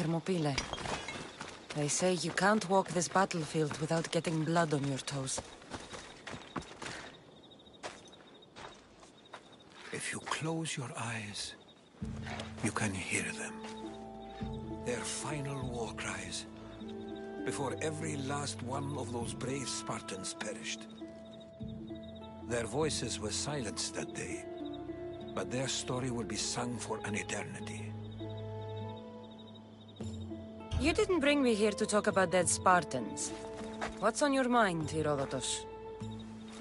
Thermopyle. They say you can't walk this battlefield without getting blood on your toes. If you close your eyes, you can hear them. Their final war cries, before every last one of those brave Spartans perished. Their voices were silenced that day, but their story will be sung for an eternity. You didn't bring me here to talk about dead Spartans. What's on your mind, Herodotus?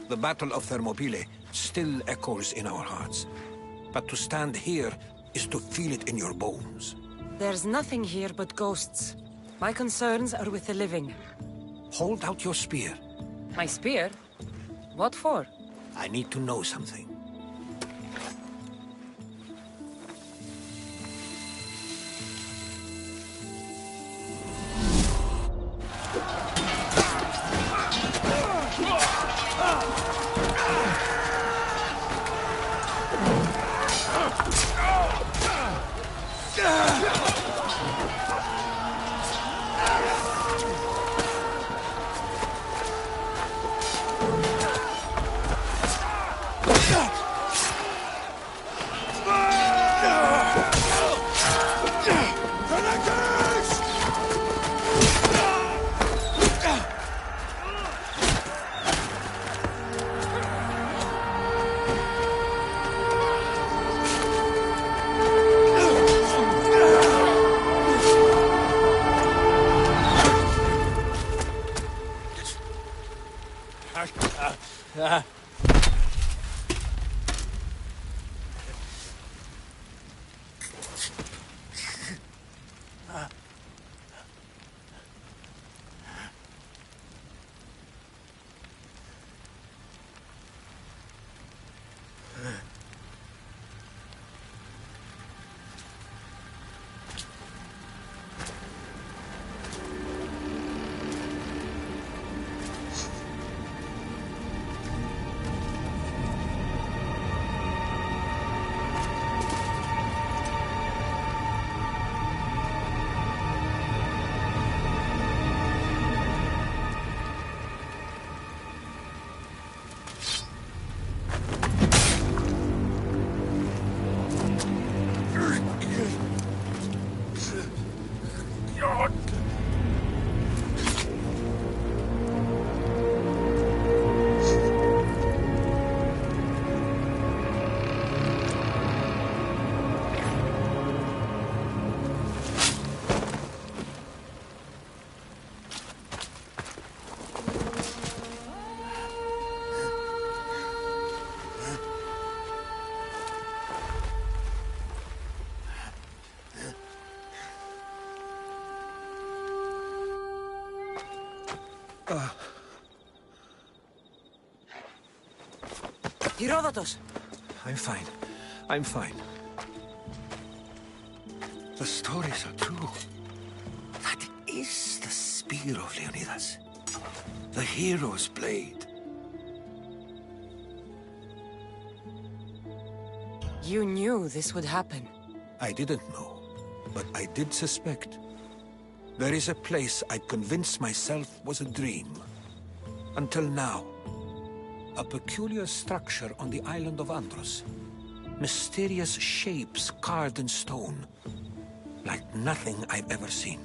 The Battle of Thermopylae still echoes in our hearts. But to stand here is to feel it in your bones. There's nothing here but ghosts. My concerns are with the living. Hold out your spear. My spear? What for? I need to know something. Herodotus! I'm fine. I'm fine. The stories are true. That is the spear of Leonidas. The hero's blade. You knew this would happen. I didn't know, but I did suspect. There is a place I'd convinced myself was a dream. Until now. A peculiar structure on the island of Andros. Mysterious shapes carved in stone. Like nothing I've ever seen.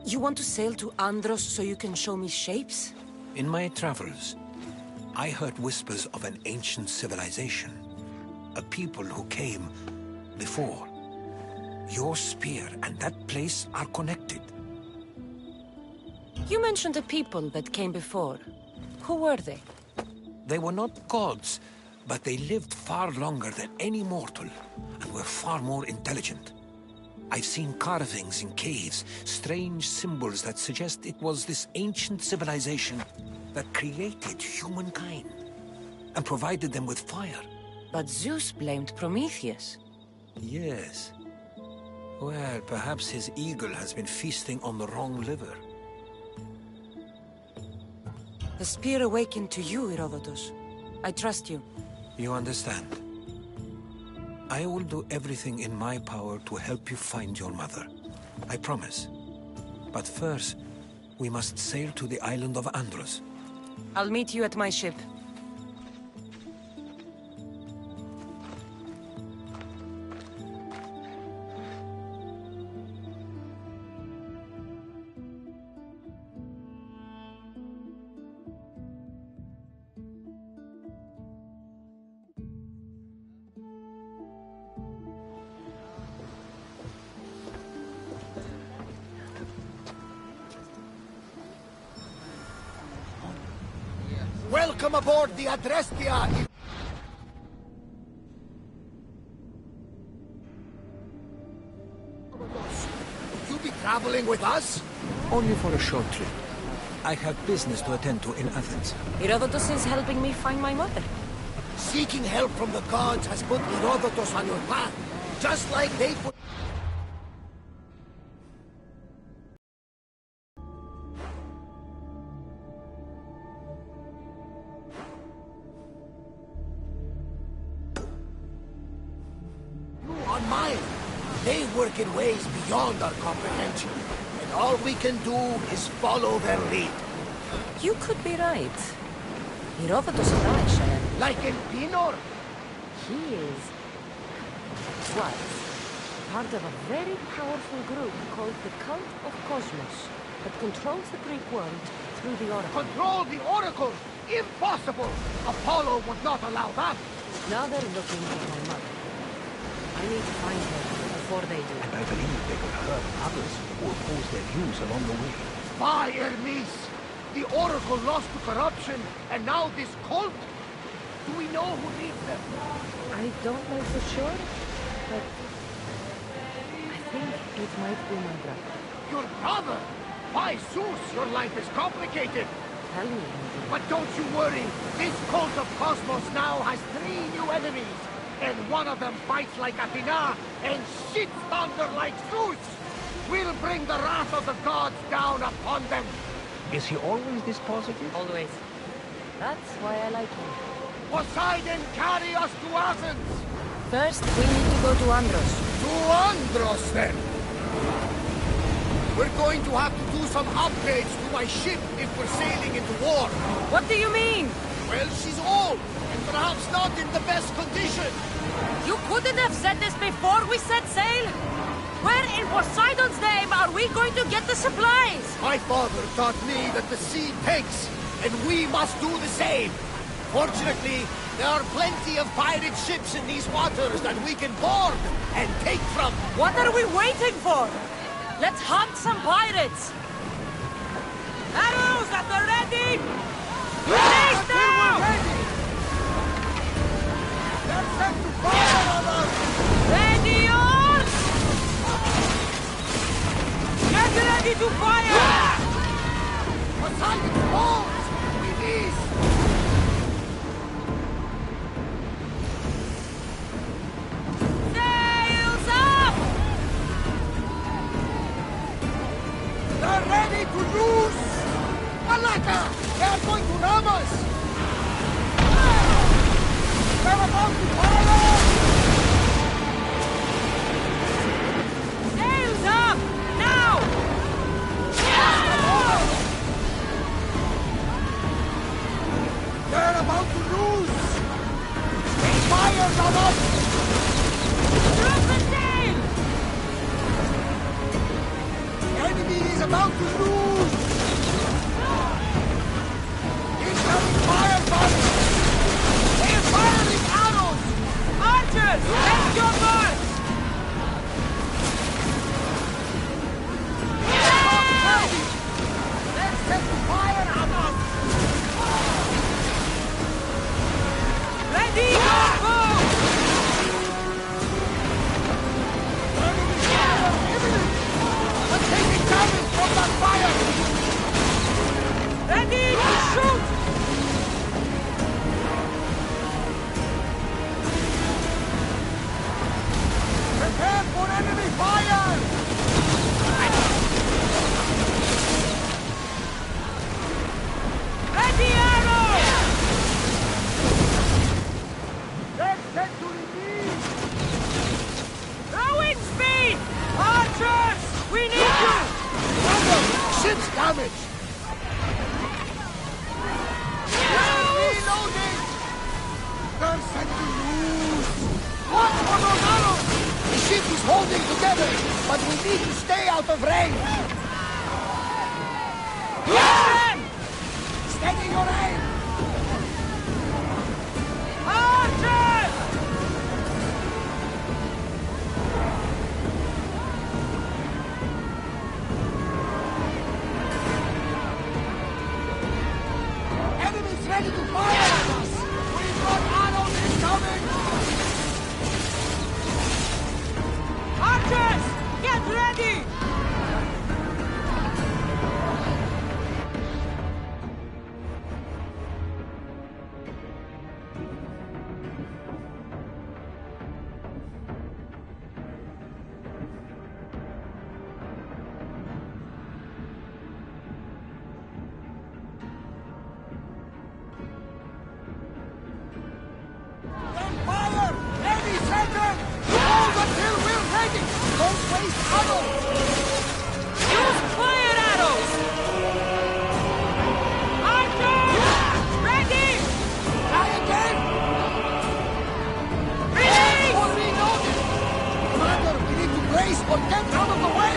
You want to sail to Andros so you can show me shapes? In my travels, I heard whispers of an ancient civilization. A people who came before. Your spear and that place are connected. You mentioned a people that came before. Who were they? They were not gods, but they lived far longer than any mortal, and were far more intelligent. I've seen carvings in caves, strange symbols that suggest it was this ancient civilization that created humankind, and provided them with fire. But Zeus blamed Prometheus. Yes. Well, perhaps his eagle has been feasting on the wrong liver. The spear awakened to you, Herodotus. I trust you. You understand. I will do everything in my power to help you find your mother. I promise. But first, we must sail to the island of Andros. I'll meet you at my ship. Welcome aboard the Adrestia! You be traveling with us? Only for a short trip. I have business to attend to in Athens. Herodotus is helping me find my mother. Seeking help from the gods has put Herodotus on your path, just like they put... on mine. They work in ways beyond our comprehension, and all we can do is follow their lead. You could be right. Herodotus and I share. Like in Pinor. He was part of a very powerful group called the Cult of Cosmos that controls the Greek world through the Oracle. Control the Oracle? Impossible! Apollo would not allow that. Now they're looking for my mother. I need to find her before they do. And I believe they could hurt others who oppose their views along the way. By Hermes! The Oracle lost to corruption, and now this cult? Do we know who leads them? I don't know for sure, but I think it might be my brother. Your brother? By Zeus, your life is complicated. Tell me, Henry. But don't you worry. This cult of Cosmos now has 3 new enemies. And one of them fights like Athena and shits thunder like Zeus. We'll bring the wrath of the gods down upon them. Is he always this positive? Always. That's why I like him. Poseidon, carry us to Athens! First, we need to go to Andros. To Andros, then! We're going to have to do some upgrades to my ship if we're sailing into war. What do you mean? Well, she's old, and perhaps not in the best condition. You couldn't have said this before we set sail? Where in Poseidon's name are we going to get the supplies? My father taught me that the sea takes, and we must do the same. Fortunately, there are plenty of pirate ships in these waters that we can board and take from. What are we waiting for? Let's hunt some pirates! Arrows at the ready! Release now! Let's set to fire on us! Ready, yours! Get ready to fire! Poseidon falls! We miss! Sails up! They're ready to lose! Malaka! They're going to ram us! They're about to fire! Sails up! Now! They're about to lose! Fires are up! Drop the sail! Enemy is about to lose! Incoming fire body! They're firing arrows! Archers! Take your mark! Let's set fire on us! Ready, go! I'm taking damage from that fire! Ready to shoot! Prepare for enemy fire! Ready, arrow! Let's set to release! Throwing speed! Archers! We need you! Ship's damaged! Reloading! They're set to lose! Watch for those arrows! The ship is holding together, but we need to stay out of range! Yes! Steady your aim! Archers! Enemies ready to fire at us! We've got arrows incoming! Archers! Get ready! Then fire! Any second! Hold until we're ready! Don't waste arrows! Use fire arrows! Archers! Ready! Try again! Release! For reloading! Commander, we need to brace or get out of the way!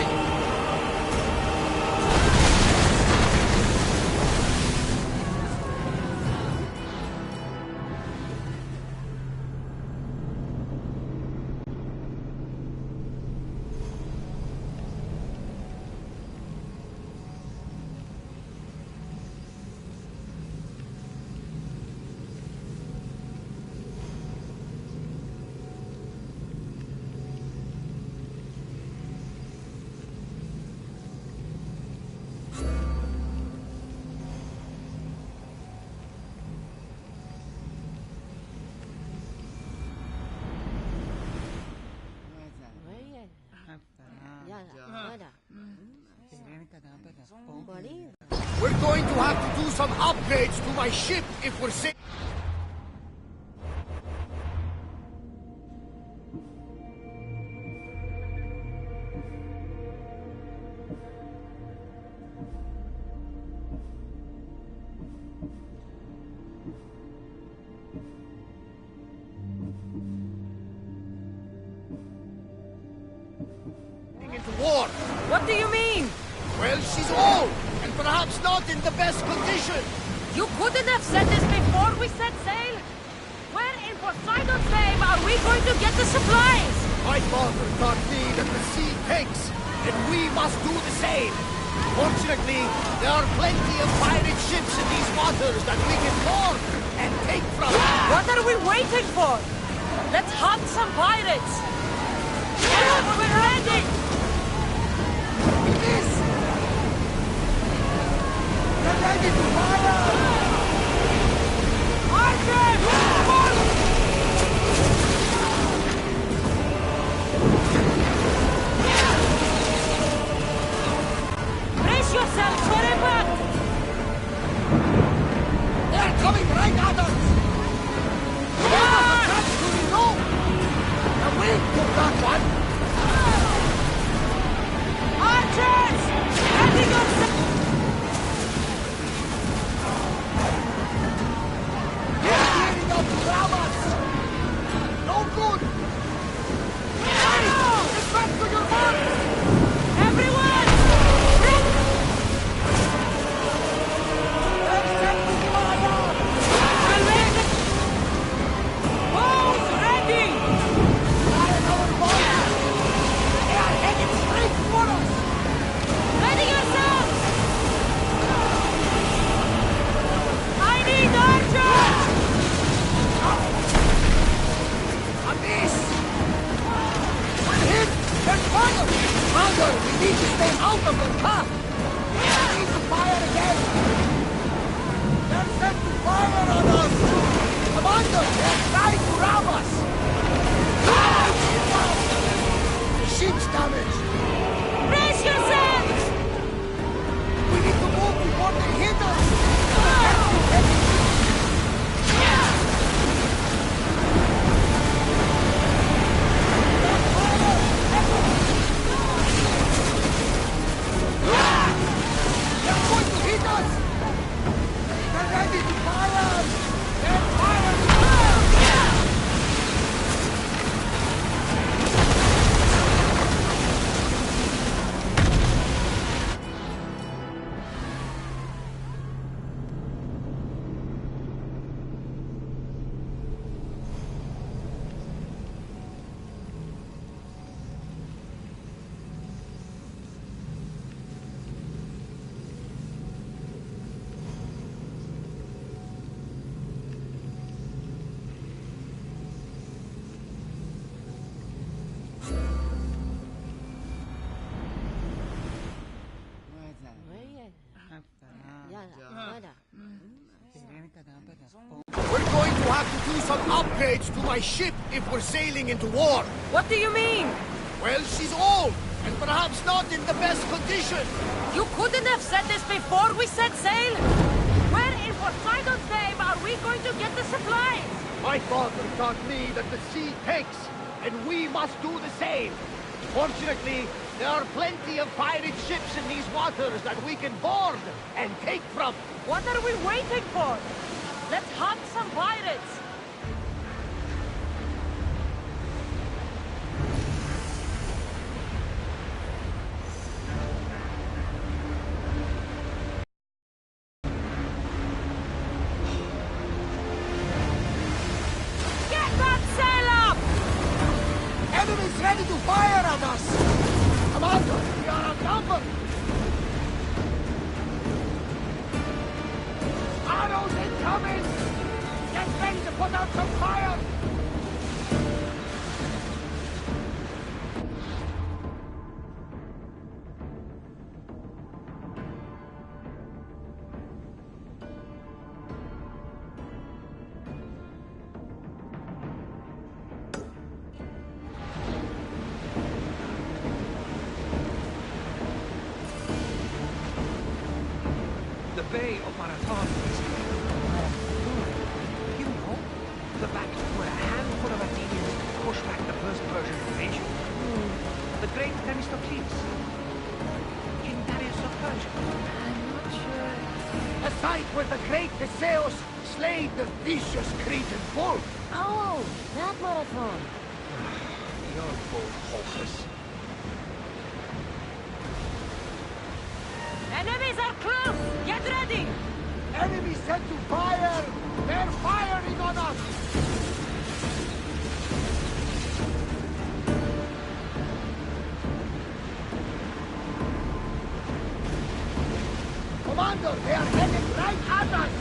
We're going to have to do some upgrades to my ship if we're safe. Into war. What do you mean? Well, she's old, and perhaps not in the best condition. You couldn't have said this before we set sail? Where in Poseidon's name are we going to get the supplies? My father taught me that the sea takes, and we must do the same. Fortunately, there are plenty of pirate ships in these waters that we can board and take from. What are we waiting for? Let's hunt some pirates! Yes, we're ready! This! They're ready to fire! Archers! Forward! Brace yourselves for impact! They're coming right at us! Give us a chance to reload! The wind took that one! Archers! Ready yourselves! They're gearing up to grab us! No good! Hey! Get back to your marks! Everyone! Ready! They're set to fire! I'll make it! Bows ready! Fire our fire! They are headed straight for us! Ready yourselves! I need archers! A miss! We're hit! There's fire! Commander, we need to stay out of their path! We need to fire again! They're set to fire on us! Commander, they're trying to ram us! Ship's damaged! Brace yourselves! We need to move before they hit us! They're going to hit us! They're ready to fire! They're firing! We're going to have to do some upgrades to my ship if we're sailing into war. What do you mean? Well, she's old, and perhaps not in the best condition. You couldn't have said this before we set sail? Where in Poseidon's name are we going to get the supplies? My father taught me that the sea takes, and we must do the same. Fortunately, there are plenty of pirate ships in these waters that we can board and take from. What are we waiting for? Let's hunt some pirates! Get that sail up! Enemies ready to fire at us! Commander, we are outnumbered! Arrows incoming! Get ready to put out some fire! The Bay of Marathon is you know, the battle where a handful of Athenians pushed back the first Persian invasion. The great Themistocles. King Darius of Persia. I'm not sure. A sight where the great Theseus slayed the vicious Cretan bull! Oh, that marathon. You're both hopeless. Enemies are close! Get ready! Enemies set to fire! They're firing on us! Commander, they are headed right at us!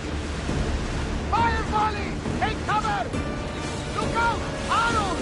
Fire volley! Take cover! Look out! Arrows!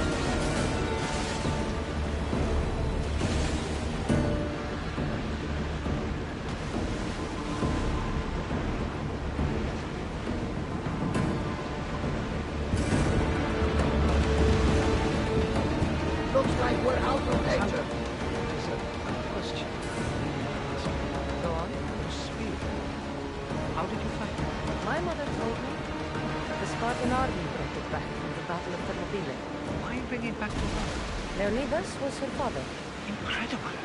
Spartan army brought it back from the Battle of Thermopylae. Why are you bringing it back to Rome? Leonidas was her father. Incredible.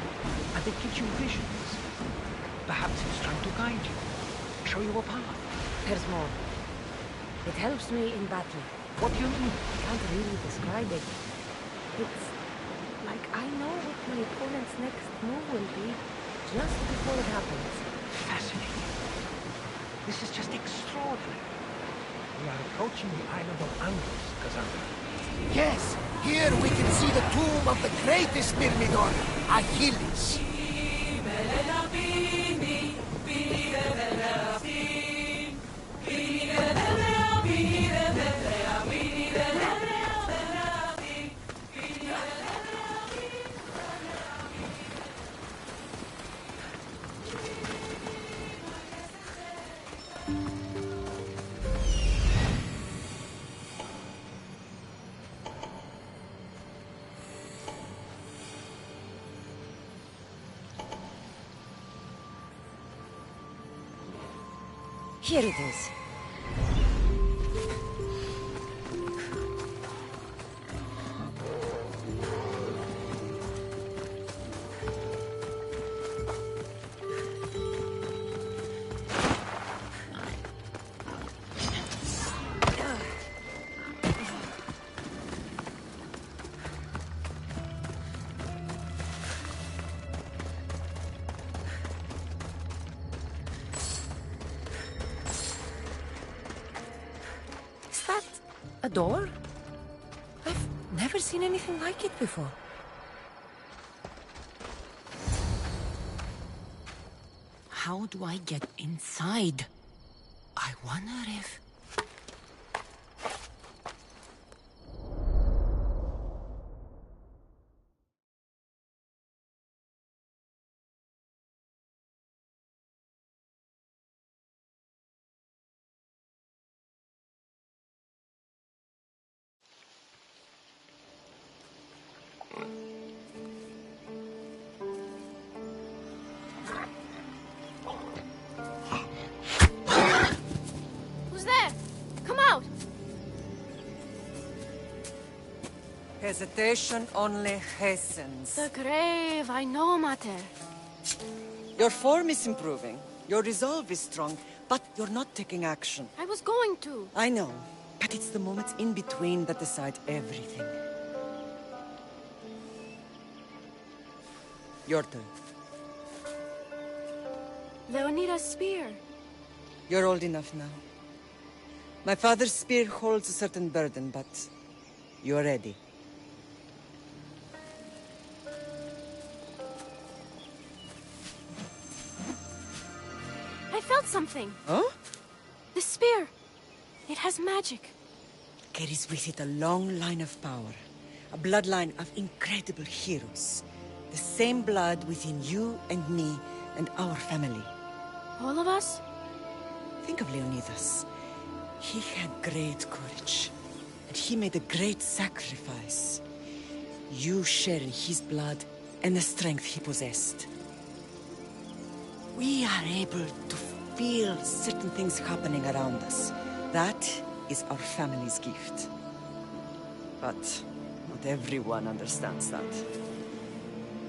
And it gives you visions. Perhaps it's trying to guide you, show you a path. There's more. It helps me in battle. What do you mean? I can't really describe it. It's like I know what my opponent's next move will be just before it happens. Fascinating. This is just extraordinary. We are approaching the island of Andros, Cassandra. Yes, here we can see the tomb of the greatest Myrmidon, Achilles. Here it is. A door? I've never seen anything like it before. How do I get inside? I wonder if... Hesitation only hastens. The grave, I know, Mater. Your form is improving. Your resolve is strong, but you're not taking action. I was going to. I know, but it's the moments in between that decide everything. Your turn. Leonida's spear. You're old enough now. My father's spear holds a certain burden, but you're ready. I felt something. Huh? The spear. It has magic. Carries with it a long line of power. A bloodline of incredible heroes. The same blood within you and me and our family. All of us? Think of Leonidas. He had great courage. And he made a great sacrifice. You share in his blood and the strength he possessed. We are able to feel certain things happening around us. That is our family's gift. But not everyone understands that.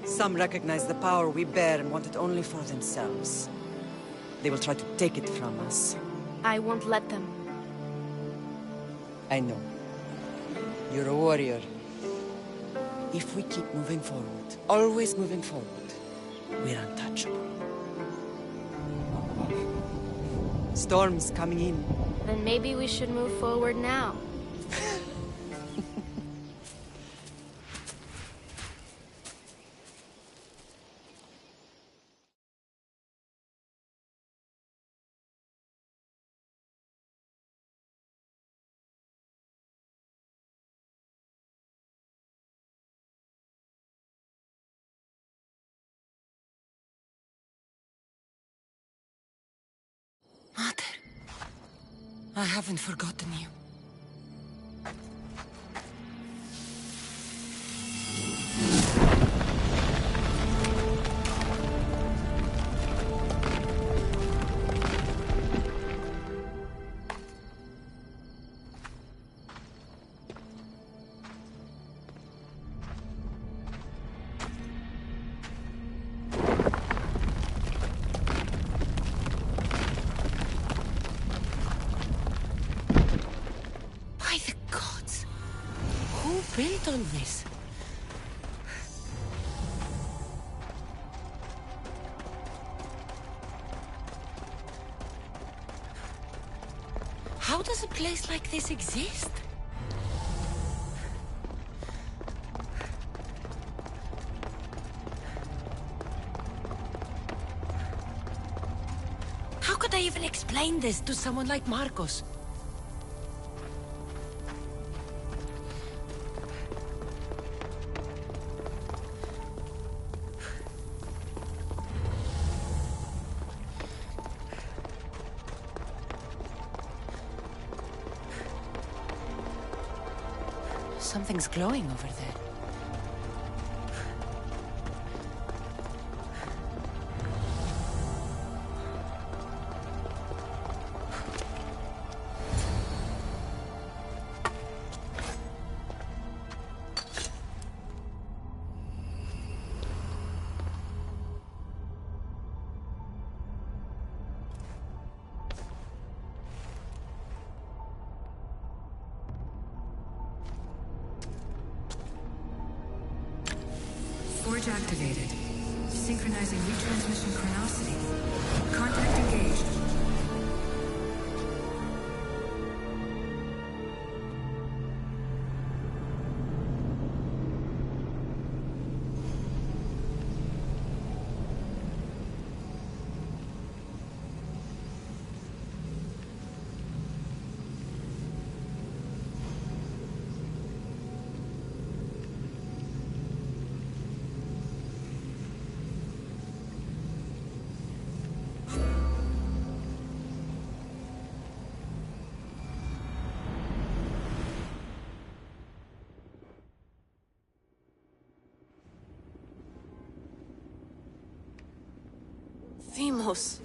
Some recognize the power we bear and want it only for themselves. They will try to take it from us. I won't let them. I know. You're a warrior. If we keep moving forward, always moving forward, we're untouchable. Storm's coming in. Then maybe we should move forward now. Mater, I haven't forgotten you. built on this? How does a place like this exist? How could I even explain this to someone like Marcos? Something's glowing over there. Forge activated. Synchronizing retransmission chronicity. Contact engaged. Themos.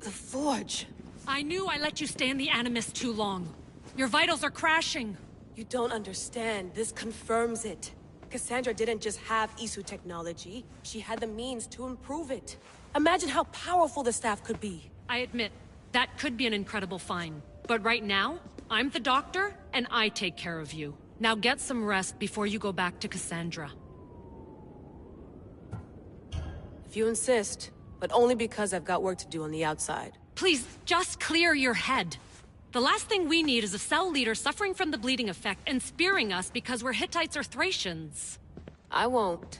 The Forge. I knew I let you stay in the Animus too long. Your vitals are crashing. You don't understand. This confirms it. Cassandra didn't just have Isu technology. She had the means to improve it. Imagine how powerful the staff could be. I admit, that could be an incredible find. But right now, I'm the doctor, and I take care of you. Now get some rest before you go back to Cassandra. If you insist, but only because I've got work to do on the outside. Please, just clear your head. The last thing we need is a cell leader suffering from the bleeding effect and spearing us because we're Hittites or Thracians. I won't.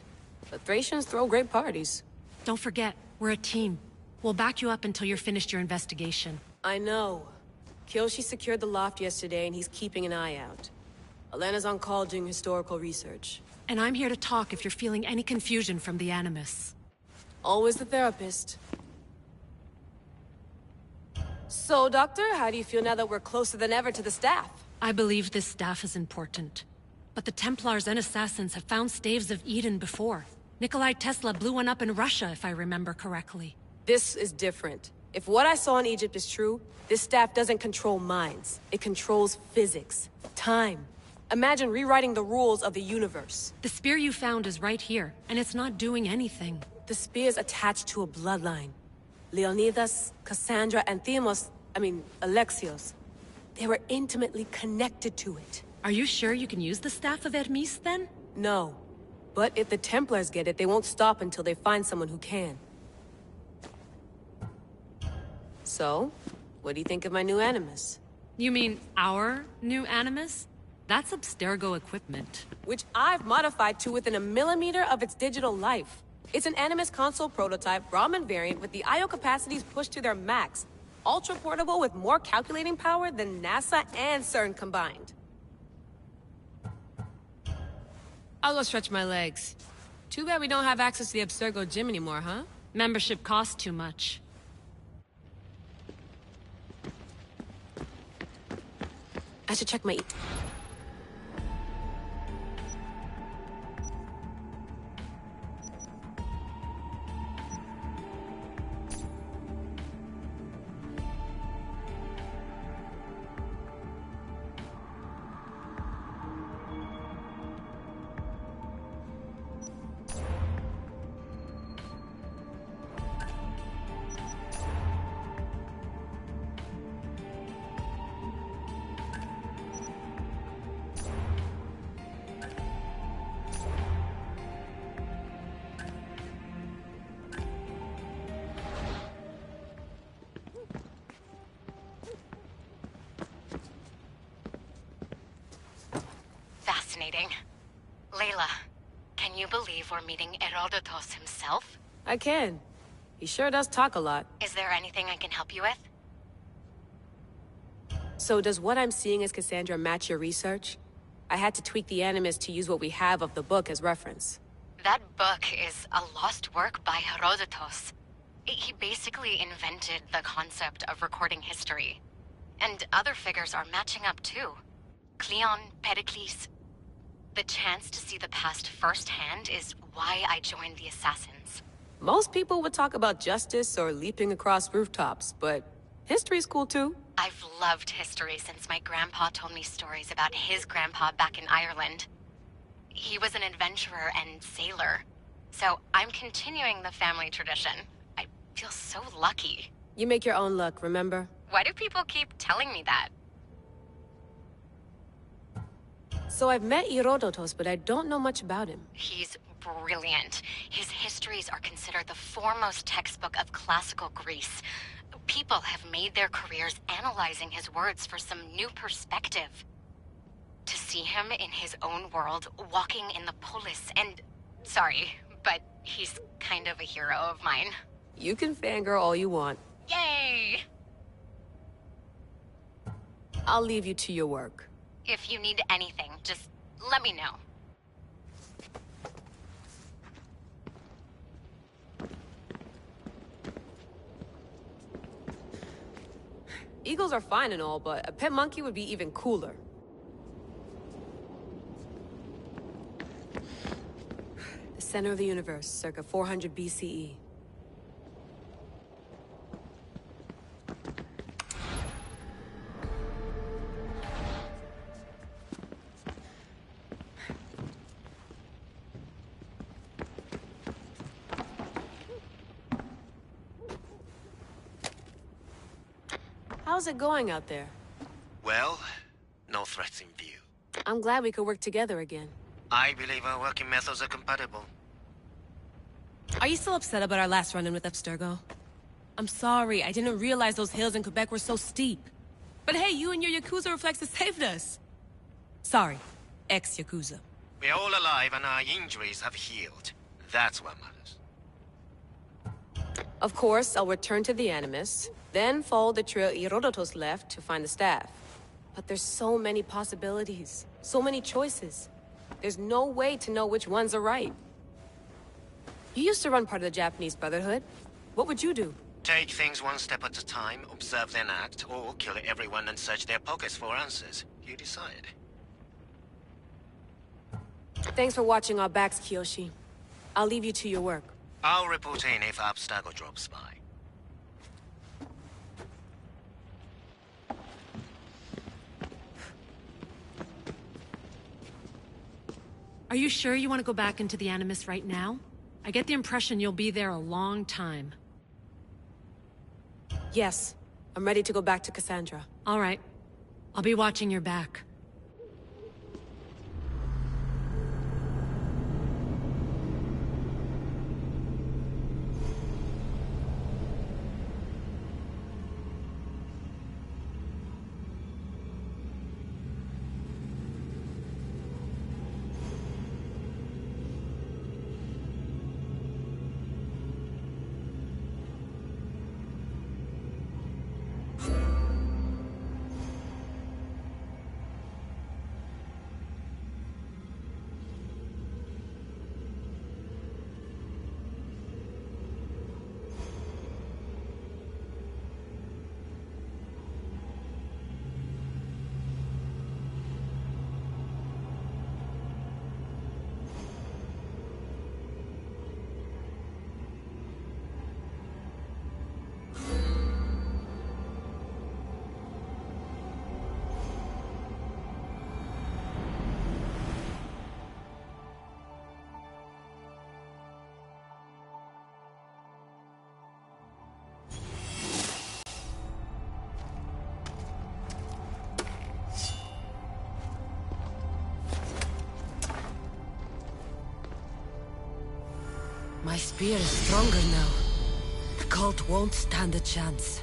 But Thracians throw great parties. Don't forget, we're a team. We'll back you up until you're finished your investigation. I know. Kiyoshi secured the loft yesterday and he's keeping an eye out. Elena's on call doing historical research. And I'm here to talk if you're feeling any confusion from the Animus. Always the therapist. So, Doctor, how do you feel now that we're closer than ever to the staff? I believe this staff is important. But the Templars and Assassins have found staves of Eden before. Nikolai Tesla blew one up in Russia, if I remember correctly. This is different. If what I saw in Egypt is true, this staff doesn't control minds. It controls physics, time. Imagine rewriting the rules of the universe. The spear you found is right here, and it's not doing anything. The spear's attached to a bloodline. Leonidas, Cassandra, and Alexios. They were intimately connected to it. Are you sure you can use the Staff of Hermes, then? No. But if the Templars get it, they won't stop until they find someone who can. So, what do you think of my new Animus? You mean our new Animus? That's Abstergo equipment. Which I've modified to within a millimeter of its digital life. It's an Animus console prototype Brahmin variant with the I/O capacities pushed to their max. Ultra portable with more calculating power than NASA and CERN combined. I'll go stretch my legs. Too bad we don't have access to the Abstergo gym anymore, huh? Membership costs too much. I should check my... fascinating. Layla, can you believe we're meeting Herodotus himself? I can. He sure does talk a lot. Is there anything I can help you with? So does what I'm seeing as Cassandra match your research? I had to tweak the Animus to use what we have of the book as reference. That book is a lost work by Herodotus. He basically invented the concept of recording history. And other figures are matching up too. Cleon, Pericles. The chance to see the past firsthand is why I joined the Assassins. Most people would talk about justice or leaping across rooftops, but history's cool too. I've loved history since my grandpa told me stories about his grandpa back in Ireland. He was an adventurer and sailor, so I'm continuing the family tradition. I feel so lucky. You make your own luck, remember? Why do people keep telling me that? So I've met Herodotus, but I don't know much about him. He's brilliant. His histories are considered the foremost textbook of classical Greece. People have made their careers analyzing his words for some new perspective. To see him in his own world, walking in the polis, and... Sorry, but he's kind of a hero of mine. You can fangirl all you want. Yay! I'll leave you to your work. If you need anything, just let me know. Eagles are fine and all, but a pet monkey would be even cooler. The center of the universe, circa 400 BCE. How's it going out there? Well, no threats in view. I'm glad we could work together again. I believe our working methods are compatible. Are you still upset about our last run-in with Abstergo? I'm sorry, I didn't realize those hills in Quebec were so steep. But hey, you and your Yakuza reflexes saved us. Sorry, ex-Yakuza. We're all alive and our injuries have healed. That's what matters. Of course, I'll return to the Animus, then follow the trail Herodotus left to find the staff. But there's so many possibilities, so many choices. There's no way to know which ones are right. You used to run part of the Japanese Brotherhood. What would you do? Take things one step at a time, observe then act, or kill everyone and search their pockets for answers. You decide. Thanks for watching our backs, Kiyoshi. I'll leave you to your work. I'll report in if Abstergo drops by. Are you sure you want to go back into the Animus right now? I get the impression you'll be there a long time. Yes. I'm ready to go back to Cassandra. All right. I'll be watching your back. My spear is stronger now. The cult won't stand a chance.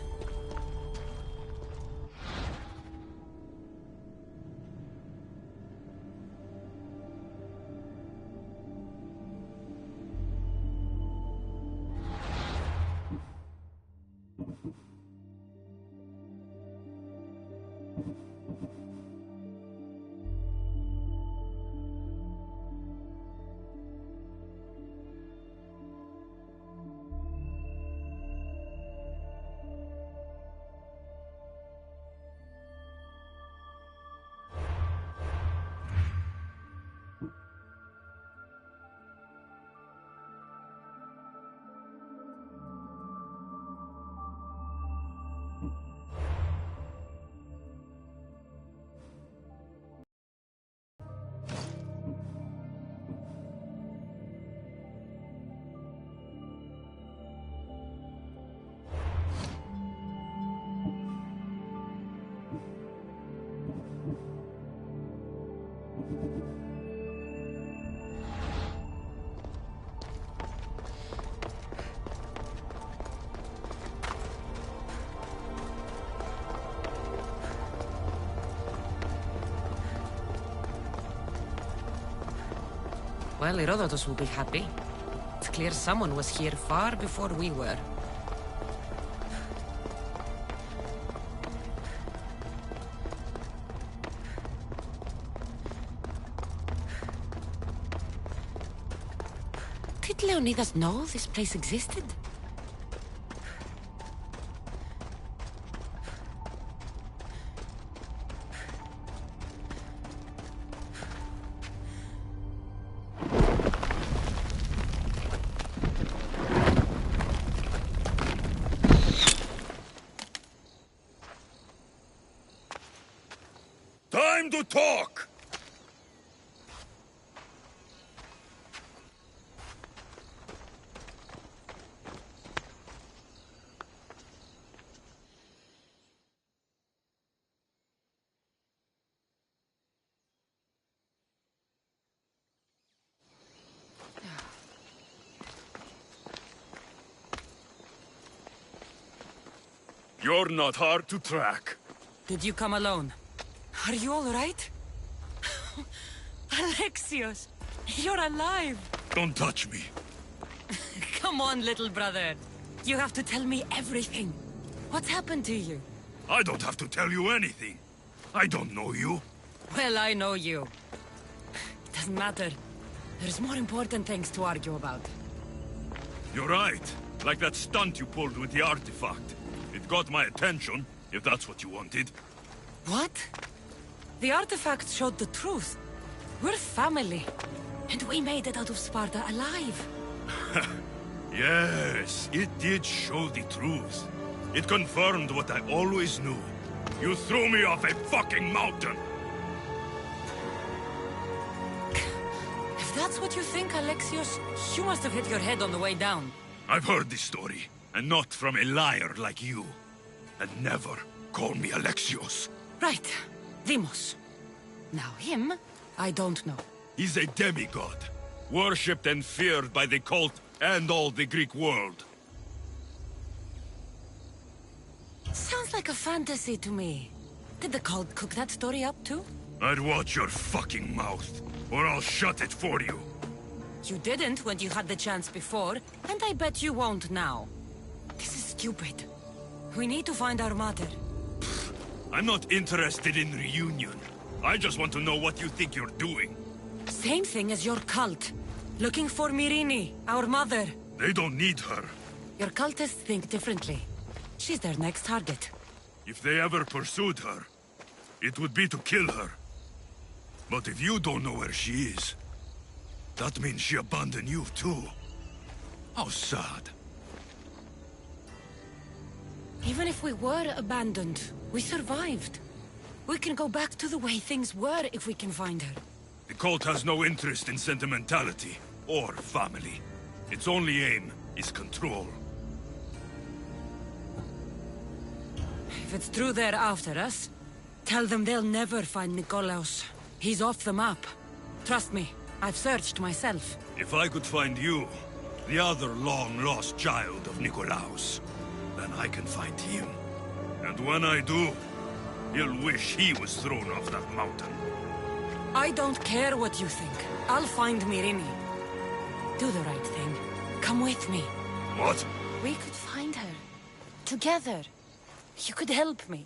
Well, Herodotus will be happy. It's clear someone was here far before we were. Did Leonidas know this place existed? Time to talk! You're not hard to track. Did you come alone? Are you all right? Alexios, you're alive! Don't touch me. Come on, little brother. You have to tell me everything. What's happened to you? I don't have to tell you anything. I don't know you. Well, I know you. It doesn't matter. There's more important things to argue about. You're right. Like that stunt you pulled with the artifact. It got my attention, if that's what you wanted. What? The artifact showed the truth. We're family. And we made it out of Sparta alive. Yes, it did show the truth. It confirmed what I always knew. You threw me off a fucking mountain! If that's what you think, Alexios, you must have hit your head on the way down. I've heard this story, and not from a liar like you. And never call me Alexios. Right. Deimos. Now him, I don't know. He's a demigod, worshipped and feared by the cult and all the Greek world. Sounds like a fantasy to me. Did the cult cook that story up too? I'd watch your fucking mouth, or I'll shut it for you. You didn't when you had the chance before, and I bet you won't now. This is stupid. We need to find our mother. I'm not interested in reunion. I just want to know what you think you're doing. Same thing as your cult. Looking for Myrine, our mother. They don't need her. Your cultists think differently. She's their next target. If they ever pursued her, it would be to kill her. But if you don't know where she is, that means she abandoned you too. How sad. Even if we were abandoned, we survived. We can go back to the way things were if we can find her. The cult has no interest in sentimentality or family. Its only aim is control. If it's true they're after us, tell them they'll never find Nikolaos. He's off the map. Trust me, I've searched myself. If I could find you, the other long-lost child of Nikolaos, then I can find him. And when I do, he'll wish he was thrown off that mountain. I don't care what you think. I'll find Myrine. Do the right thing. Come with me. What? We could find her. Together. You could help me.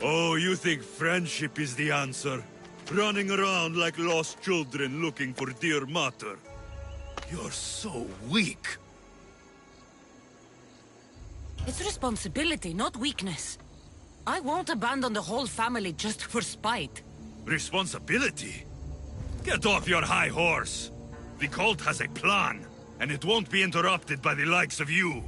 Oh, you think friendship is the answer? Running around like lost children looking for dear mater. You're so weak. It's responsibility, not weakness. I won't abandon the whole family just for spite. Responsibility? Get off your high horse. The cult has a plan, and it won't be interrupted by the likes of you.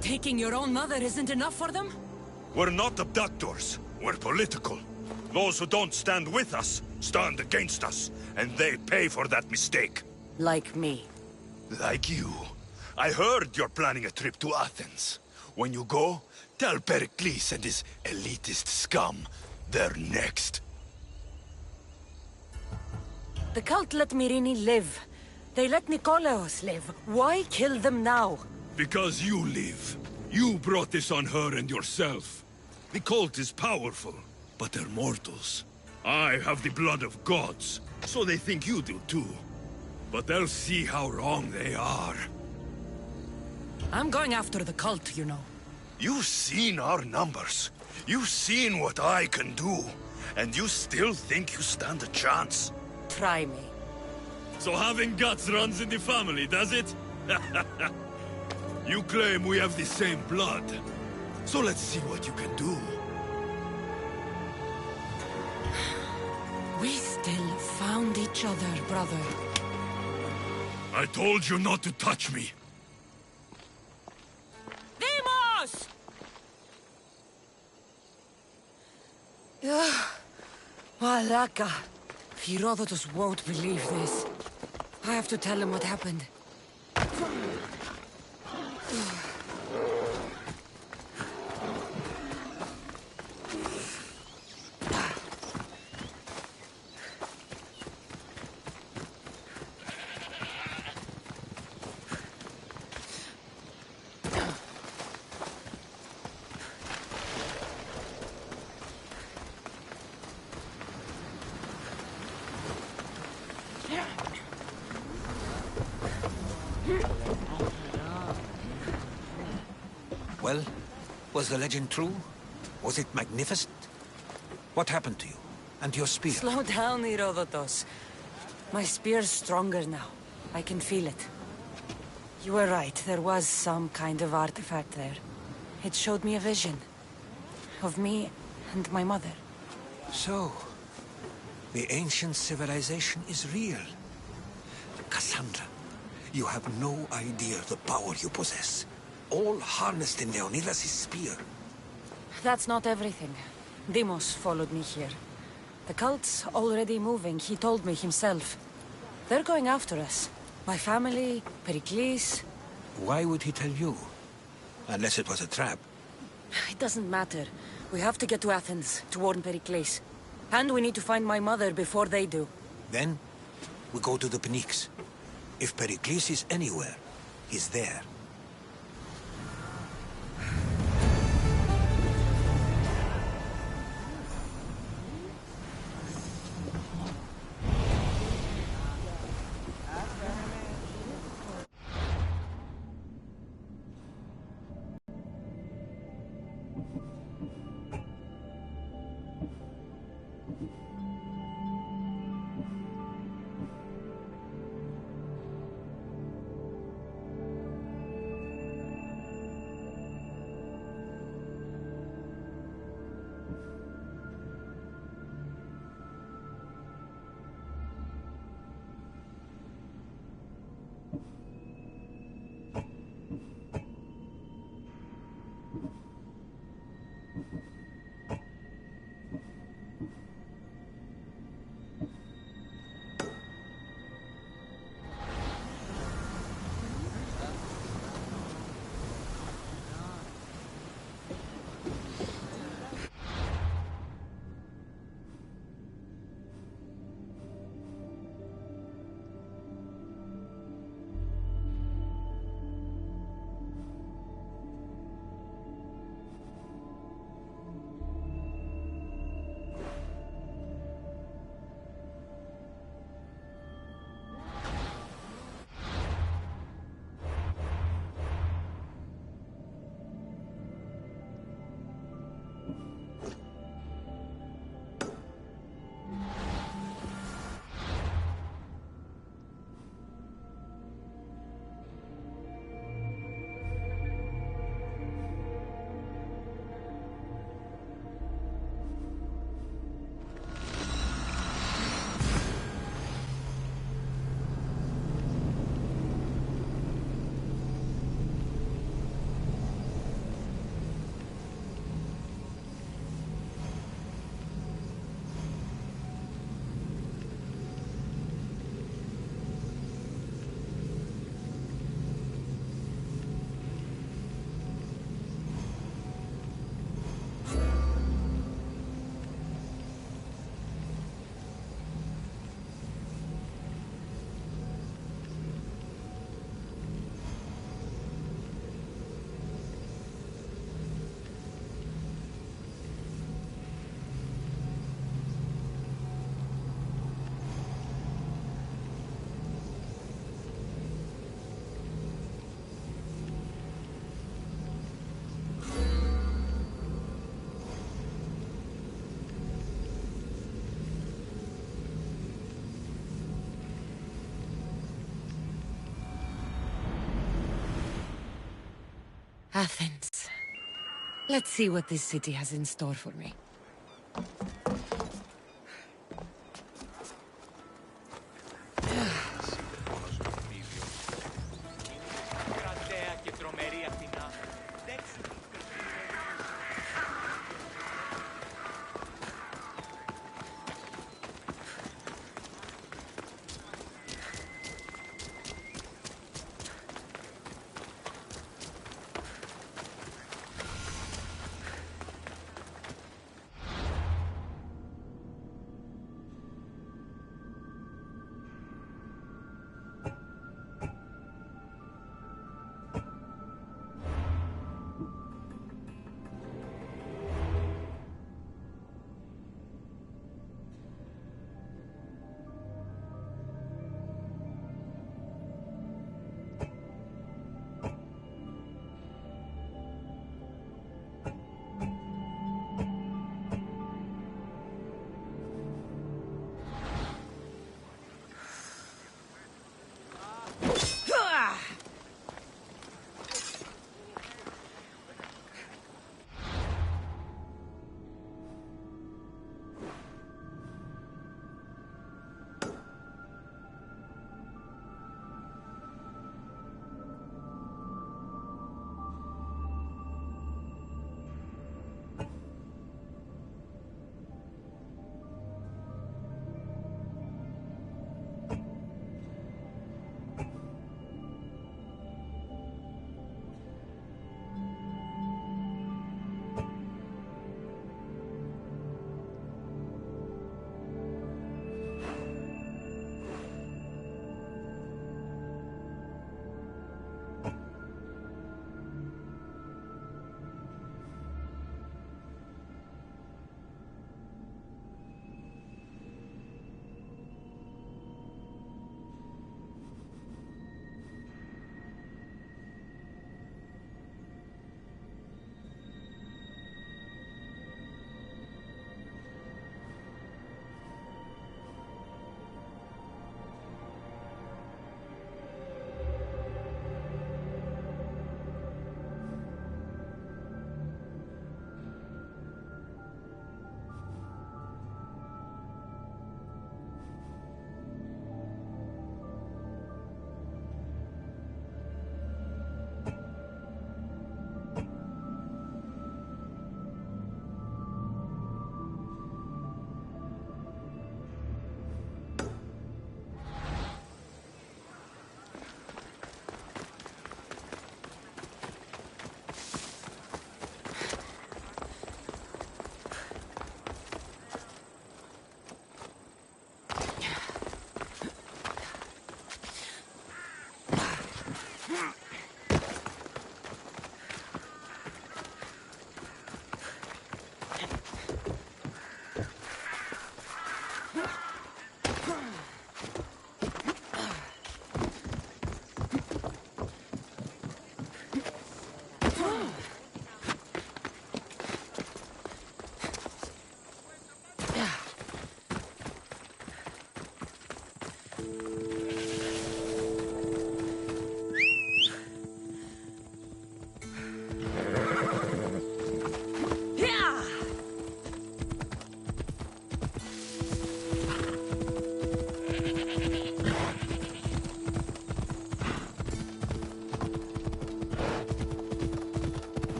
Taking your own mother isn't enough for them? We're not abductors. We're political. Those who don't stand with us, stand against us, and they pay for that mistake. Like me. Like you. I heard you're planning a trip to Athens. When you go, tell Pericles and his elitist scum they're next. The cult let Myrrine live. They let Nikolaos live. Why kill them now? Because you live. You brought this on her and yourself. The cult is powerful, but they're mortals. I have the blood of gods, so they think you do too. But they'll see how wrong they are. I'm going after the cult, you know. You've seen our numbers. You've seen what I can do. And you still think you stand a chance? Try me. So having guts runs in the family, does it? You claim we have the same blood. So let's see what you can do. We still found each other, brother. I told you not to touch me. Demos! Malaka. Herodotus won't believe this. I have to tell him what happened. Well, was the legend true? Was it magnificent? What happened to you? And your spear? Slow down, Herodotus. My spear's stronger now. I can feel it. You were right, there was some kind of artifact there. It showed me a vision. Of me and my mother. So, the ancient civilization is real. Cassandra, you have no idea the power you possess. All harnessed in Leonidas' spear. That's not everything. Demos followed me here. The cult's already moving, he told me himself. They're going after us. My family, Pericles. Why would he tell you? Unless it was a trap. It doesn't matter. We have to get to Athens, to warn Pericles. And we need to find my mother before they do. Then, we go to the Pnyx. If Pericles is anywhere, he's there. Athens. Let's see what this city has in store for me.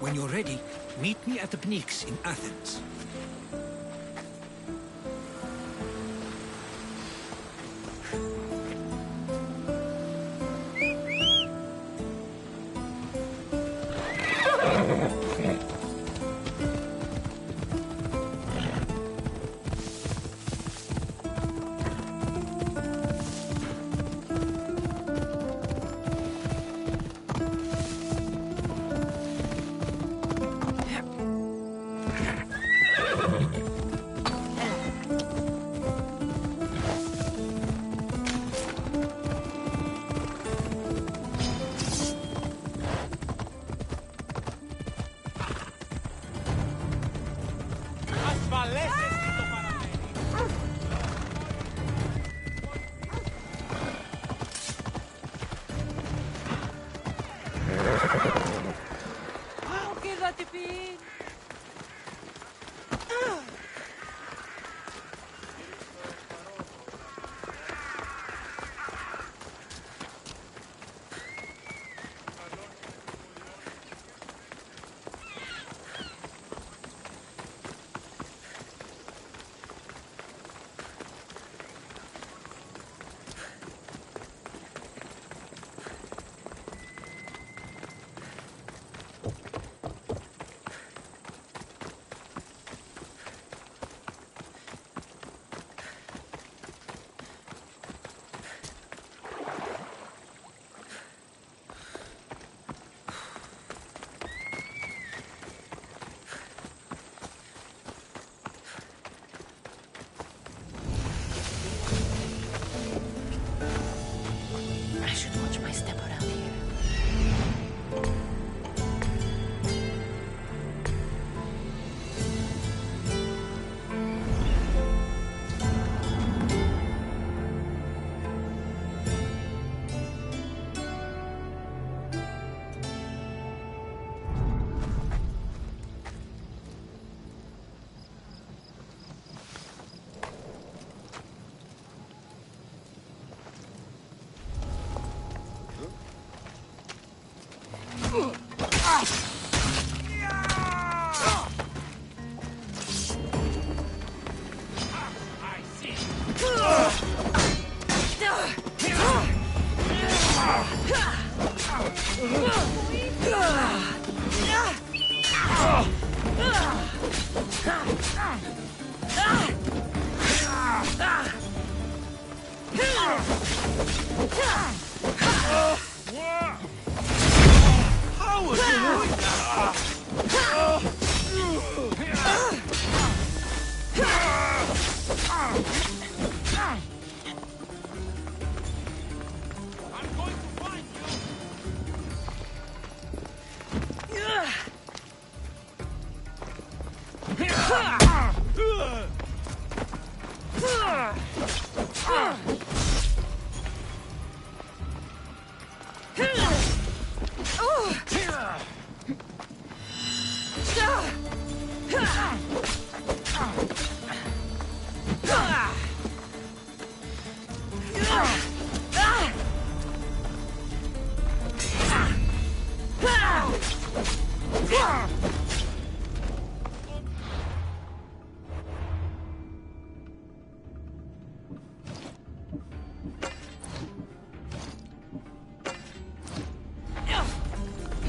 When you're ready, meet me at the Pnyx in Athens. How was you doing that? I'm going to find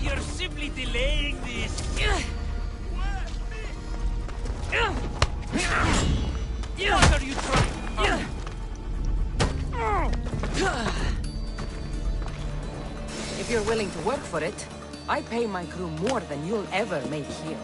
You're simply delaying this. What are you trying? If you're willing to work for it, I pay my crew more than you'll ever make here.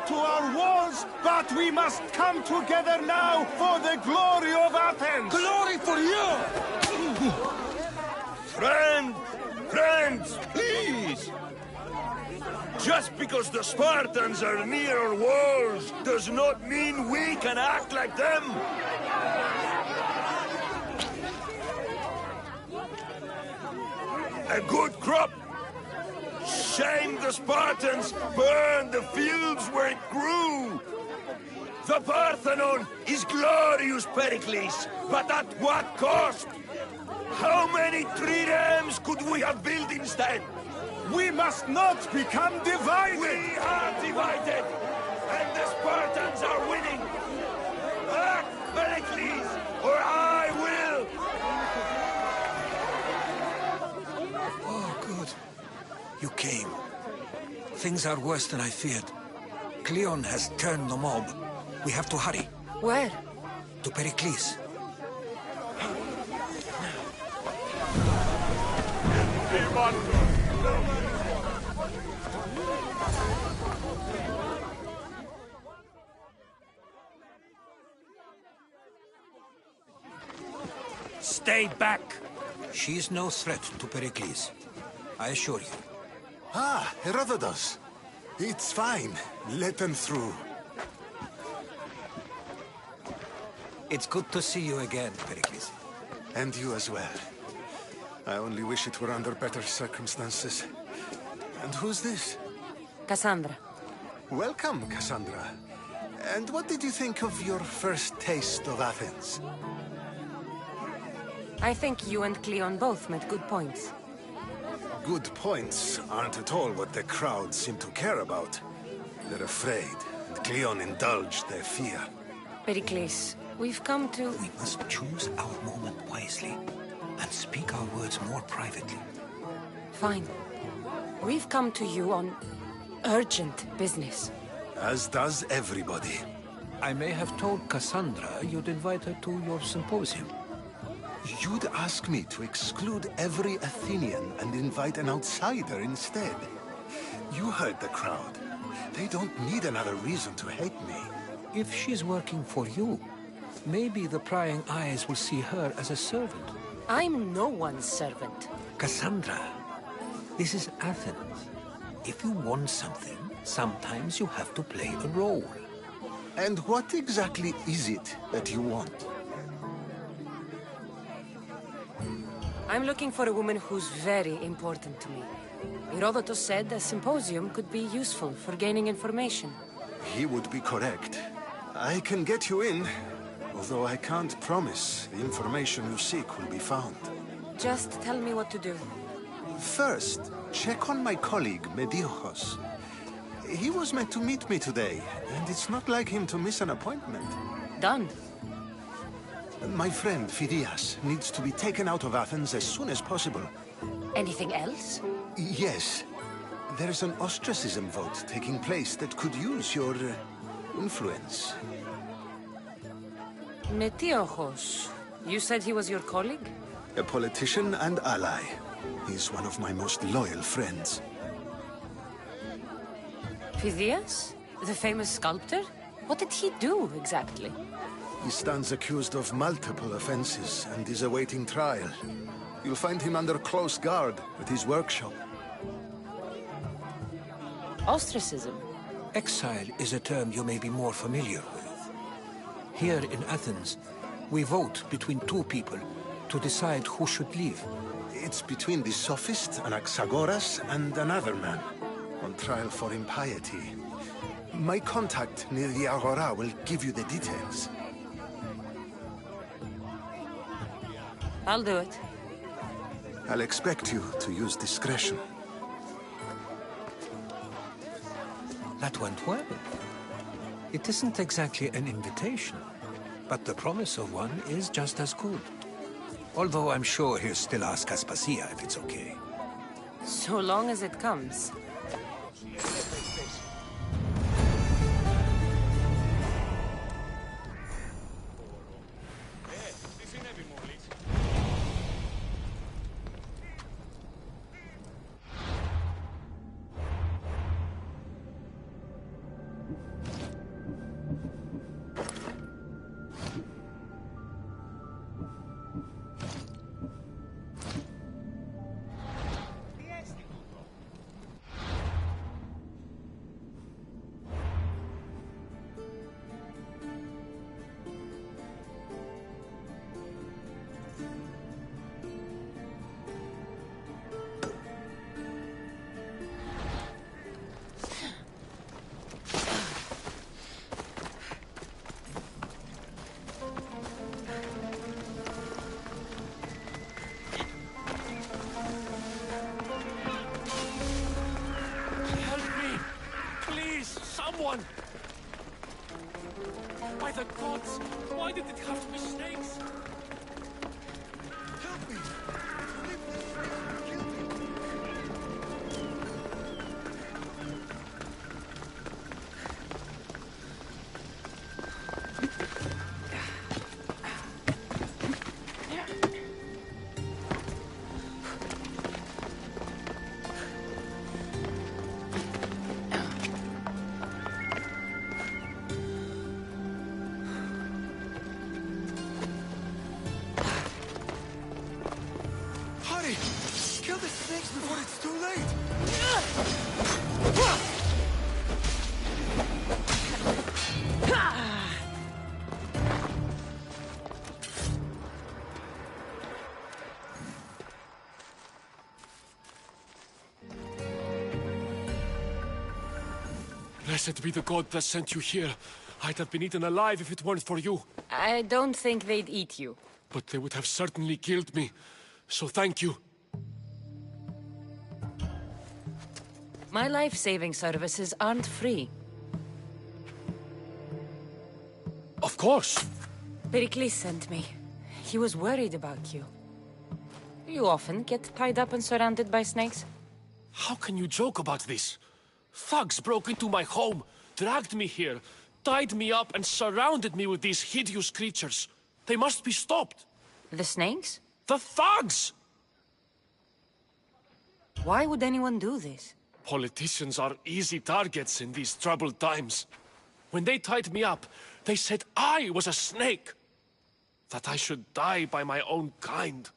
to our walls, but we must come together now for the glory of Athens! Glory for you! Friends, please! Just because the Spartans are near our walls does not mean we can act like them! A good crop! Shame the Spartans burned the fields where it grew! The Parthenon is glorious, Pericles, but at what cost? How many triremes could we have built instead? We must not become divided! We are divided, and the Spartans are winning! Act, Pericles, or I will! Oh, good. You came. Things are worse than I feared. Cleon has turned the mob. We have to hurry. Where? To Pericles. Stay back! She's no threat to Pericles. I assure you. Ah, Herodotus. It's fine. Let them through. It's good to see you again, Pericles. And you as well. I only wish it were under better circumstances. And who's this? Cassandra. Welcome, Cassandra. And what did you think of your first taste of Athens? I think you and Cleon both made good points. Good points aren't at all what the crowd seem to care about. They're afraid, and Cleon indulged their fear. Pericles, we've come to... We must choose our moment wisely, and speak our words more privately. Fine. We've come to you on urgent business. As does everybody. I may have told Cassandra you'd invite her to your symposium. You'd ask me to exclude every Athenian and invite an outsider instead. You heard the crowd. They don't need another reason to hate me. If she's working for you, maybe the prying eyes will see her as a servant. I'm no one's servant. Cassandra, this is Athens. If you want something, sometimes you have to play a role. And what exactly is it that you want? I'm looking for a woman who's very important to me. Herodotus said a symposium could be useful for gaining information. He would be correct. I can get you in, although I can't promise the information you seek will be found. Just tell me what to do. First, check on my colleague, Mediochos. He was meant to meet me today, and it's not like him to miss an appointment. Done. My friend, Phidias, needs to be taken out of Athens as soon as possible. Anything else? Yes. There's an ostracism vote taking place that could use your influence. Metiochos. You said he was your colleague? A politician and ally. He's one of my most loyal friends. Phidias? The famous sculptor? What did he do, exactly? He stands accused of multiple offenses and is awaiting trial. You'll find him under close guard at his workshop. Ostracism? Exile is a term you may be more familiar with. Here in Athens, we vote between two people to decide who should leave. It's between the sophist, Anaxagoras, and another man, on trial for impiety. My contact near the Agora will give you the details. I'll do it. I'll expect you to use discretion. That went well. It isn't exactly an invitation, but the promise of one is just as good. Although I'm sure he'll still ask Aspasia if it's okay. So long as it comes. have to be snakes. Help me! Hurry! Kill the snakes before it's too late! Blessed be the god that sent you here. I'd have been eaten alive if it weren't for you. I don't think they'd eat you. But they would have certainly killed me. So thank you. My life-saving services aren't free. Of course. Pericles sent me. He was worried about you. You often get tied up and surrounded by snakes? How can you joke about this? Thugs broke into my home, dragged me here, tied me up and surrounded me with these hideous creatures. They must be stopped. The snakes? The thugs! Why would anyone do this? Politicians are easy targets in these troubled times. When they tied me up, they said I was a snake. That I should die by my own kind.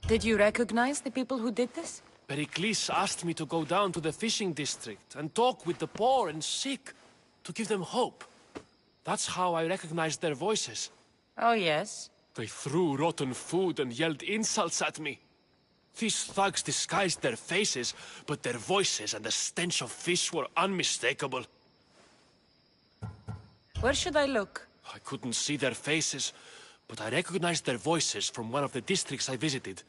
Did you recognize the people who did this? Pericles asked me to go down to the fishing district and talk with the poor and sick, to give them hope. That's how I recognized their voices. Oh, yes? They threw rotten food and yelled insults at me. These thugs disguised their faces, but their voices and the stench of fish were unmistakable. Where should I look? I couldn't see their faces, but I recognized their voices from one of the districts I visited.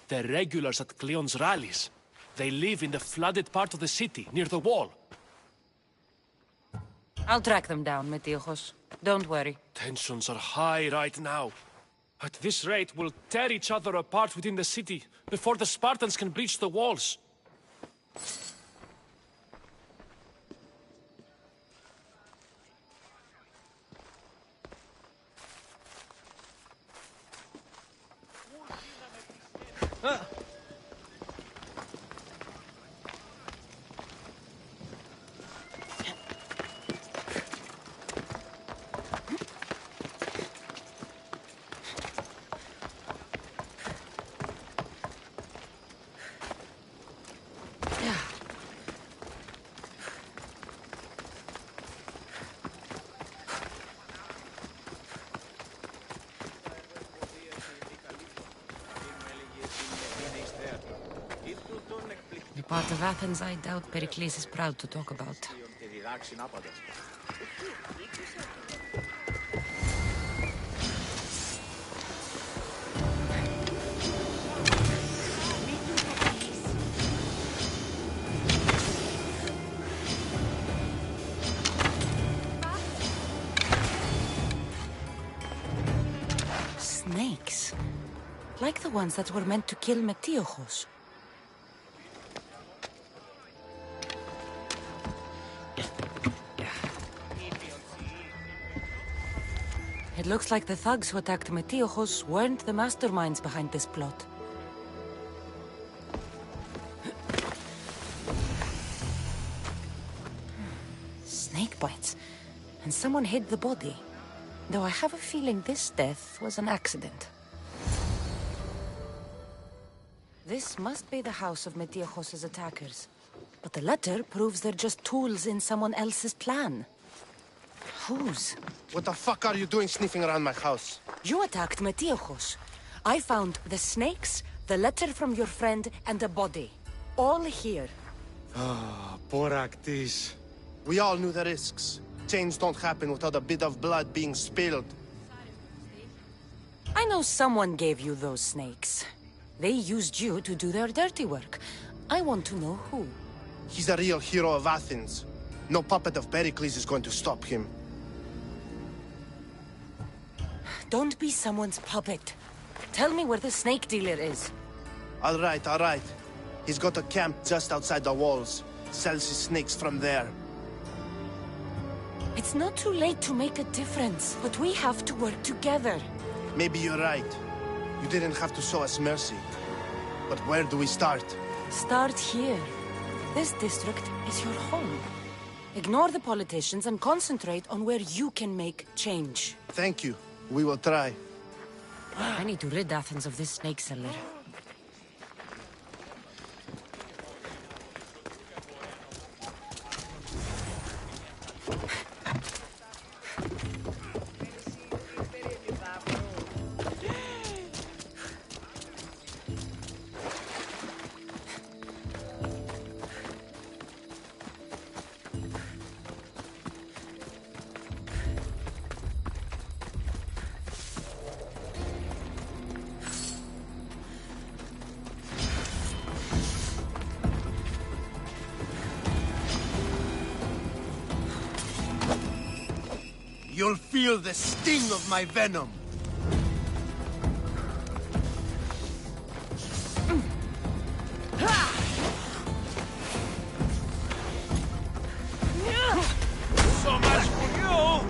They're regulars at Cleon's rallies. They live in the flooded part of the city, near the wall. I'll track them down, Metiojos. Don't worry. Tensions are high right now. At this rate, we'll tear each other apart within the city, before the Spartans can breach the walls. The part of Athens I doubt Pericles is proud to talk about. Snakes. Like the ones that were meant to kill Metiojos. It looks like the thugs who attacked Metiojos weren't the masterminds behind this plot. Snake bites. And someone hid the body. Though I have a feeling this death was an accident. This must be the house of Metiojos' attackers. But the letter proves they're just tools in someone else's plan. Whose? What the fuck are you doing sniffing around my house? You attacked Metiojos. I found the snakes, the letter from your friend, and a body. All here. Ah, Boraktis. We all knew the risks. Change don't happen without a bit of blood being spilled. I know someone gave you those snakes. They used you to do their dirty work. I want to know who. He's a real hero of Athens. No puppet of Pericles is going to stop him. Don't be someone's puppet. Tell me where the snake dealer is. All right. He's got a camp just outside the walls. Sells his snakes from there. It's not too late to make a difference, but we have to work together. Maybe you're right. You didn't have to show us mercy. But where do we start? Start here. This district is your home. Ignore the politicians and concentrate on where you can make change. Thank you. We will try. I need to rid Athens of this snake seller. You'll feel the sting of my venom. So much for you!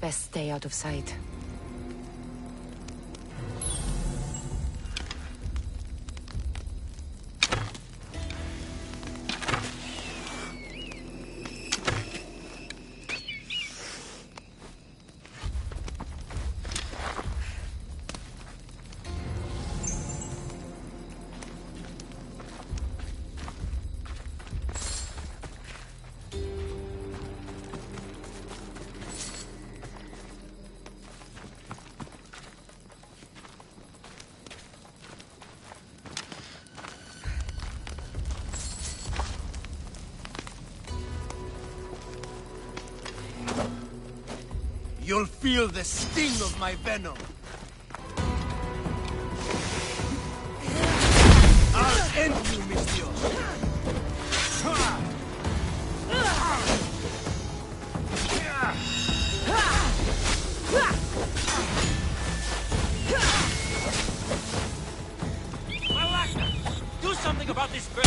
Best stay out of sight. You'll feel the sting of my venom. I'll end you, Mistios. Do something about this bird!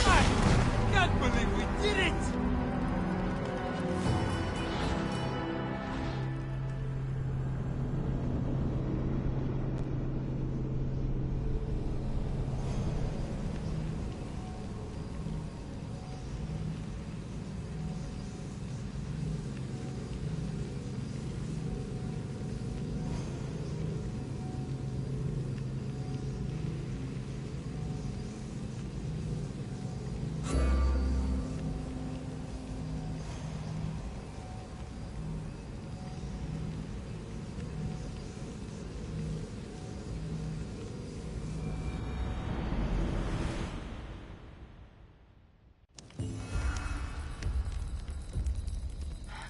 I can't believe we did it!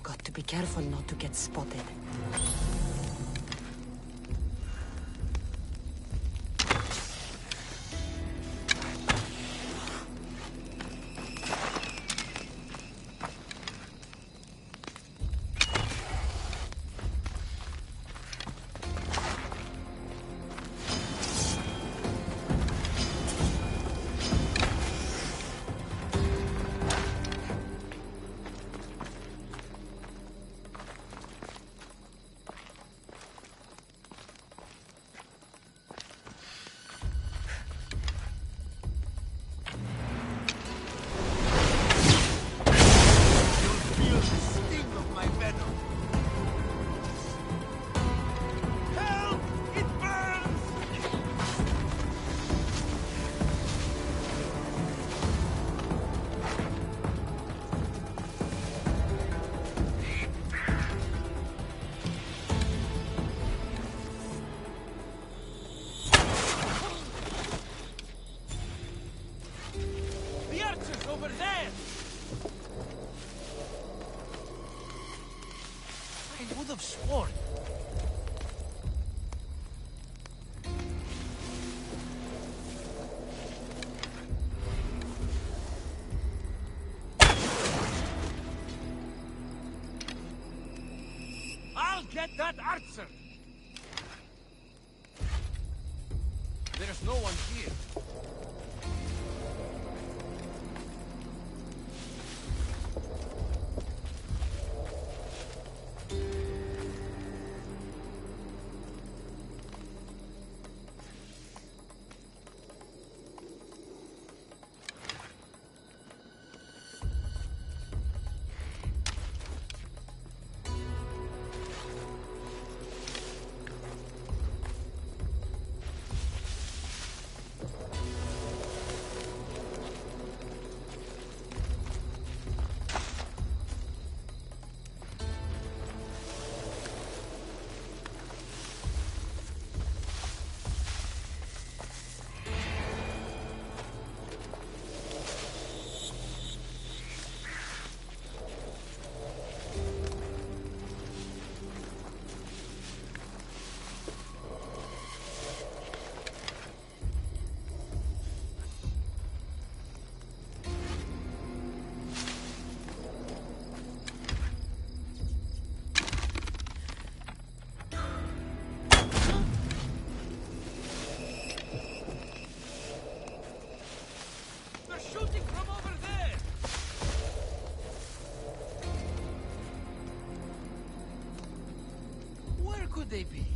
Got to be careful not to get spotted. that answer! There's no one here. Could they be?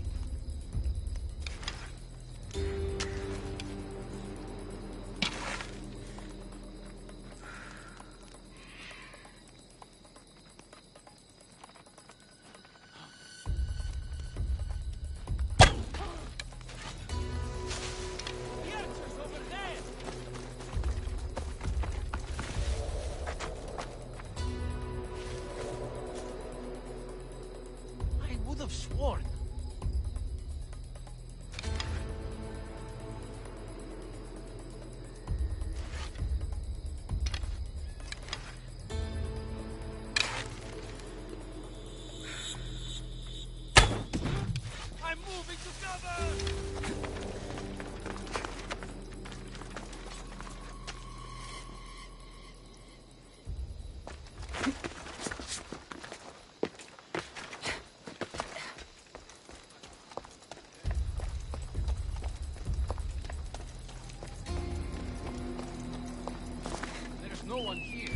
I would have sworn. I'm moving to cover! There's no one here.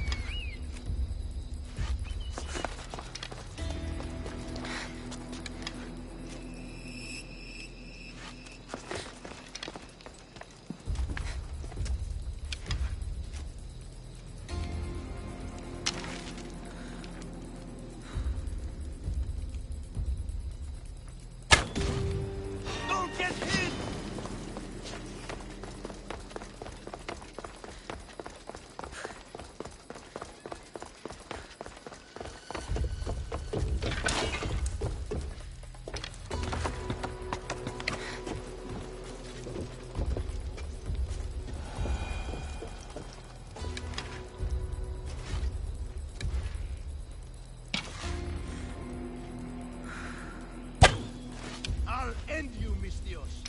Don't get hit! I'll end you, Mis Dios.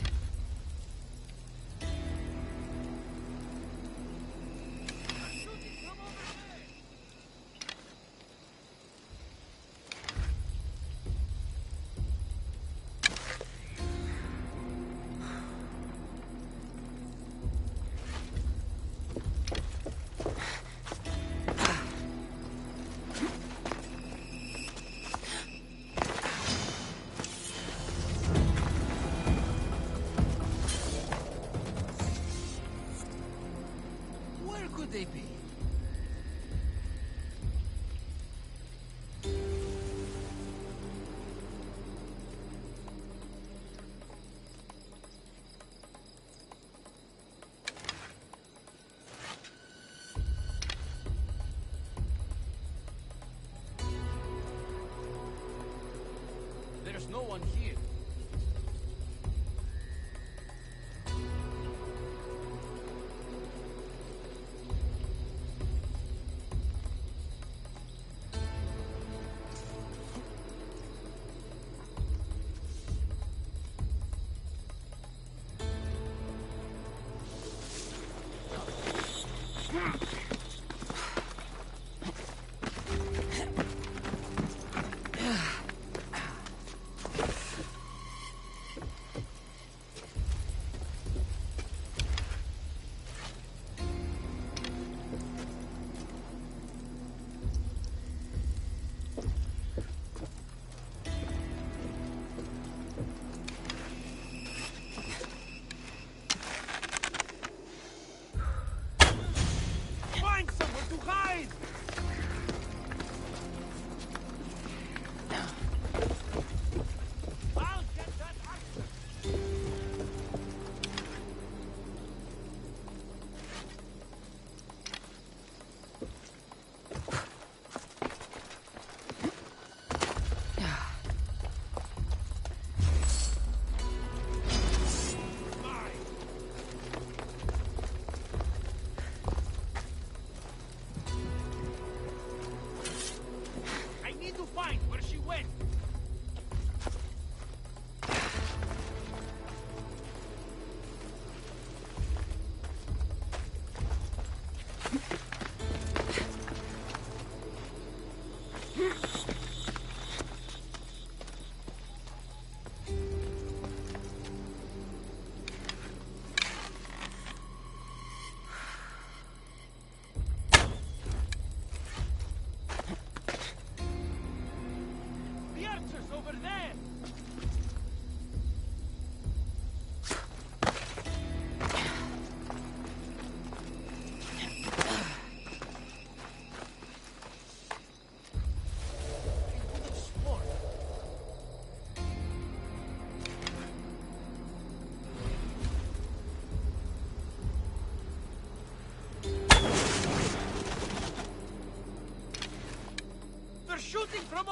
Where could they be? There's no one here.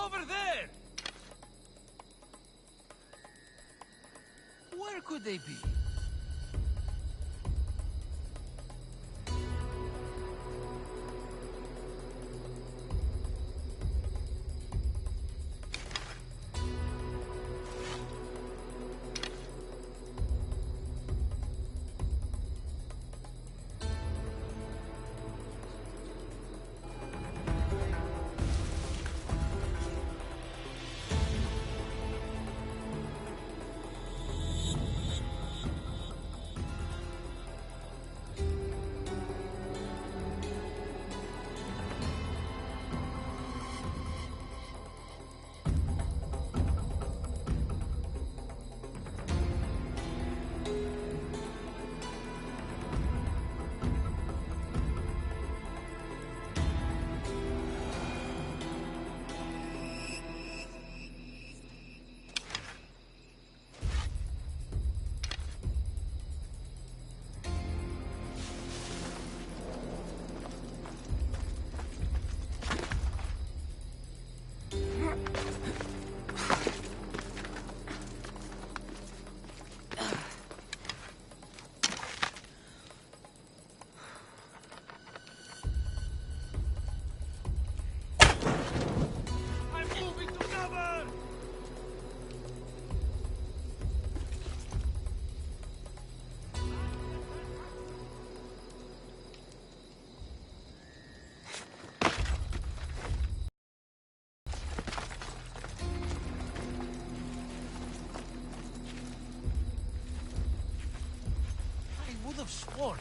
over there! Where could they be? Of sworn.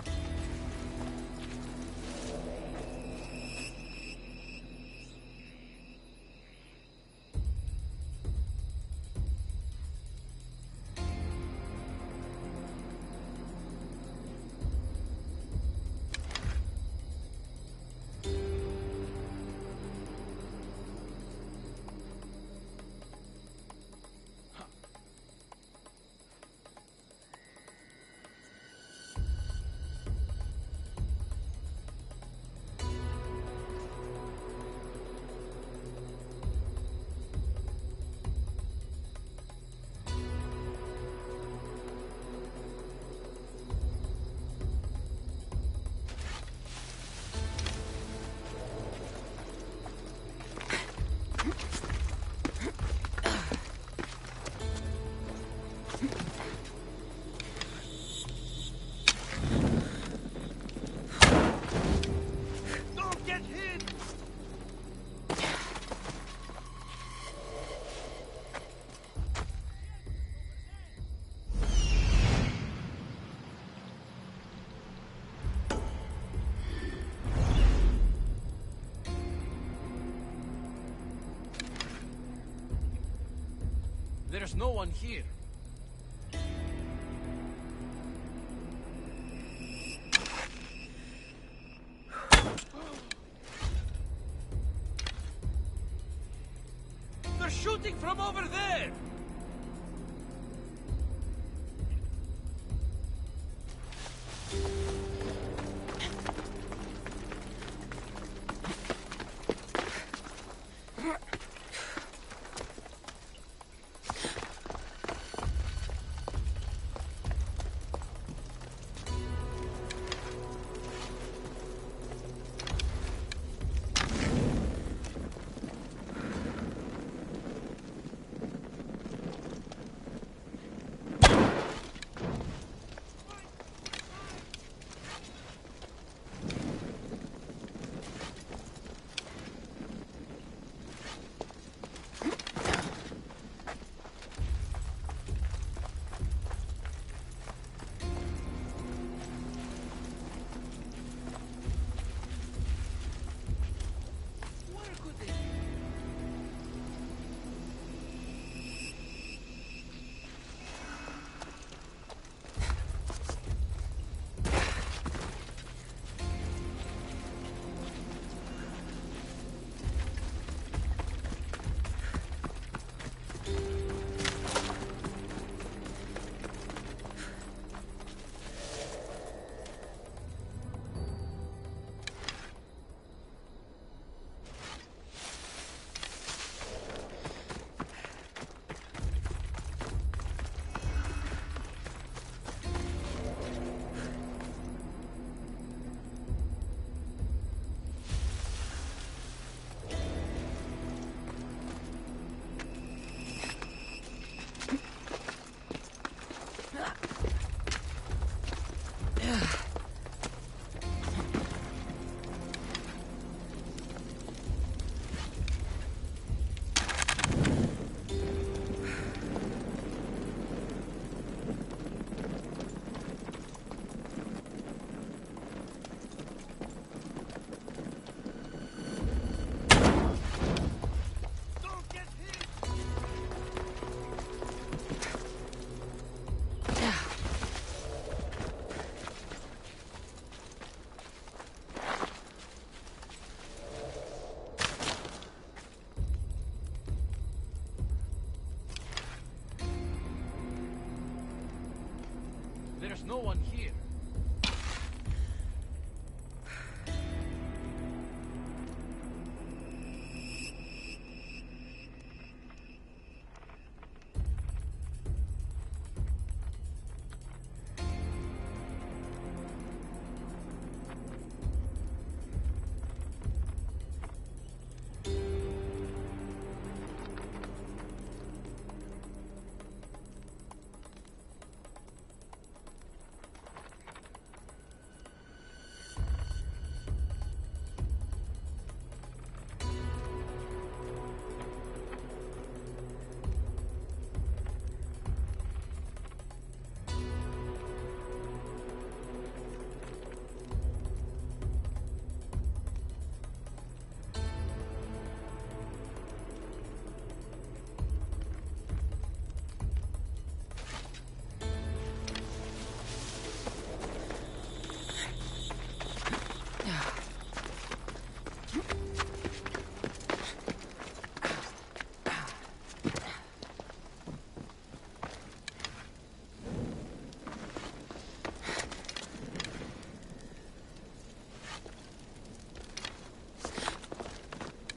There's no one here. They're shooting from over there! There's no one here.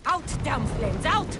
Out, damn flames, out!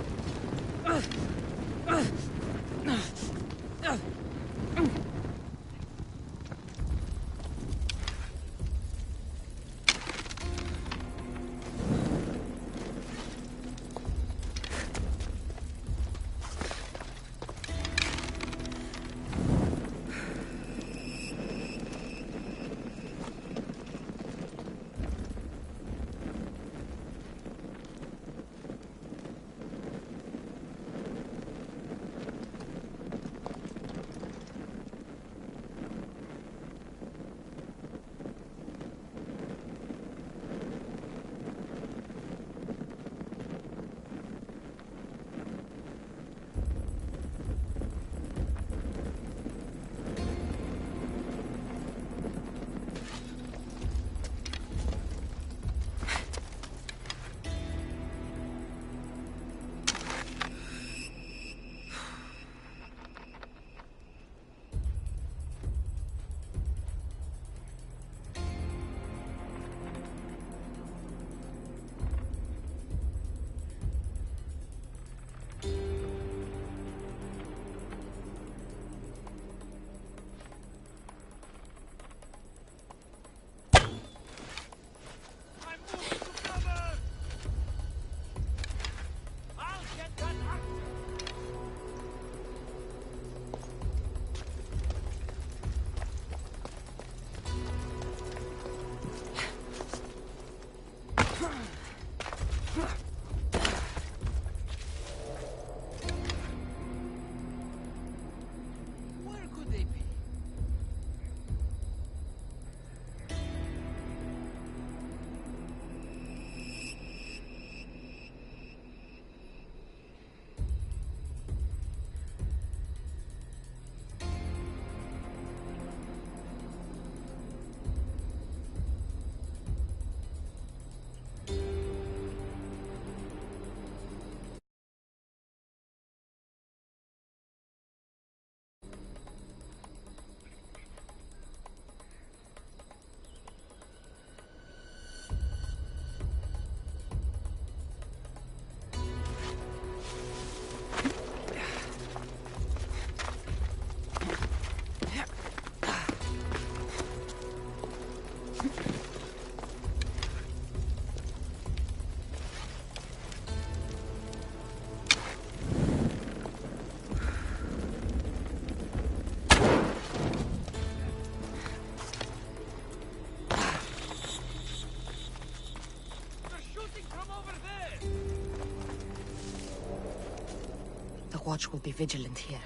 Watch will be vigilant here.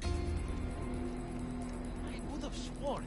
I would have sworn.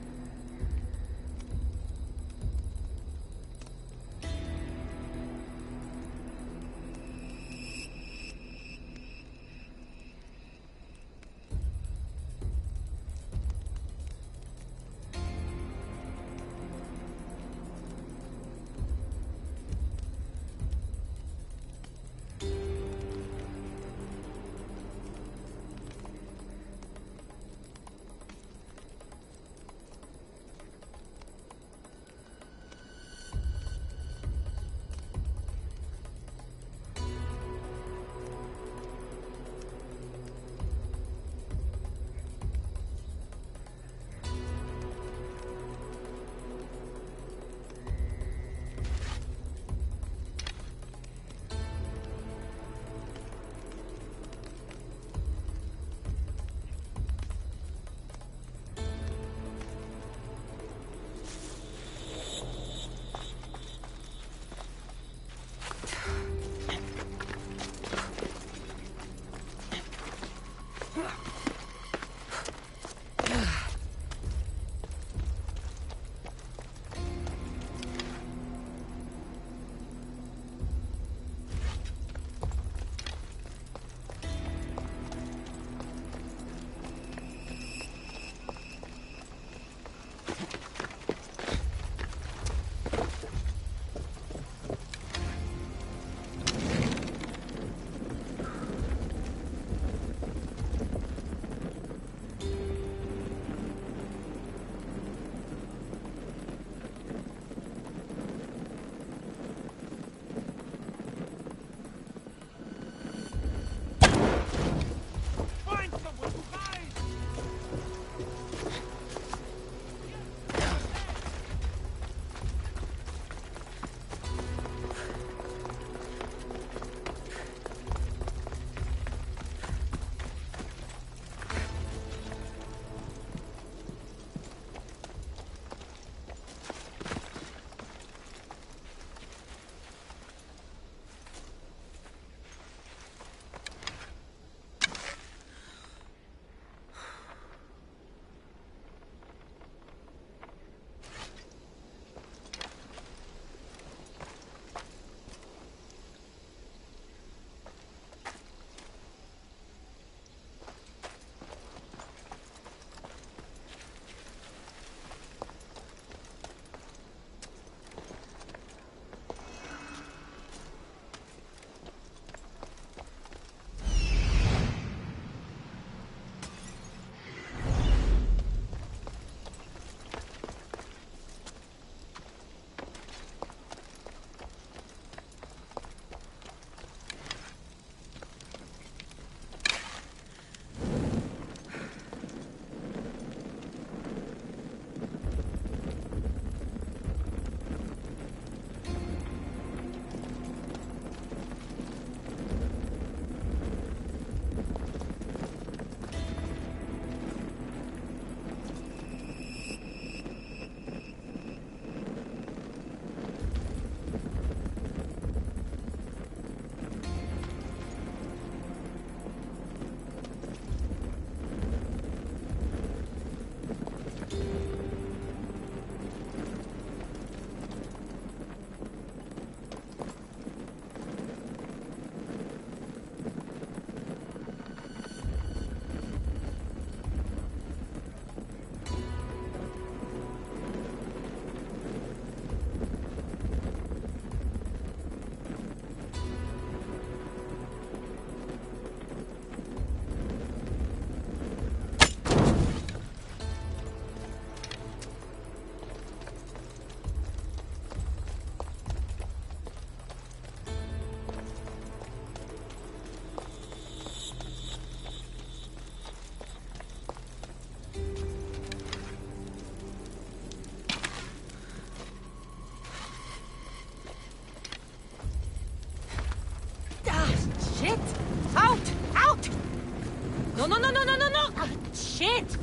Shit! Out! Out! No, no, no, no, no, no, no! Shit!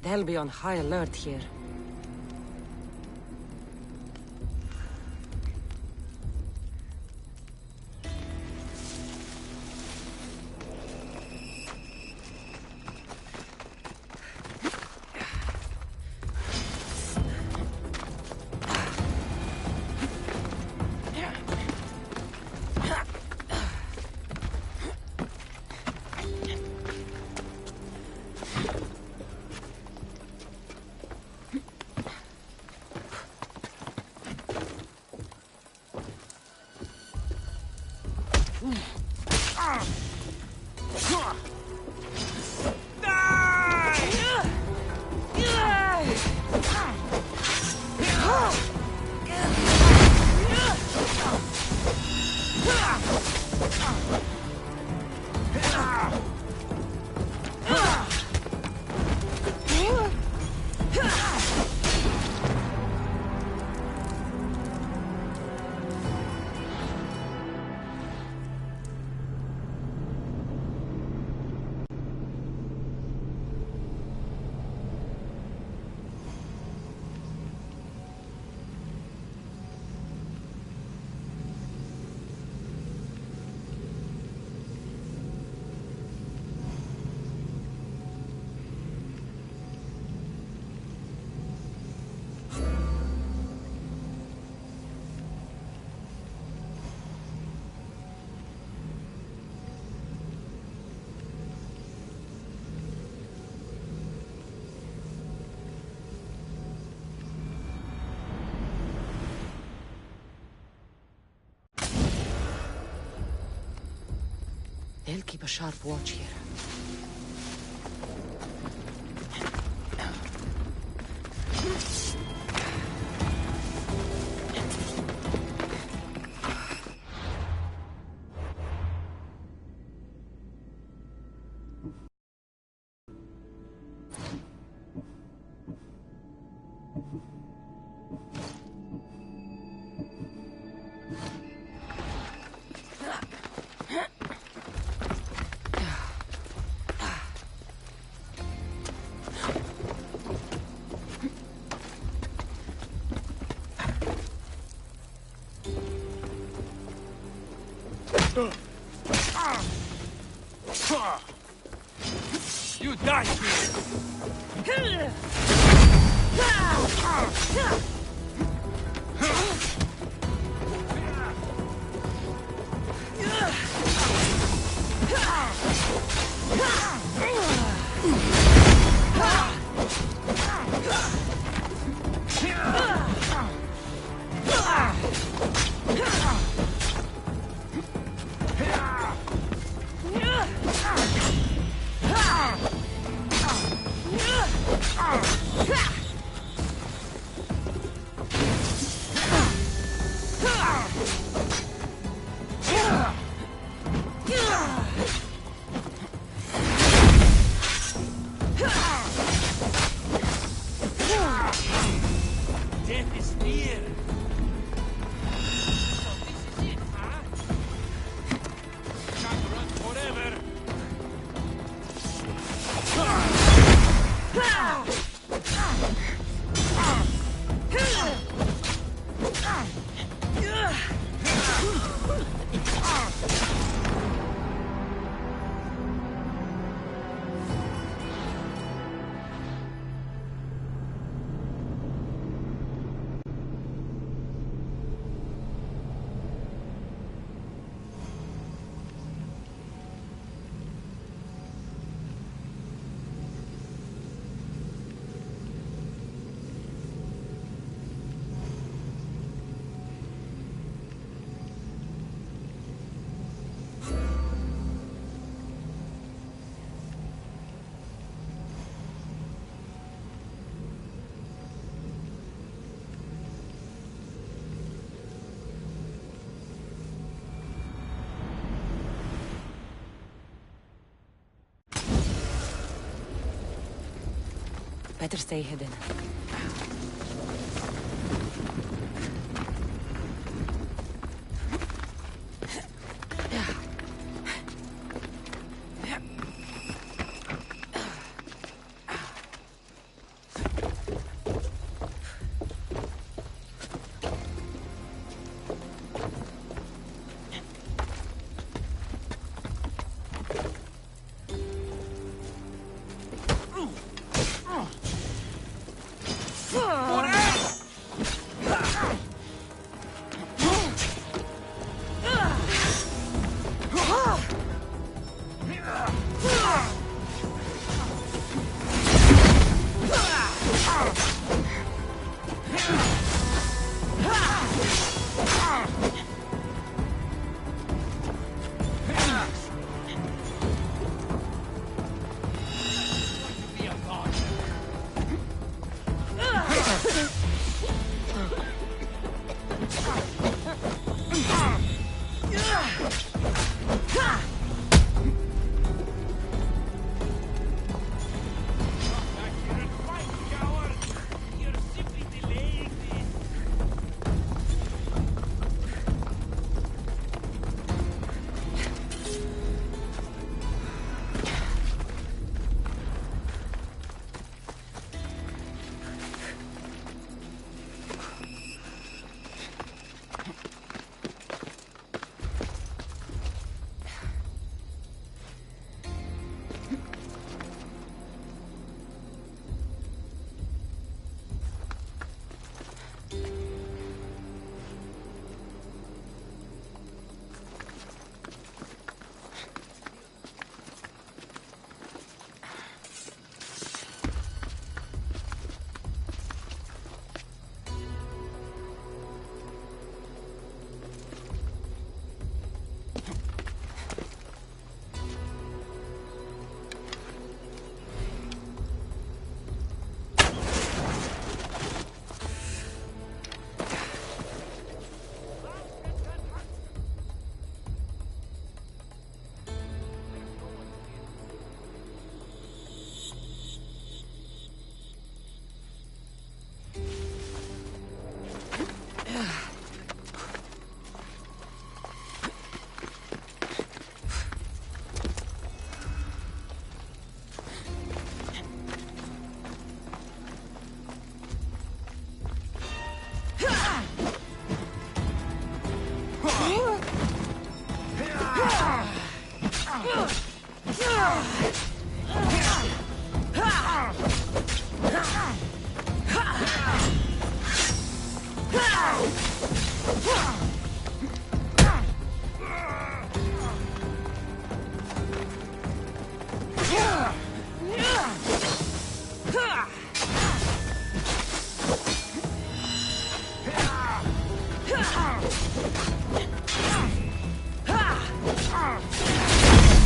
They'll be on high alert here. They'll keep a sharp watch here. You die here! Death is near. So this is it, huh? Can't run forever. Better stay hidden.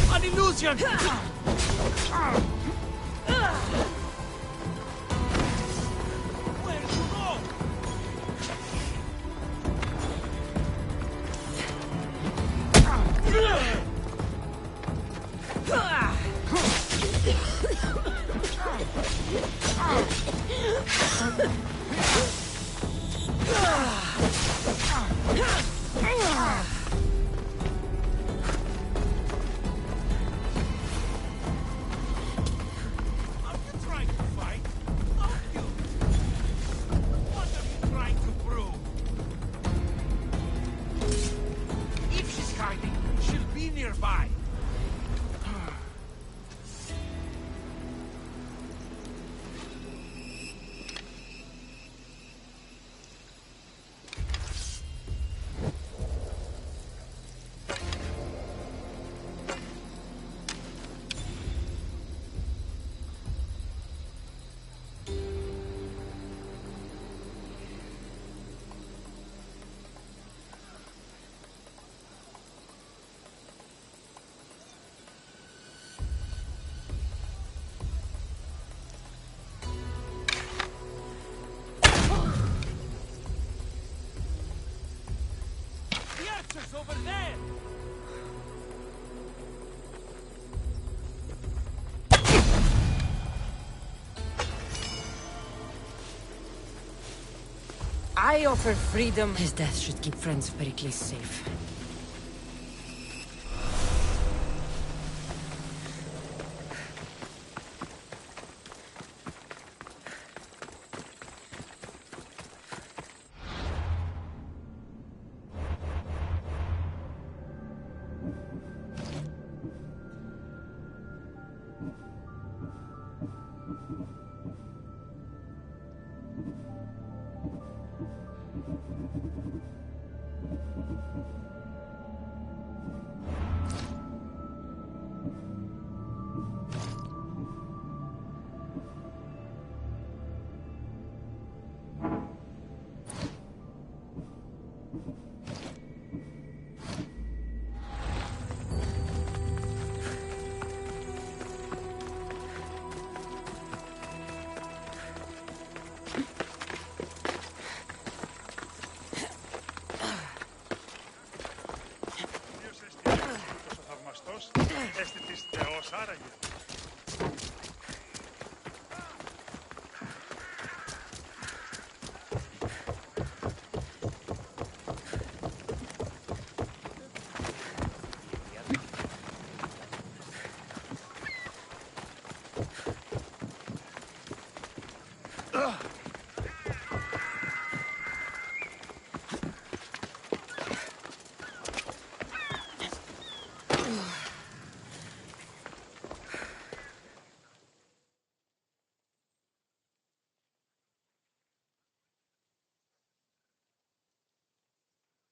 An illusion! Over there! I offer freedom. His death should keep friends of Pericles safe.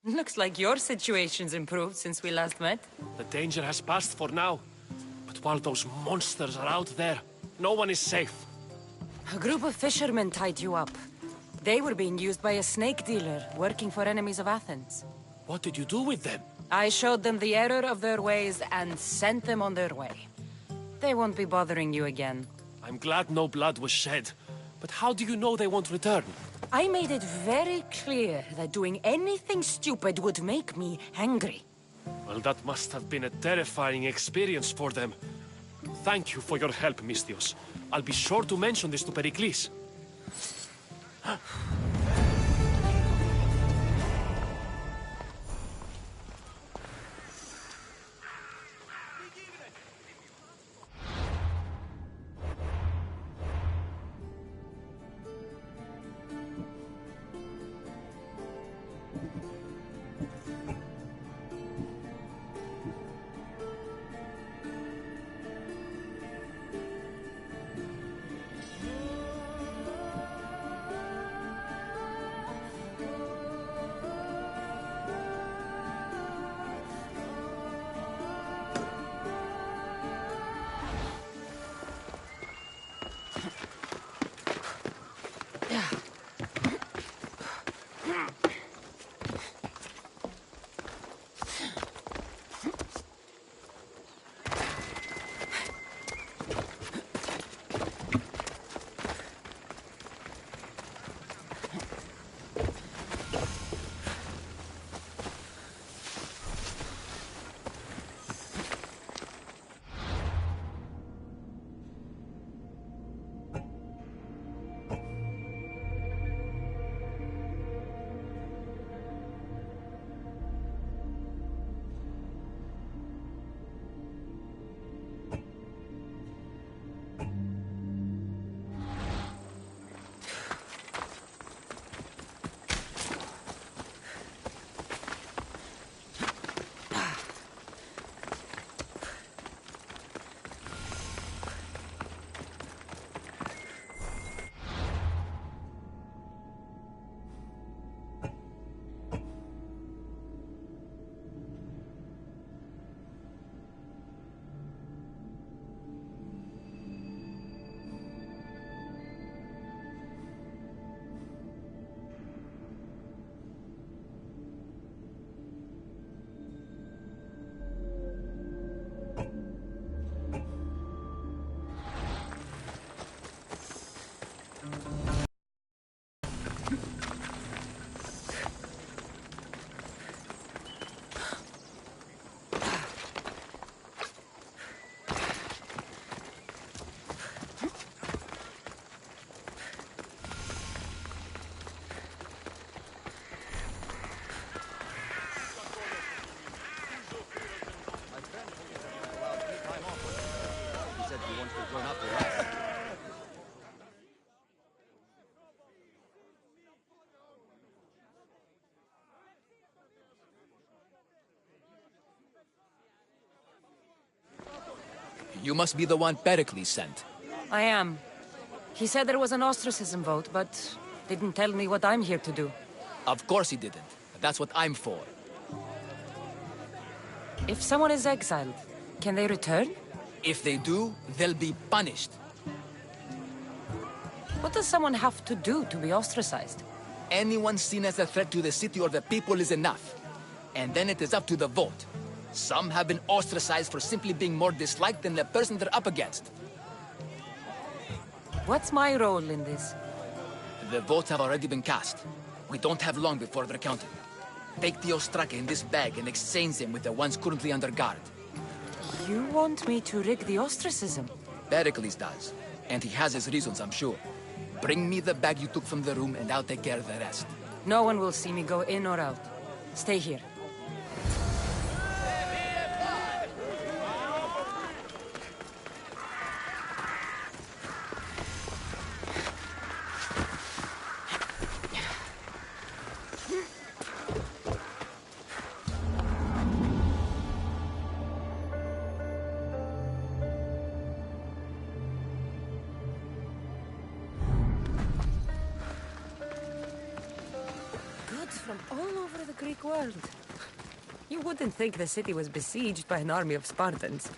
Looks like your situation's improved since we last met. The danger has passed for now. But while those monsters are out there, no one is safe. A group of fishermen tied you up. They were being used by a snake dealer working for enemies of Athens. What did you do with them? I showed them the error of their ways and sent them on their way. They won't be bothering you again. I'm glad no blood was shed. But how do you know they won't return? I made it very clear that doing anything stupid would make me angry. Well, that must have been a terrifying experience for them. Thank you for your help, Misthios. I'll be sure to mention this to Pericles. You must be the one Pericles sent. I am. He said there was an ostracism vote, but didn't tell me what I'm here to do. Of course he didn't. That's what I'm for. If someone is exiled, can they return? If they do, they'll be punished. What does someone have to do to be ostracized? Anyone seen as a threat to the city or the people is enough. And then it is up to the vote. Some have been ostracized for simply being more disliked than the person they're up against. What's my role in this? The votes have already been cast. We don't have long before they're counted. Take the Ostraka in this bag and exchange them with the ones currently under guard. You want me to rig the ostracism? Pericles does. And he has his reasons, I'm sure. Bring me the bag you took from the room and I'll take care of the rest. No one will see me go in or out. Stay here. From all over the Greek world. You wouldn't think the city was besieged by an army of Spartans.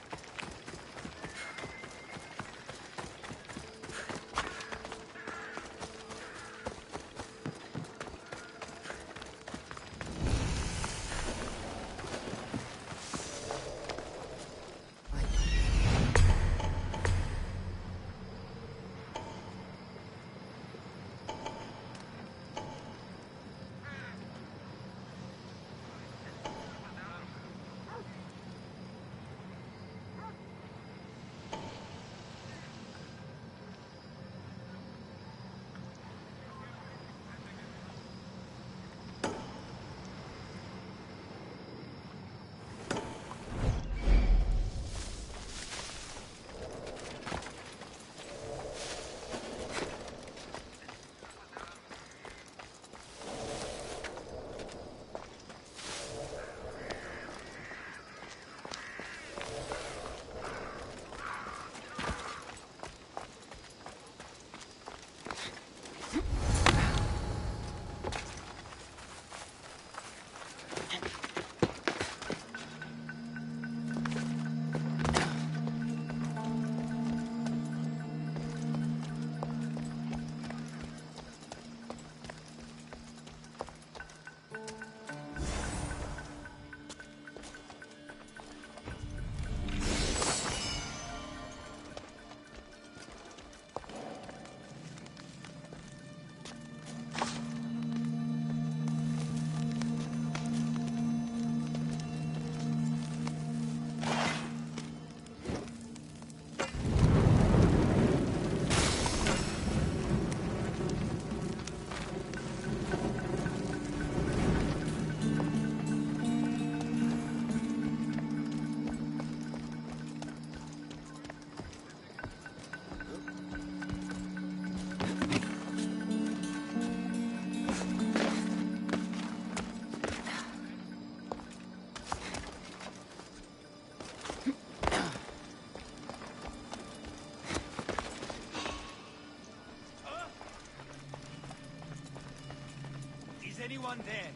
anyone there?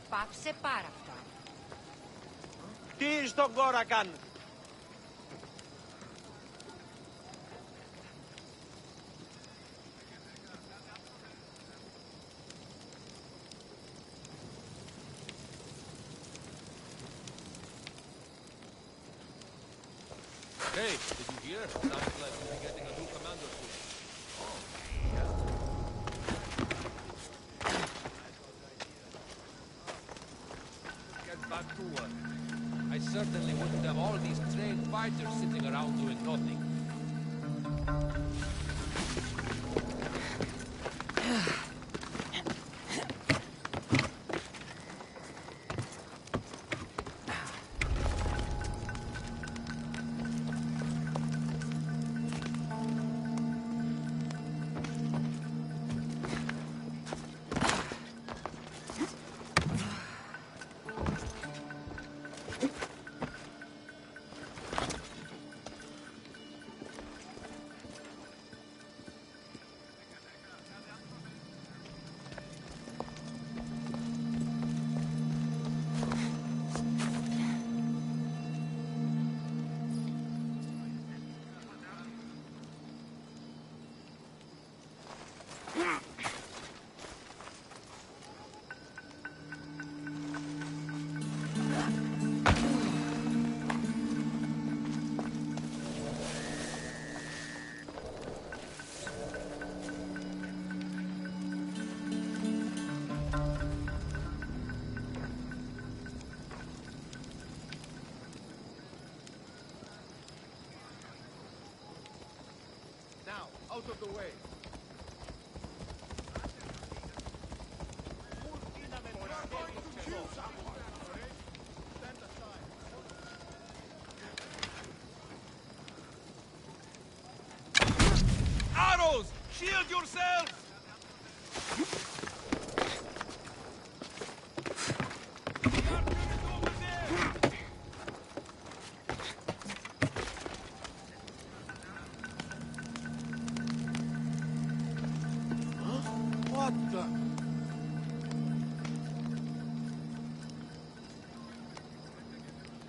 Πάψε πάρα αυτά. Τι στον Κόρακαν! Hey, did you hear? Sounds like we'll be getting a new commander soon. Get back to work. I certainly wouldn't have all these trained fighters sitting around doing nothing. Out of the way. Arrows! Shield yourselves! What the?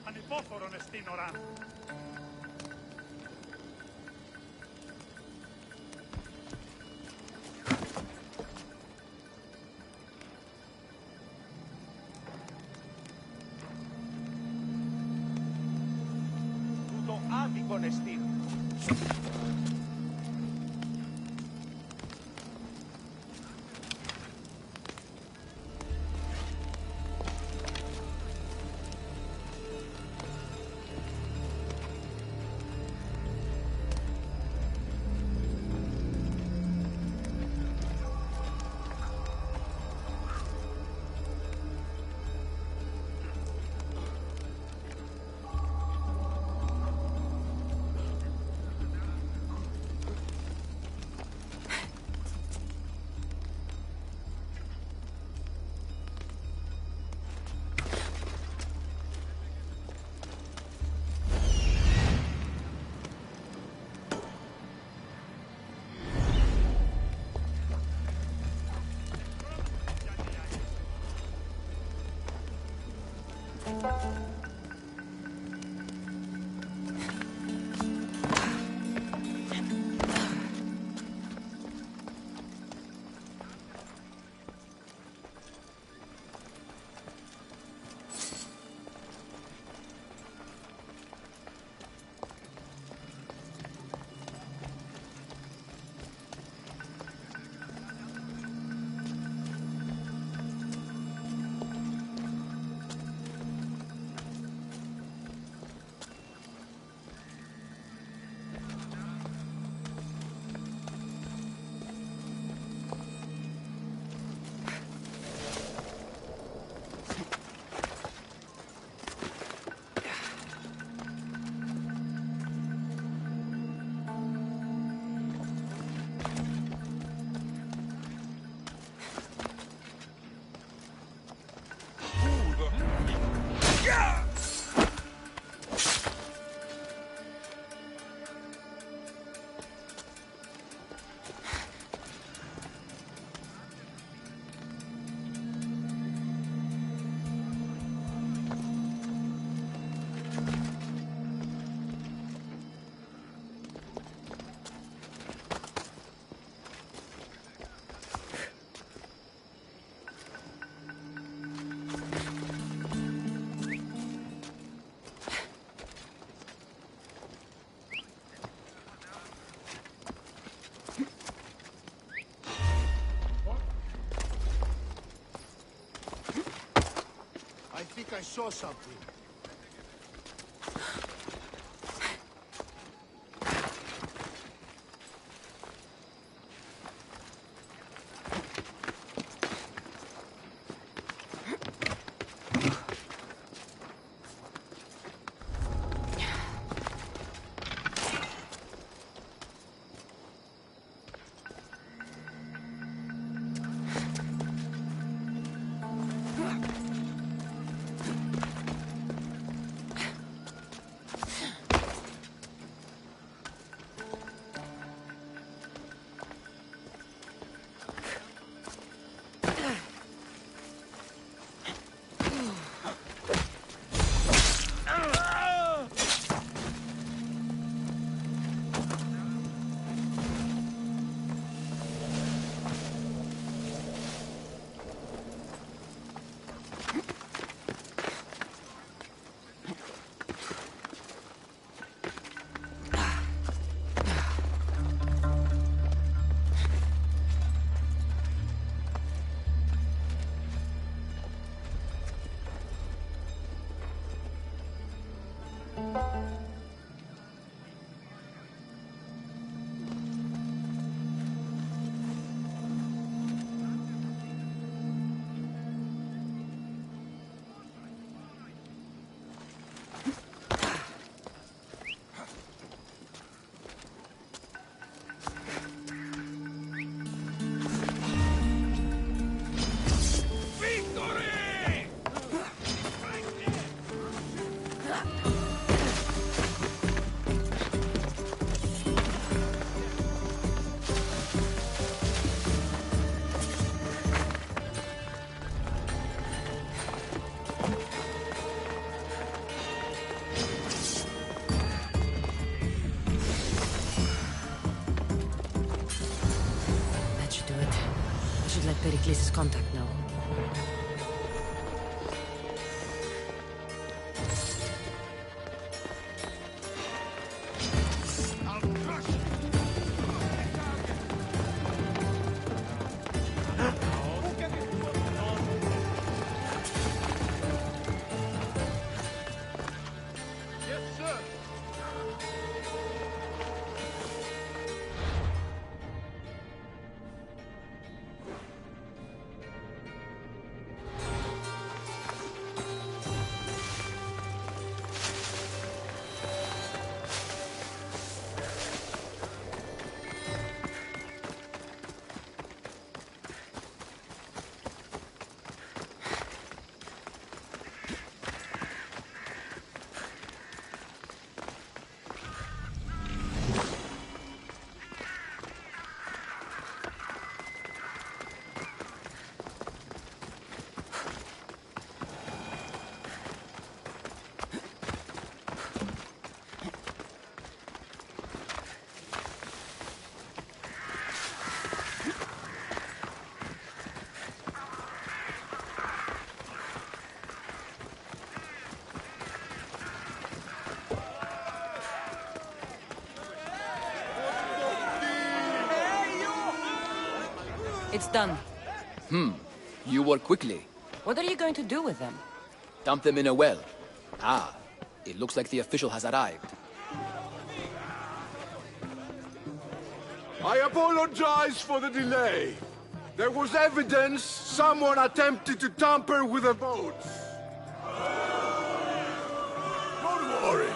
Ανυπόφορον εστίν οράν. Τούτο άδικον εστίν. think I saw something. Pericles' contact now. It's done. You work quickly. What are you going to do with them? Dump them in a well. Ah, it looks like the official has arrived. I apologize for the delay. There was evidence someone attempted to tamper with the votes. Don't worry.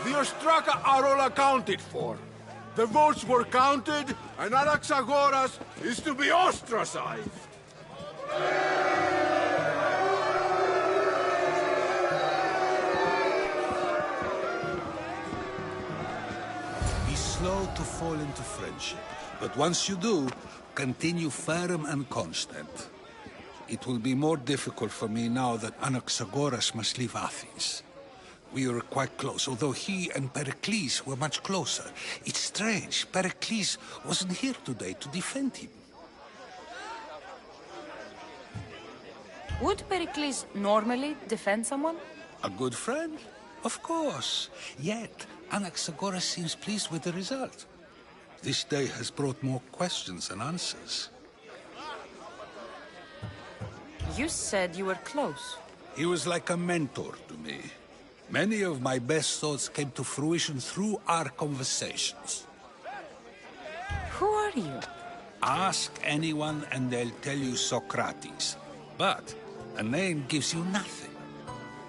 The Ostraka are all accounted for. The votes were counted, and Anaxagoras is to be ostracized. Be slow to fall into friendship, but once you do, continue firm and constant. It will be more difficult for me now that Anaxagoras must leave Athens. We were quite close, although he and Pericles were much closer. It's strange, Pericles wasn't here today to defend him. Would Pericles normally defend someone? A good friend? Of course. Yet, Anaxagoras seems pleased with the result. This day has brought more questions than answers. You said you were close. He was like a mentor to me. Many of my best thoughts came to fruition through our conversations. Who are you? Ask anyone and they'll tell you Socrates. But a name gives you nothing.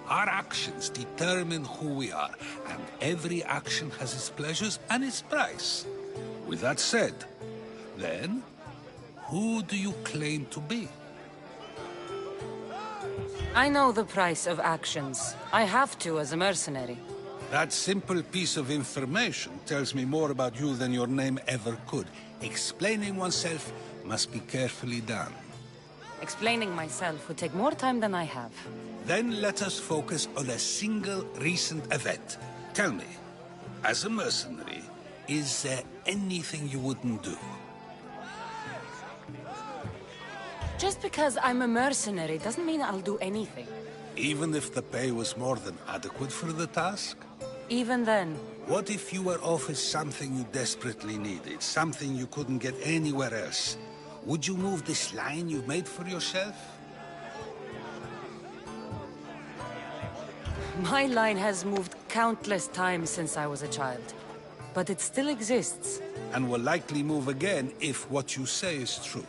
Our actions determine who we are, and every action has its pleasures and its price. With that said, then, who do you claim to be? I know the price of actions. I have to as a mercenary. That simple piece of information tells me more about you than your name ever could. Explaining oneself must be carefully done. Explaining myself would take more time than I have. Then let us focus on a single recent event. Tell me, as a mercenary, is there anything you wouldn't do? Just because I'm a mercenary doesn't mean I'll do anything. Even if the pay was more than adequate for the task? Even then. What if you were offered something you desperately needed, something you couldn't get anywhere else? Would you move this line you've made for yourself? My line has moved countless times since I was a child. But it still exists. And will likely move again if what you say is true.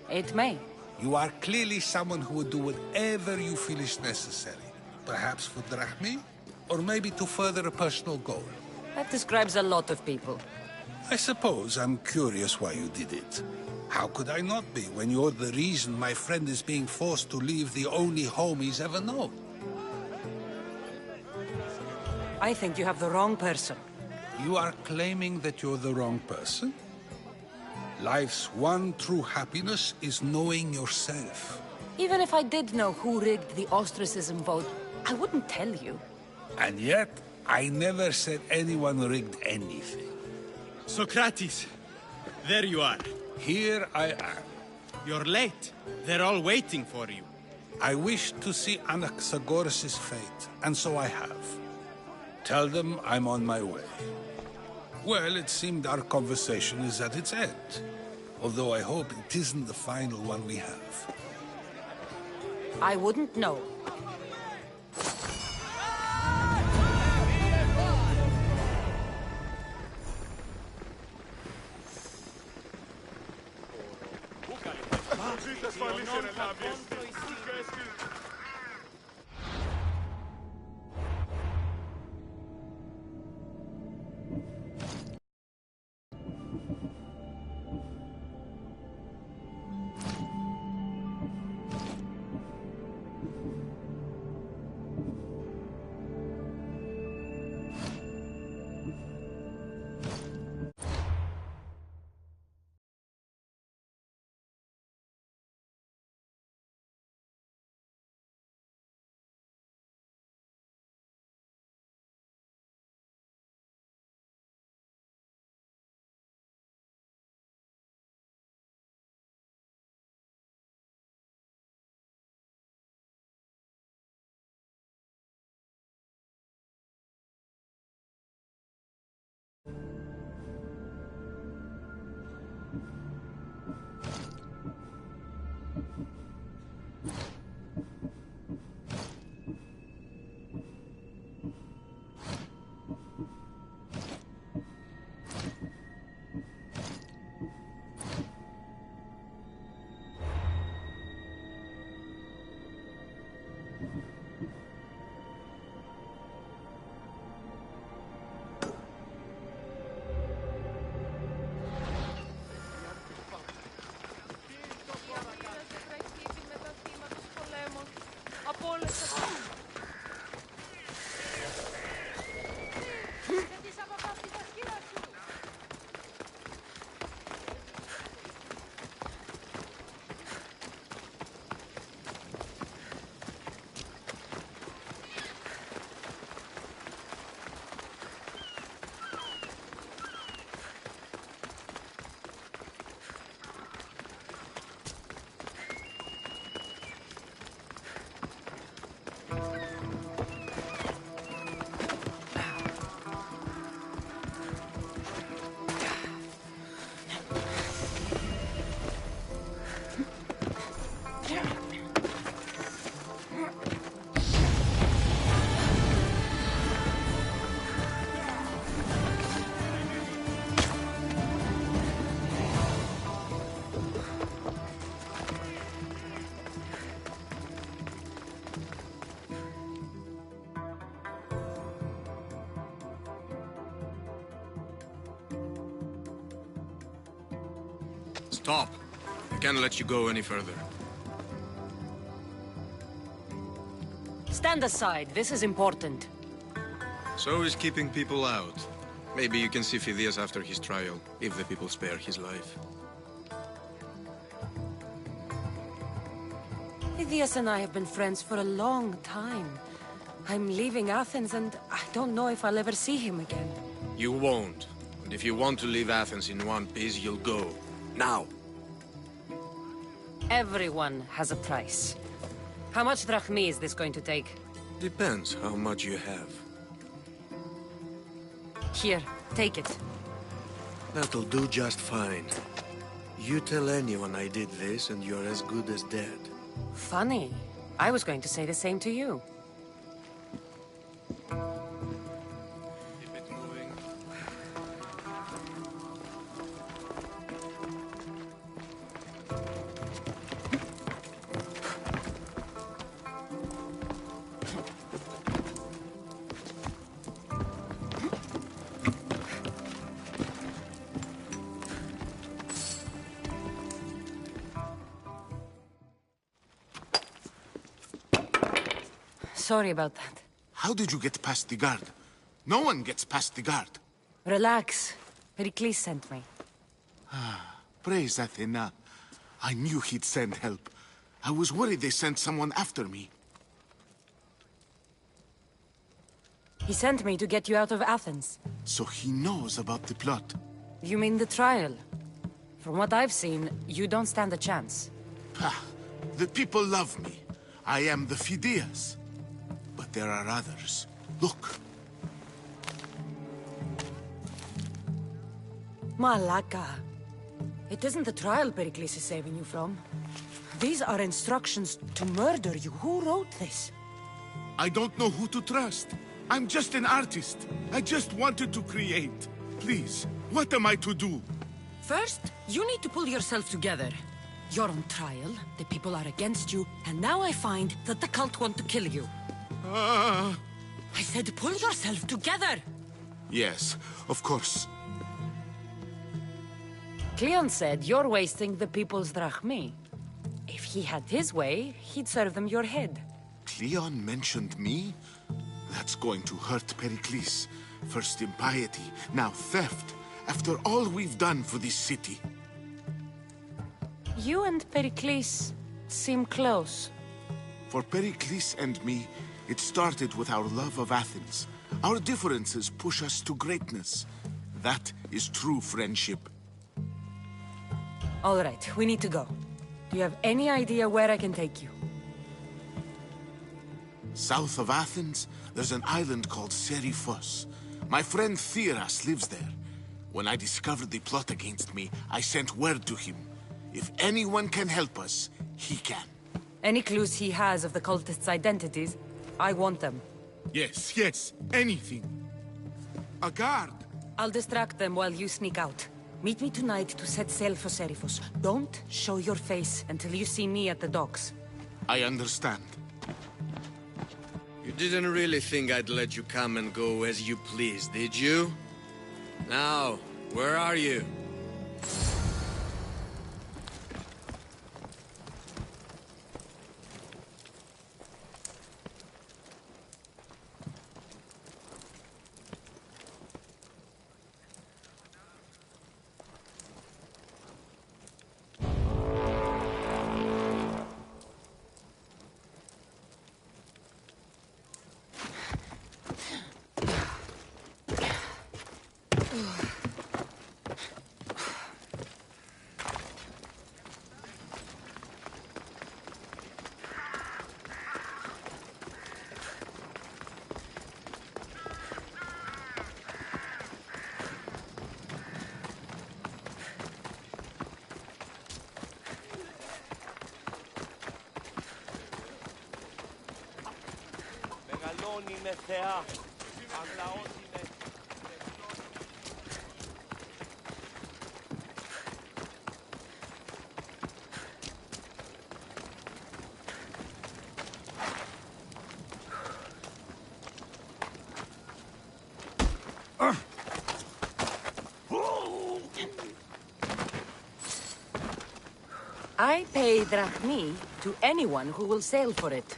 It may. You are clearly someone who would do whatever you feel is necessary. Perhaps for drachmi, or maybe to further a personal goal. That describes a lot of people. I suppose I'm curious why you did it. How could I not be when you're the reason my friend is being forced to leave the only home he's ever known? I think you have the wrong person. You are claiming that you're the wrong person? Life's one true happiness is knowing yourself. Even if I did know who rigged the ostracism vote, I wouldn't tell you. And yet, I never said anyone rigged anything. Socrates! There you are. Here I am. You're late. They're all waiting for you. I wish to see Anaxagoras' fate, and so I have. Tell them I'm on my way. Well, it seemed our conversation is at its end. Although I hope it isn't the final one we have. I wouldn't know. Stop. I can't let you go any further. Stand aside. This is important. So is keeping people out. Maybe you can see Phidias after his trial, if the people spare his life. Phidias and I have been friends for a long time. I'm leaving Athens and I don't know if I'll ever see him again. You won't. And if you want to leave Athens in one piece, you'll go. Now. Everyone has a price. How much drachmi is this going to take? Depends how much you have. Here, take it. That'll do just fine. You tell anyone I did this and you're as good as dead. Funny. I was going to say the same to you. Keep it moving. Sorry about that. How did you get past the guard? No one gets past the guard. Relax. Pericles sent me. Praise Athena. I knew he'd send help. I was worried they sent someone after me. He sent me to get you out of Athens. So he knows about the plot. You mean the trial? From what I've seen, you don't stand a chance. The people love me. I am the Phidias. But there are others. Look. Malaka. It isn't the trial Pericles is saving you from. These are instructions to murder you. Who wrote this? I don't know who to trust. I'm just an artist. I just wanted to create. Please, what am I to do? First, you need to pull yourself together. You're on trial, the people are against you, and now I find that the cult want to kill you. I said pull yourself together! Yes, of course. Cleon said you're wasting the people's drachmi. If he had his way, he'd serve them your head. Cleon mentioned me? That's going to hurt Pericles. First impiety, now theft. After all we've done for this city. You and Pericles seem close. For Pericles and me, it started with our love of Athens. Our differences push us to greatness. That is true friendship. All right, we need to go. Do you have any idea where I can take you? South of Athens, there's an island called Seriphos. My friend Theras lives there. When I discovered the plot against me, I sent word to him. If anyone can help us, he can. Any clues he has of the cultists' identities, I want them. Yes, anything. A guard. I'll distract them while you sneak out. Meet me tonight to set sail for Seriphos. Don't show your face until you see me at the docks. I understand. You didn't really think I'd let you come and go as you please, did you? Now, where are you? με θεά, αγλαώσει με... I pay drachmi to anyone who will sail for it.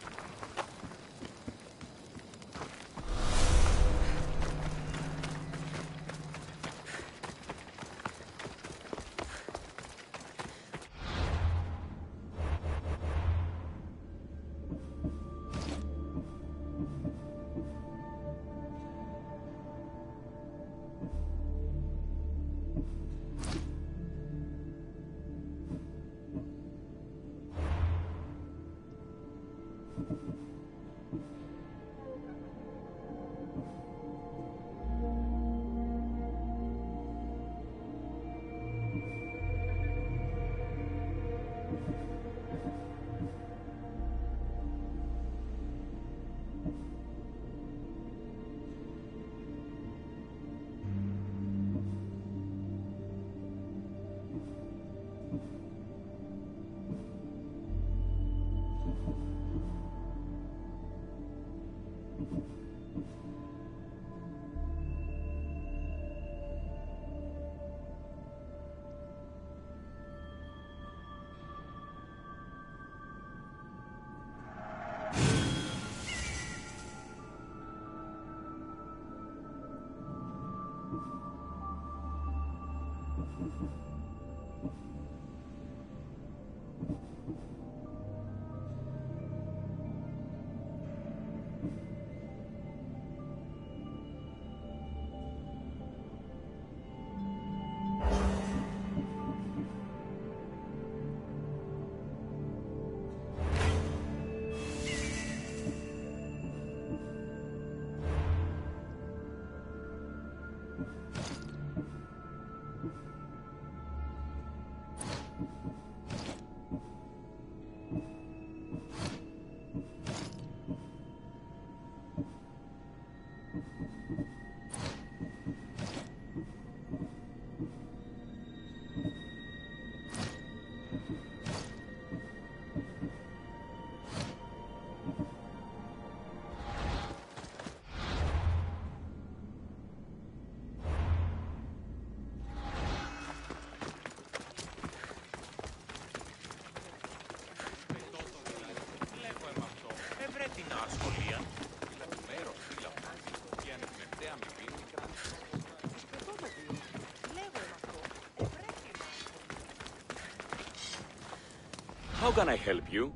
How can I help you?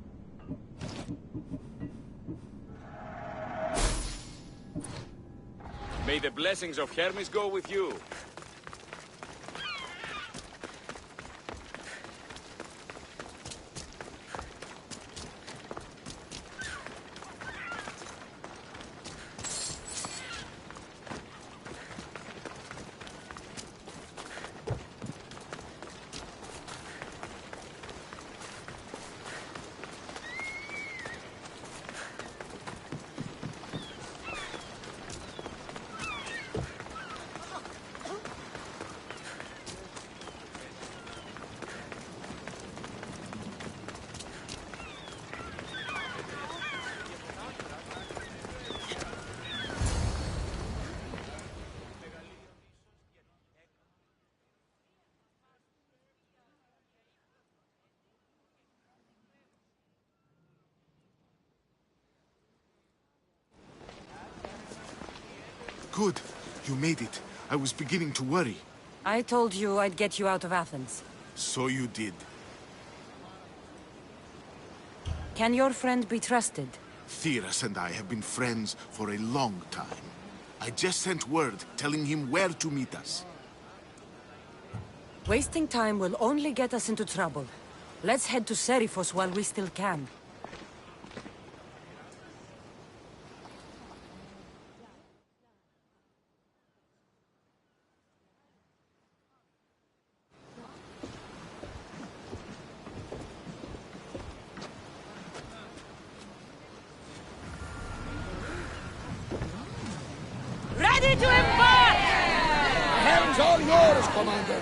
May the blessings of Hermes go with you. Good. You made it. I was beginning to worry. I told you I'd get you out of Athens. So you did. Can your friend be trusted? Theras and I have been friends for a long time. I just sent word telling him where to meet us. Wasting time will only get us into trouble. Let's head to Seriphos while we still can. Ready to embark! The helm's all yours, Commander.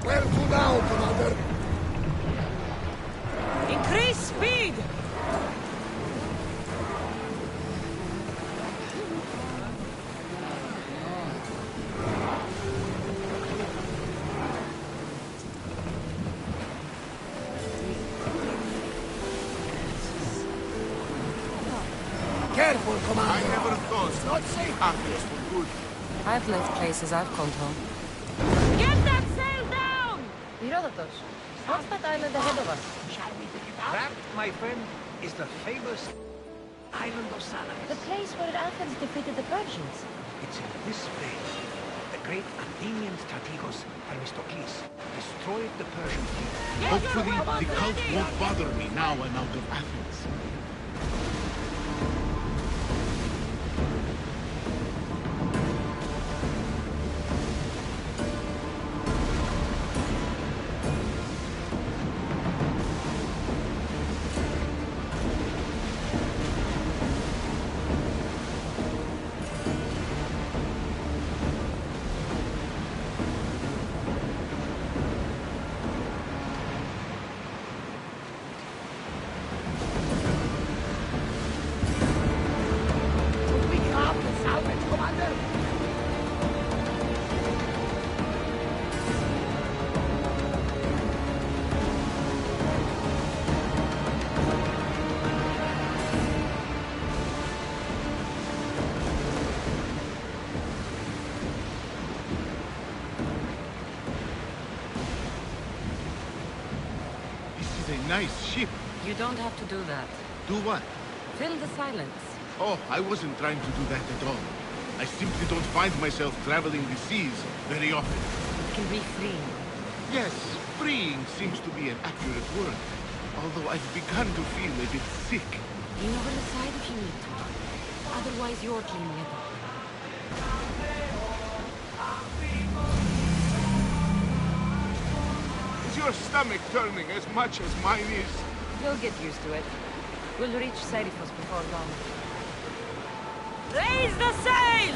Where to now, Commander? Increase speed! Careful, Commander. I never thought Not safe. happiness for good. I've left places I've called home. Get that sail down! Herodotus, what's that island ahead of us? Shall we dig it out? That, my friend, is the famous island of Salamis. The place where Athens defeated the Persians. It's in this place. The great Athenian strategos Themistocles destroyed the Persian fleet. Hopefully, the cult won't bother me now I'm out of Athens. Nice ship. You don't have to do that. Do what? Fill the silence. Oh, I wasn't trying to do that at all. I simply don't find myself traveling the seas very often. It can be freeing. Yes, freeing seems to be an accurate word. Although I've begun to feel a bit sick. Lean over the side if you need to. Otherwise, you're cleaning it up. Is your stomach turning as much as mine is? You'll get used to it. We'll reach Serifos before long. Raise the sail!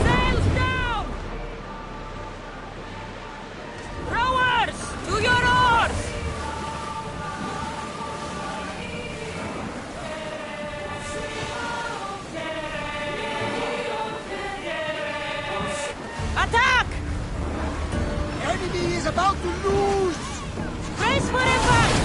Sails down! Rowers, to your oars! Attack! Enemy is about to lose! Brace for impact!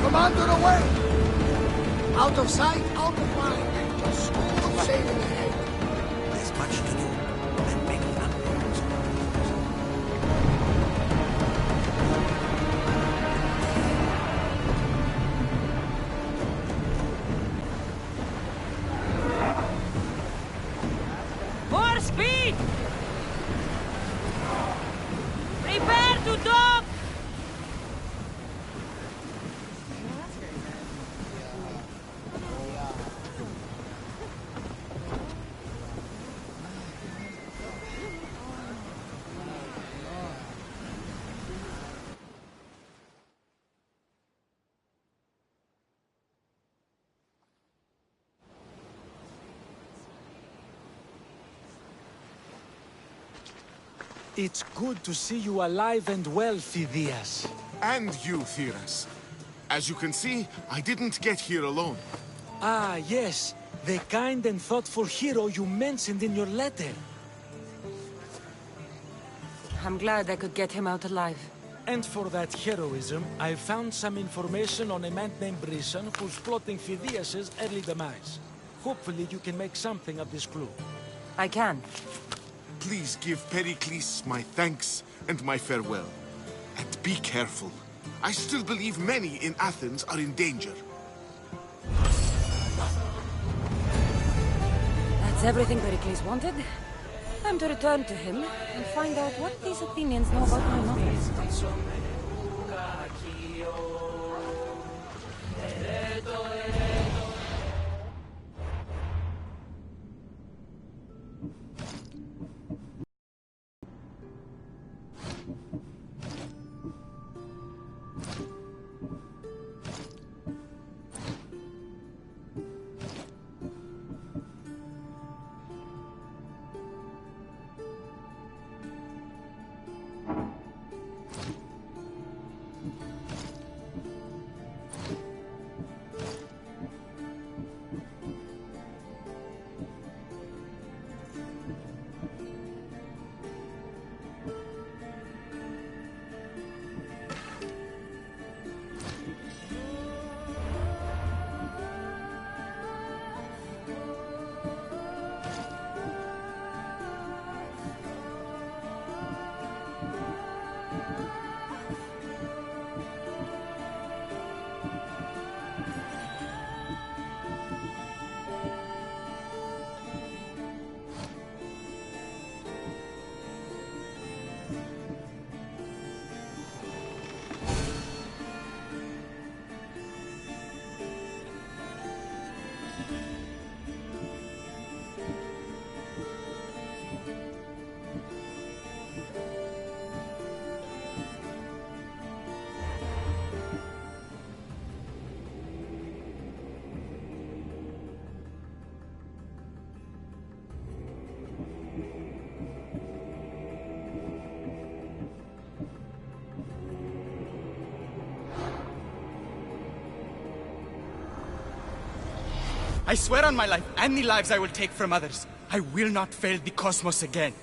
Commander, away! Out of sight, out of mind. Just smooth sailing ahead. There's much to do, and many unknowns. More speed! Prepare to dock! It's good to see you alive and well, Phidias. And you, Theras. As you can see, I didn't get here alone. Ah, yes. The kind and thoughtful hero you mentioned in your letter. I'm glad I could get him out alive. And for that heroism, I found some information on a man named Brisson who's plotting Phidias' early demise. Hopefully you can make something of this clue. I can. Please give Pericles my thanks and my farewell. And be careful. I still believe many in Athens are in danger. That's everything Pericles wanted. Time to return to him and find out what these Athenians know about my mother. I swear on my life and the lives I will take from others, I will not fail the cosmos again.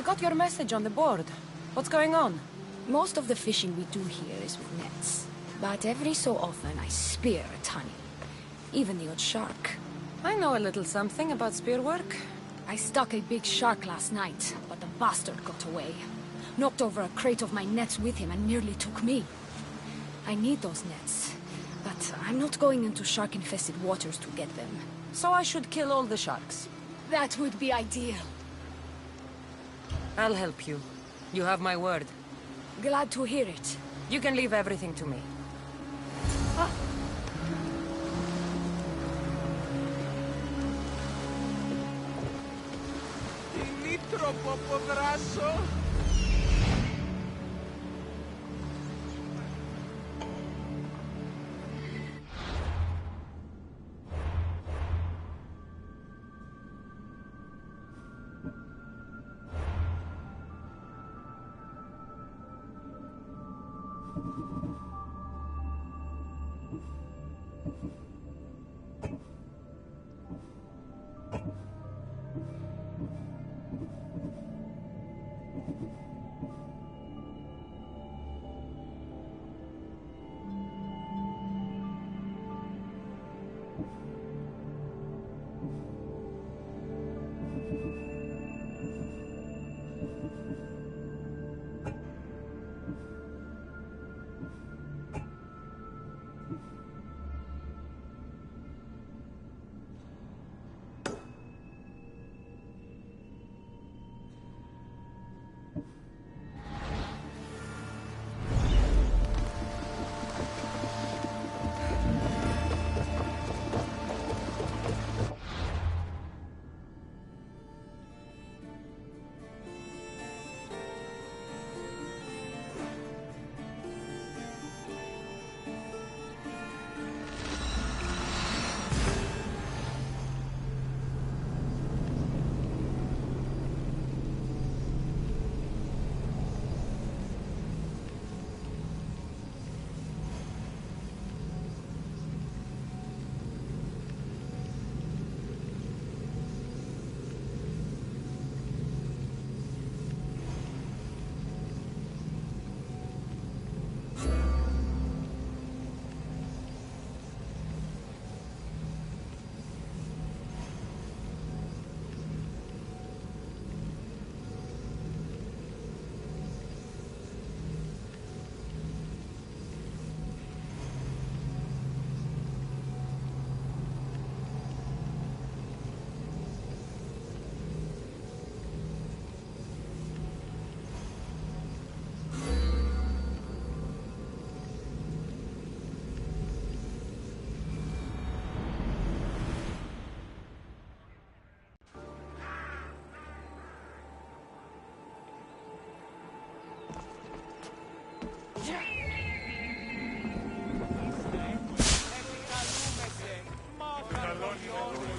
got your message on the board. What's going on? Most of the fishing we do here is with nets. But every so often I spear a tunny. Even the odd shark. I know a little something about spear work. I stuck a big shark last night, but the bastard got away. Knocked over a crate of my nets with him and nearly took me. I need those nets, but I'm not going into shark-infested waters to get them. So I should kill all the sharks? That would be ideal. I'll help you. You have my word. Glad to hear it. You can leave everything to me. Είναι τρόπο που δράσω.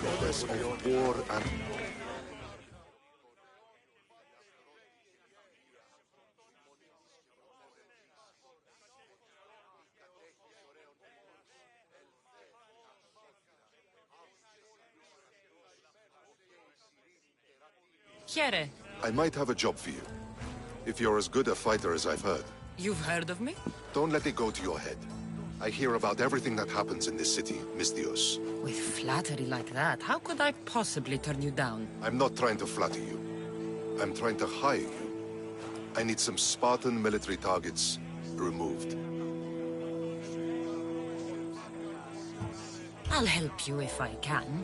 Goddess of war and... Here. I might have a job for you. If you're as good a fighter as I've heard. You've heard of me? Don't let it go to your head. I hear about everything that happens in this city, Mistios. With flattery like that, how could I possibly turn you down? I'm not trying to flatter you. I'm trying to hire you. I need some Spartan military targets removed. I'll help you if I can.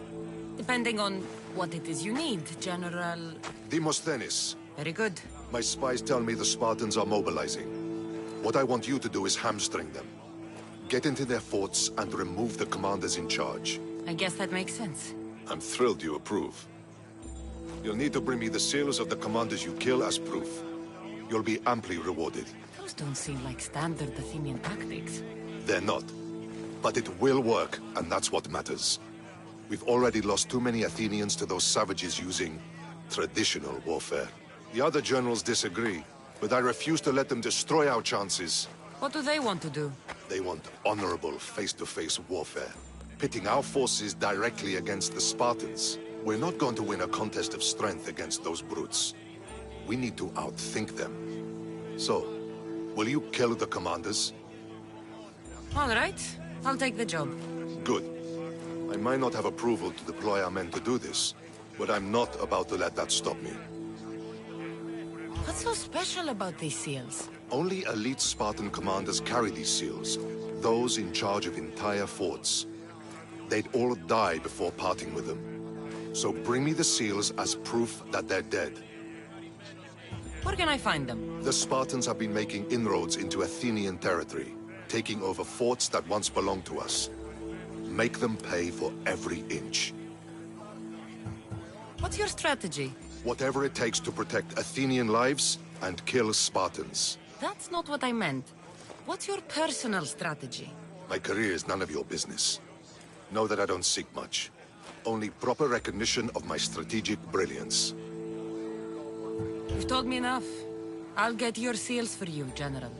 Depending on what it is you need, General... Demosthenes. Very good. My spies tell me the Spartans are mobilizing. What I want you to do is hamstring them. Get into their forts and remove the commanders in charge. I guess that makes sense. I'm thrilled you approve. You'll need to bring me the seals of the commanders you kill as proof. You'll be amply rewarded. Those don't seem like standard Athenian tactics. They're not. But it will work, and that's what matters. We've already lost too many Athenians to those savages using traditional warfare. The other generals disagree, but I refuse to let them destroy our chances. What do they want to do? They want honorable face-to-face warfare, pitting our forces directly against the Spartans. We're not going to win a contest of strength against those brutes. we need to outthink them. So, will you kill the commanders? All right. I'll take the job. Good. I might not have approval to deploy our men to do this, but I'm not about to let that stop me. What's so special about these seals? Only elite Spartan commanders carry these seals, those in charge of entire forts. They'd all die before parting with them. So bring me the seals as proof that they're dead. Where can I find them? The Spartans have been making inroads into Athenian territory, taking over forts that once belonged to us. Make them pay for every inch. What's your strategy? Whatever it takes to protect Athenian lives and kill Spartans. That's not what I meant. What's your personal strategy? My career is none of your business. Know that I don't seek much. Only proper recognition of my strategic brilliance. You've told me enough. I'll get your seals for you, General.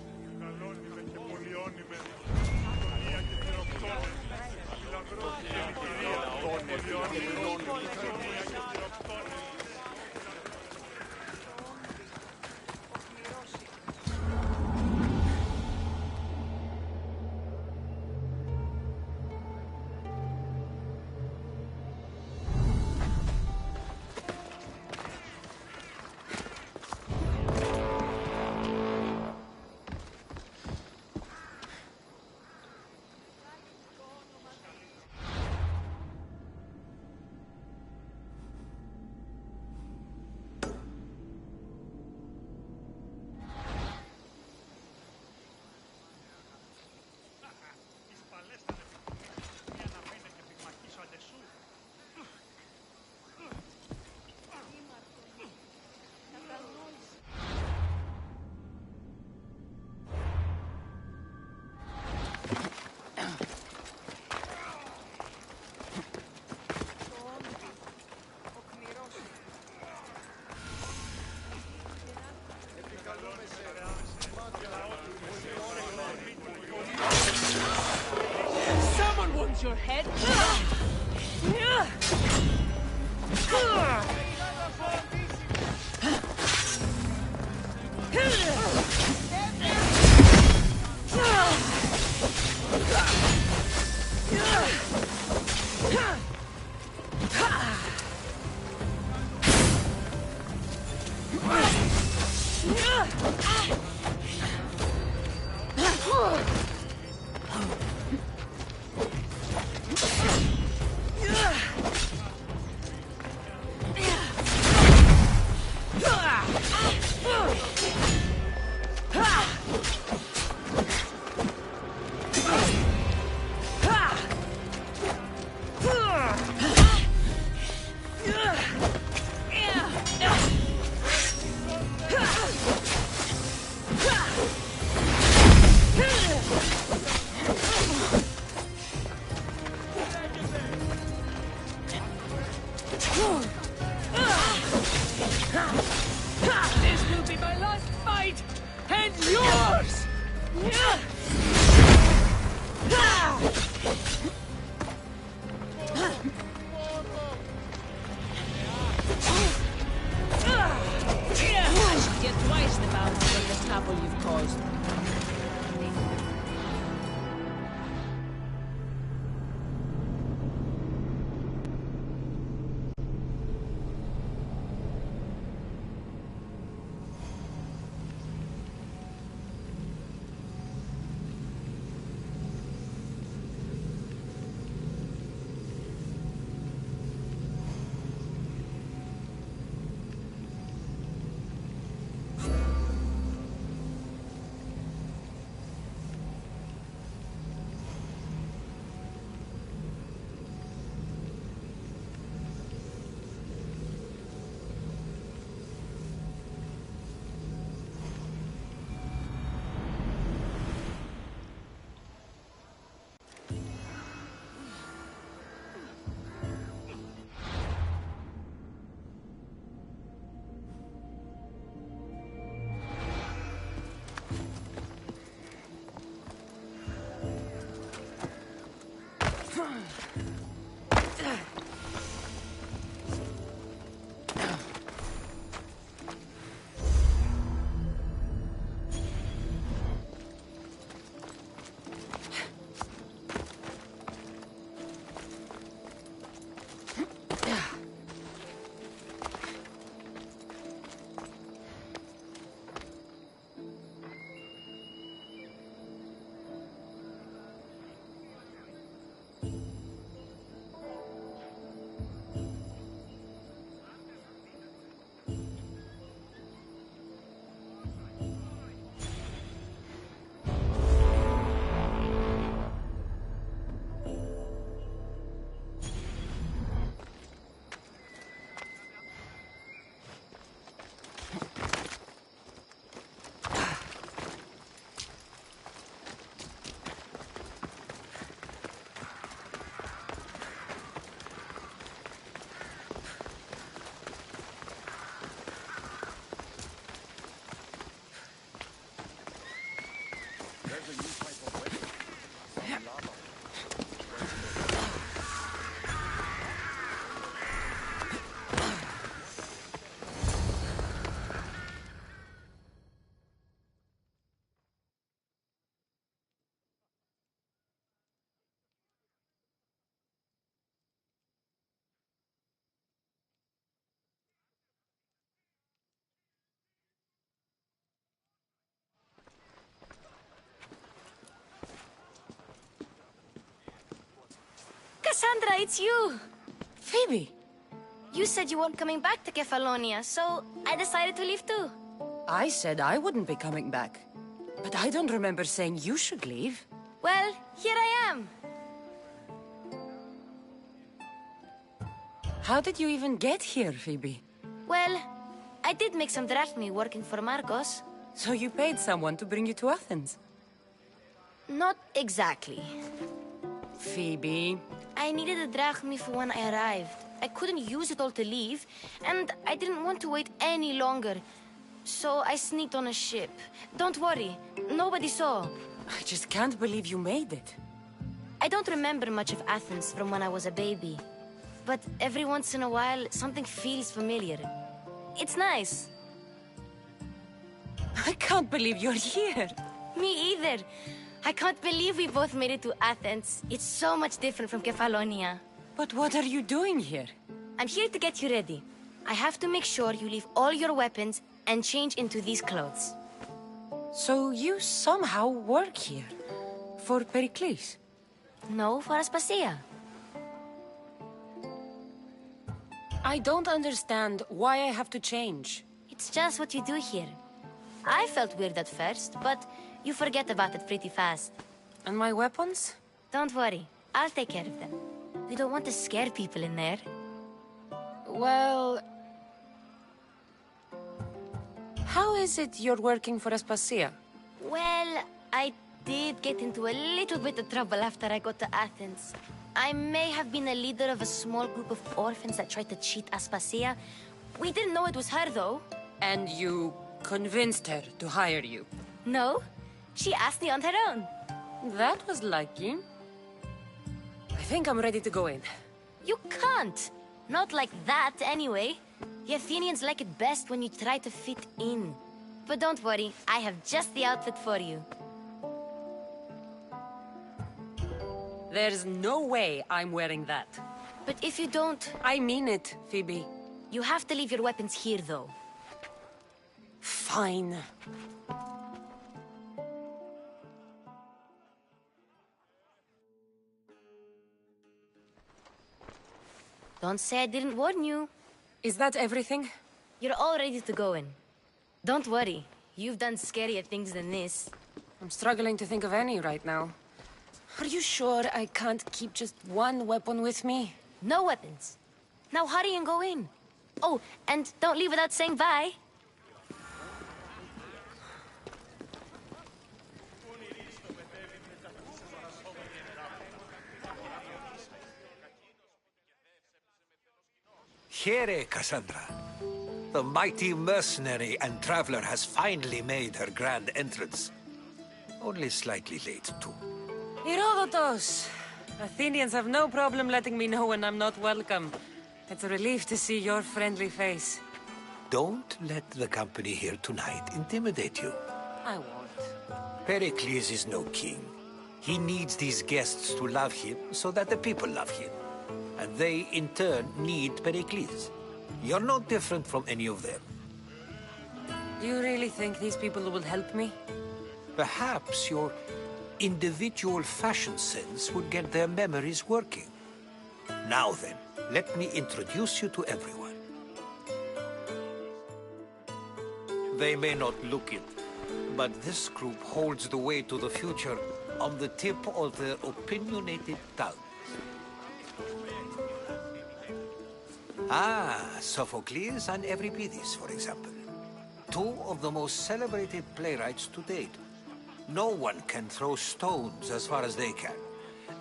Someone wants your head. This will be my last fight, and yours! I should get twice the bounty from the trouble you've caused. Cassandra, it's you! Phoebe! You said you weren't coming back to Kefalonia, so I decided to leave too. I said I wouldn't be coming back. But I don't remember saying you should leave. Well, here I am. How did you even get here, Phoebe? Well, I did make some drachmi working for Marcos. So you paid someone to bring you to Athens? Not exactly. Phoebe... I needed a drachmi for when I arrived. I couldn't use it all to leave, and I didn't want to wait any longer. So I sneaked on a ship. Don't worry, nobody saw. I just can't believe you made it. I don't remember much of Athens from when I was a baby. But every once in a while, something feels familiar. It's nice. I can't believe you're here. Me either. I can't believe we both made it to Athens. It's so much different from Kefalonia. But what are you doing here? I'm here to get you ready. I have to make sure you leave all your weapons and change into these clothes. So you somehow work here? For Pericles? No, for Aspasia. I don't understand why I have to change. It's just what you do here. I felt weird at first, but you forget about it pretty fast. And my weapons? Don't worry, I'll take care of them. We don't want to scare people in there. Well... How is it you're working for Aspasia? Well, I did get into a little bit of trouble after I got to Athens. I may have been a leader of a small group of orphans that tried to cheat Aspasia. We didn't know it was her, though. And you convinced her to hire you? No, she asked me on her own. That was lucky. I think I'm ready to go in. You can't. Not like that, anyway. The Athenians like it best when you try to fit in. But don't worry, I have just the outfit for you. There's no way I'm wearing that. But if you don't... I mean it, Phoebe. You have to leave your weapons here, though. Fine. Don't say I didn't warn you. Is that everything? You're all ready to go in. Don't worry. You've done scarier things than this. I'm struggling to think of any right now. Are you sure I can't keep just one weapon with me? No weapons. Now hurry and go in. Oh, and don't leave without saying bye. Here, Cassandra. The mighty mercenary and traveler has finally made her grand entrance. Only slightly late, too. Herodotus! Athenians have no problem letting me know when I'm not welcome. It's a relief to see your friendly face. Don't let the company here tonight intimidate you. I won't. Pericles is no king. He needs these guests to love him so that the people love him. And they, in turn, need Pericles. You're no different from any of them. Do you really think these people will help me? Perhaps your individual fashion sense would get their memories working. Now then, let me introduce you to everyone. They may not look it, but this group holds the way to the future on the tip of their opinionated tongues. Ah, Sophocles and Euripides, for example. Two of the most celebrated playwrights to date. No one can throw stones as far as they can.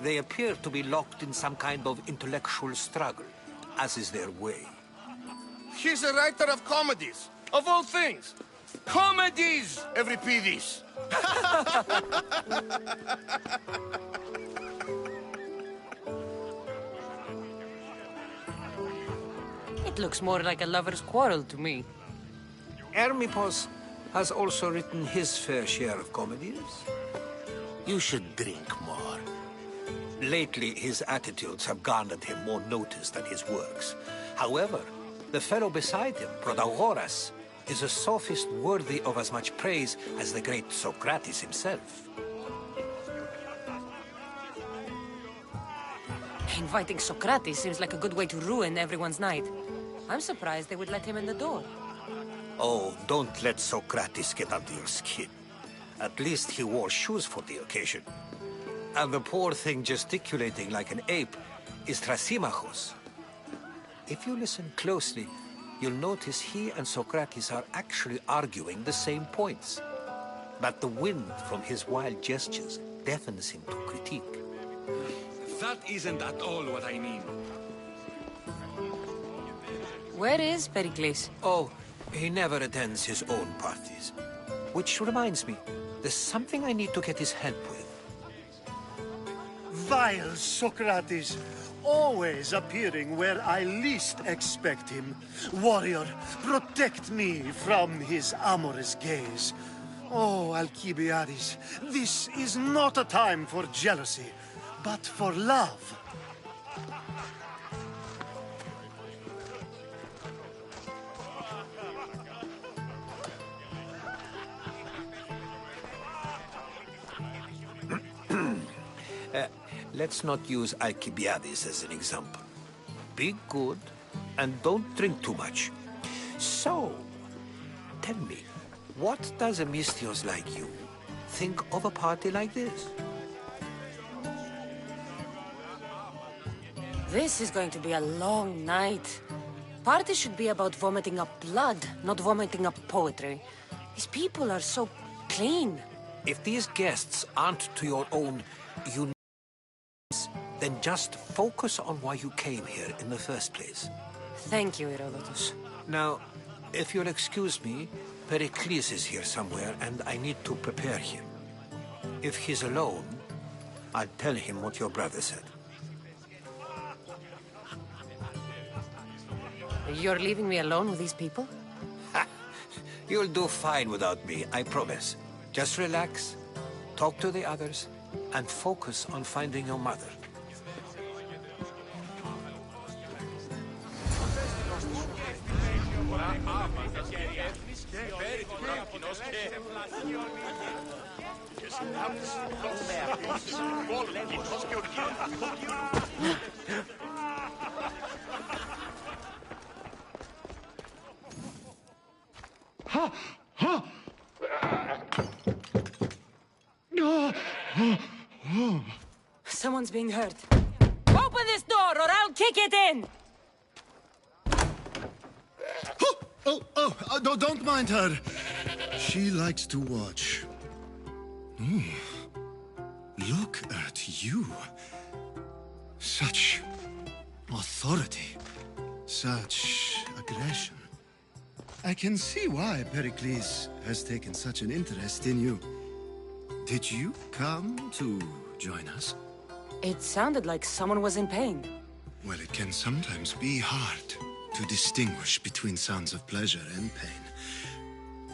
They appear to be locked in some kind of intellectual struggle, as is their way. He's a writer of comedies, of all things. Comedies, Euripides! It looks more like a lover's quarrel to me. Hermippos has also written his fair share of comedies. You should drink more. Lately, his attitudes have garnered him more notice than his works. However, the fellow beside him, Protagoras, is a sophist worthy of as much praise as the great Socrates himself. Inviting Socrates seems like a good way to ruin everyone's night. I'm surprised they would let him in the door. Oh, don't let Socrates get under your skin. At least he wore shoes for the occasion. And the poor thing gesticulating like an ape is Thrasymachos. If you listen closely, you'll notice he and Socrates are actually arguing the same points. But the wind from his wild gestures deafens him to critique. That isn't at all what I mean. Where is Pericles? Oh, he never attends his own parties. Which reminds me, there's something I need to get his help with. Vile Socrates, always appearing where I least expect him. Warrior, protect me from his amorous gaze. Oh, Alcibiades, this is not a time for jealousy, but for love. Let's not use Alcibiades as an example. Be good, and don't drink too much. So, tell me, what does a Misthios like you think of a party like this? This is going to be a long night. Party should be about vomiting up blood, not vomiting up poetry. These people are so clean. If these guests aren't to your own uniqueness, then just focus on why you came here in the first place. Thank you, Herodotus. Now, if you'll excuse me, Pericles is here somewhere, and I need to prepare him. If he's alone, I'll tell him what your brother said. You're leaving me alone with these people? You'll do fine without me, I promise. Just relax, talk to the others, and focus on finding your mother. Someone's being hurt. Open this door or I'll kick it in! Don't mind her. She likes to watch. Look at you. Such authority. Such aggression. I can see why Pericles has taken such an interest in you. Did you come to join us? It sounded like someone was in pain. Well, it can sometimes be hard to distinguish between sounds of pleasure and pain.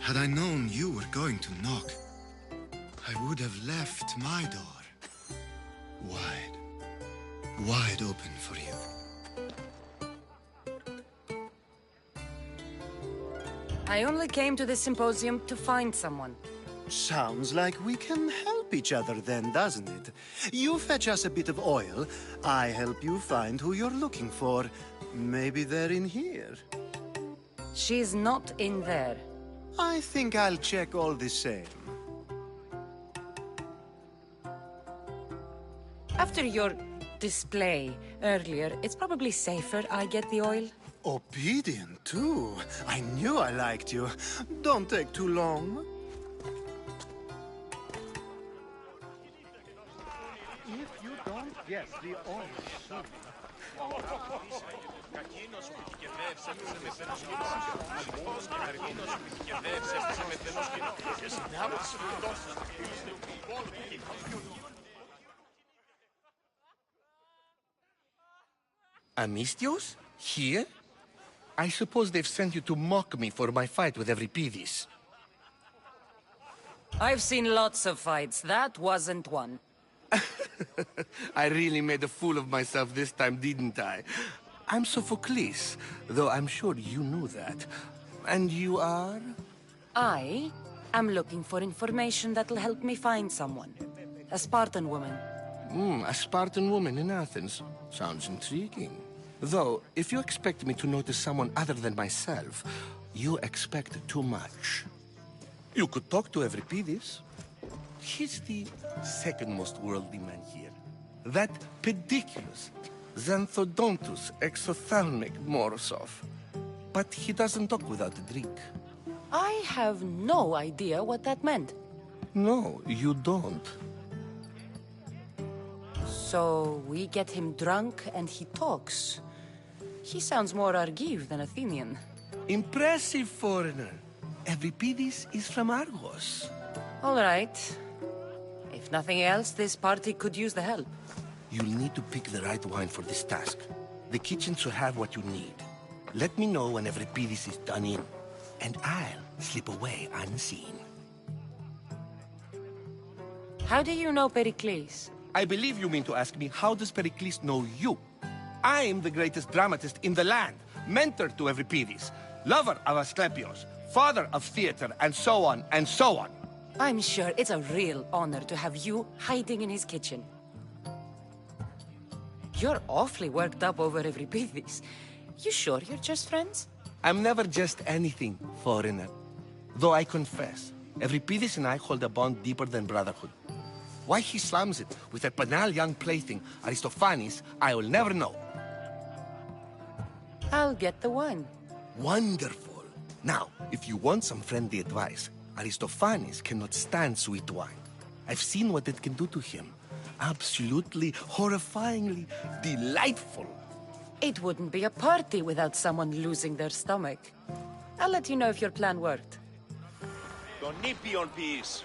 Had I known you were going to knock, I would have left my door wide open for you. I only came to this symposium to find someone. Sounds like we can help each other then, doesn't it? You fetch us a bit of oil, I help you find who you're looking for. Maybe they're in here. She's not in there. I think I'll check all the same. After your display earlier, it's probably safer I get the oil. Obedient, too. I knew I liked you. Don't take too long. If you don't get the oil soon... Amistios? Here? I suppose they've sent you to mock me for my fight with Euripides. I've seen lots of fights. That wasn't one. I really made a fool of myself this time, didn't I? I'm Sophocles, though I'm sure you knew that. And you are? I am looking for information that'll help me find someone. A Spartan woman. A Spartan woman in Athens. Sounds intriguing. Though, if you expect me to notice someone other than myself, you expect too much. You could talk to Euripides. He's the second most worldly man here. That pediculous, xanthodontus exophthalmic Morosov. But he doesn't talk without a drink. I have no idea what that meant. No, you don't. So we get him drunk and he talks. He sounds more Argive than Athenian. Impressive, foreigner. Euripides is from Argos. All right. If nothing else, this party could use the help. You'll need to pick the right wine for this task. The kitchen should have what you need. Let me know when Euripides is done in, and I'll slip away unseen. How do you know Pericles? I believe you mean to ask me, how does Pericles know you? I'm the greatest dramatist in the land, mentor to Euripides, lover of Asclepios, father of theater, and so on, and so on. I'm sure it's a real honor to have you hiding in his kitchen. You're awfully worked up over Euripides. You sure you're just friends? I'm never just anything, foreigner. Though I confess, Euripides and I hold a bond deeper than brotherhood. Why he slams it with that banal young plaything, Aristophanes, I will never know. I'll get the wine. Wonderful. Now, if you want some friendly advice, Aristophanes cannot stand sweet wine. I've seen what it can do to him. Absolutely, horrifyingly delightful. It wouldn't be a party without someone losing their stomach. I'll let you know if your plan worked. Τον ήπιον ποιείς.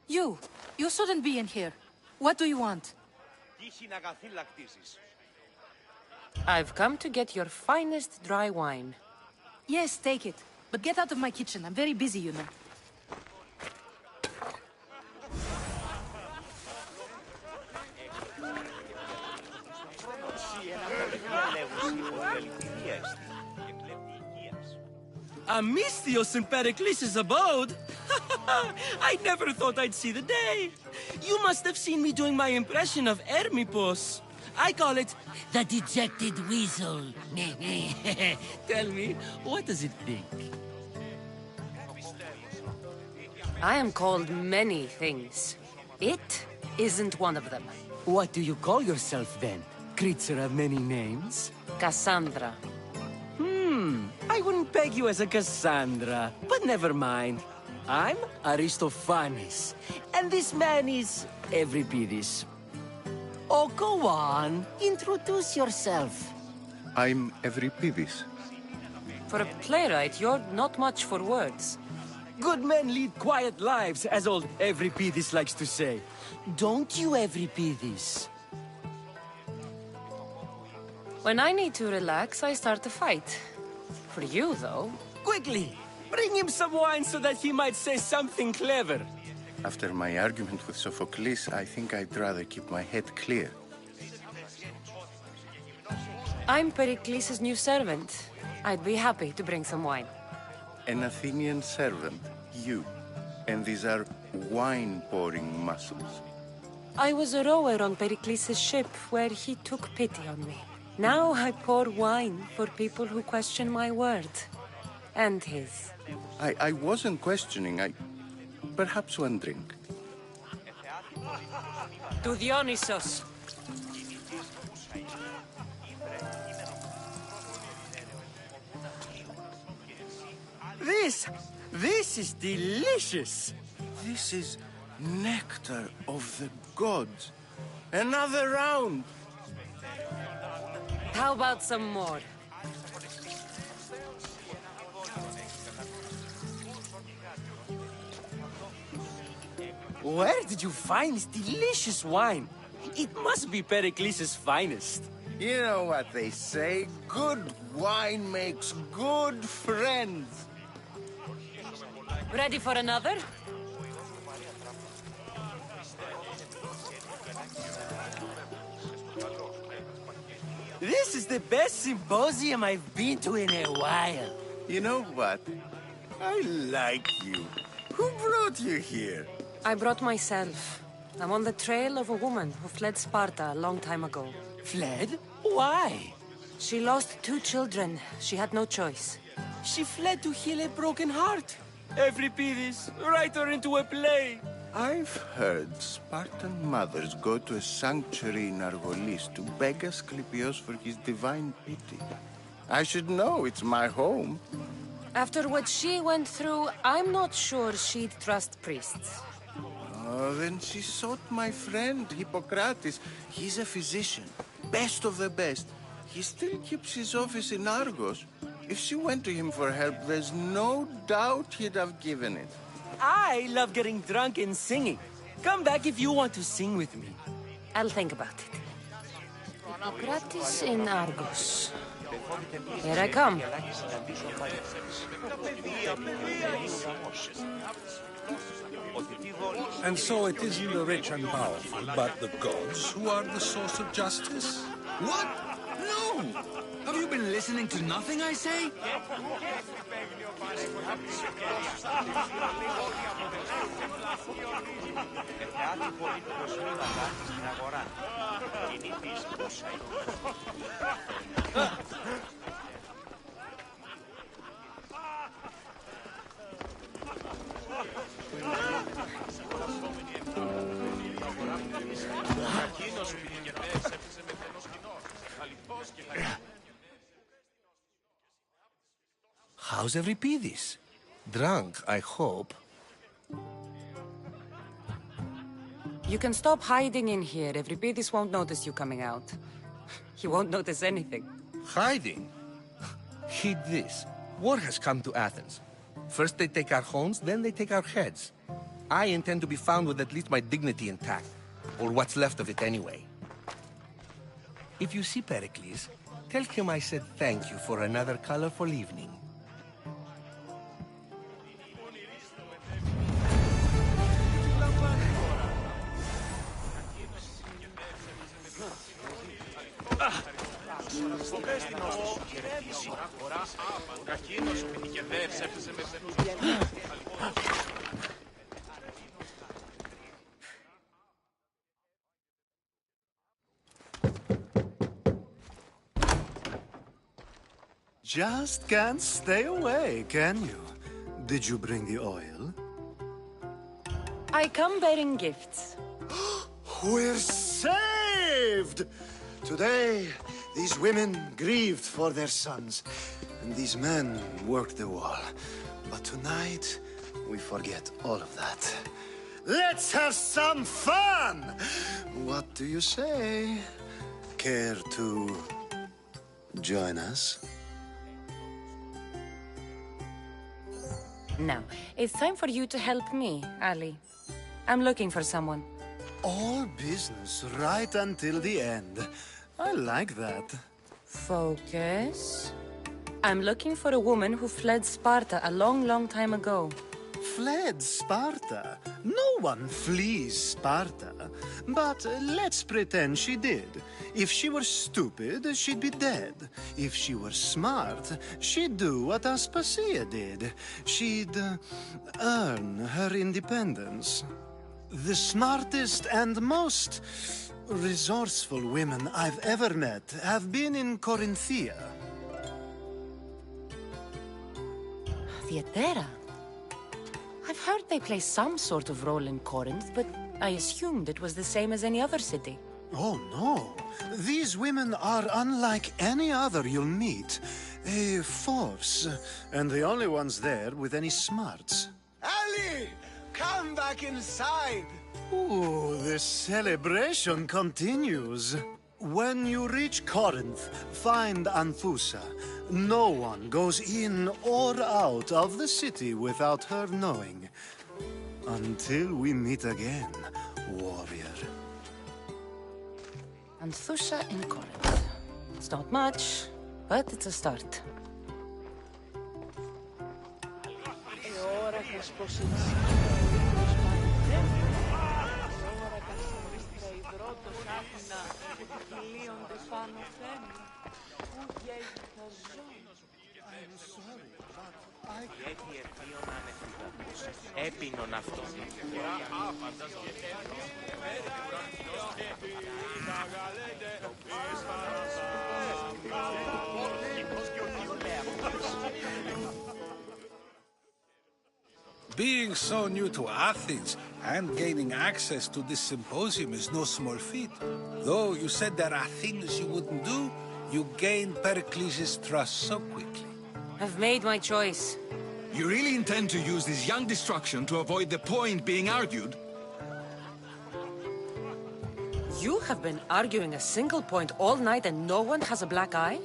You shouldn't be in here. What do you want? I've come to get your finest dry wine. Yes, take it. But get out of my kitchen. I'm very busy, you know. Amistios in Pericles' abode? I never thought I'd see the day. You must have seen me doing my impression of Hermippus. I call it the dejected weasel. Tell me, what does it think? I am called many things. It isn't one of them. What do you call yourself then? Creature of many names? Cassandra. I wouldn't peg you as a Cassandra, but never mind. I'm Aristophanes, and this man is Euripides. Oh, go on. Introduce yourself. I'm Euripides. For a playwright, you're not much for words. Good men lead quiet lives, as old Euripides likes to say. Don't you, Euripides? When I need to relax, I start a fight. For you, though... Quickly! Bring him some wine so that he might say something clever. After my argument with Sophocles, I think I'd rather keep my head clear. I'm Pericles' new servant. I'd be happy to bring some wine. An Athenian servant, you. And these are wine-pouring muscles. I was a rower on Pericles' ship where he took pity on me. Now I pour wine for people who question my word. And his. I wasn't questioning, Perhaps one drink. To Dionysos. This is delicious. This is nectar of the gods. Another round. How about some more? Where did you find this delicious wine? It must be Pericles' finest. You know what they say, good wine makes good friends. Ready for another? This is the best symposium I've been to in a while. You know what? I like you. Who brought you here? I brought myself. I'm on the trail of a woman who fled Sparta a long time ago. Fled? Why? She lost 2 children. She had no choice. She fled to heal a broken heart. Euripides, write her into a play. I've heard Spartan mothers go to a sanctuary in Argolis to beg Asclepios for his divine pity. I should know, it's my home. After what she went through, I'm not sure she'd trust priests. Oh, then she sought my friend, Hippocrates. He's a physician, best of the best. He still keeps his office in Argos. If she went to him for help, there's no doubt he'd have given it. I love getting drunk and singing. Come back if you want to sing with me. I'll think about it. Hippocrates in Argos. Here I come. And so it isn't the rich and powerful, but the gods who are the source of justice? What? No! Have you been listening to nothing I say? How's Euripides? Drunk, I hope. You can stop hiding in here. Euripides won't notice you coming out. He won't notice anything. Hiding? Heed this. War has come to Athens. First they take our homes, then they take our heads. I intend to be found with at least my dignity intact. Or what's left of it anyway. If you see Pericles, tell him I said thank you for another colorful evening. Just can't stay away, can you? Did you bring the oil? I come bearing gifts. We're saved! Today, these women grieved for their sons, and these men worked the wall. But tonight, we forget all of that. Let's have some fun! What do you say? Care to join us? Now, it's time for you to help me, Ali. I'm looking for someone. All business right until the end. I like that. Focus. I'm looking for a woman who fled Sparta a long, long time ago. Fled Sparta? No one flees Sparta. But let's pretend she did. If she were stupid, she'd be dead. If she were smart, she'd do what Aspasia did. She'd earn her independence. The smartest and most resourceful women I've ever met have been in Corinthia. Theatera? I've heard they play some sort of role in Corinth, but I assumed it was the same as any other city. Oh, no. These women are unlike any other you'll meet. A force, and the only ones there with any smarts. Ali! Come back inside! Ooh, the celebration continues. When you reach Corinth, find Anthusa. No one goes in or out of the city without her knowing. Until we meet again, warrior. Anthusa in Corinth. It's not much, but it's a start. I'm sorry, but Έπινον αυτό. Being so new to Athens and gaining access to this symposium is no small feat. Though you said there are things you wouldn't do, you gained Pericles' trust so quickly. I've made my choice. You really intend to use this young destruction to avoid the point being argued? You have been arguing a single point all night and no one has a black eye?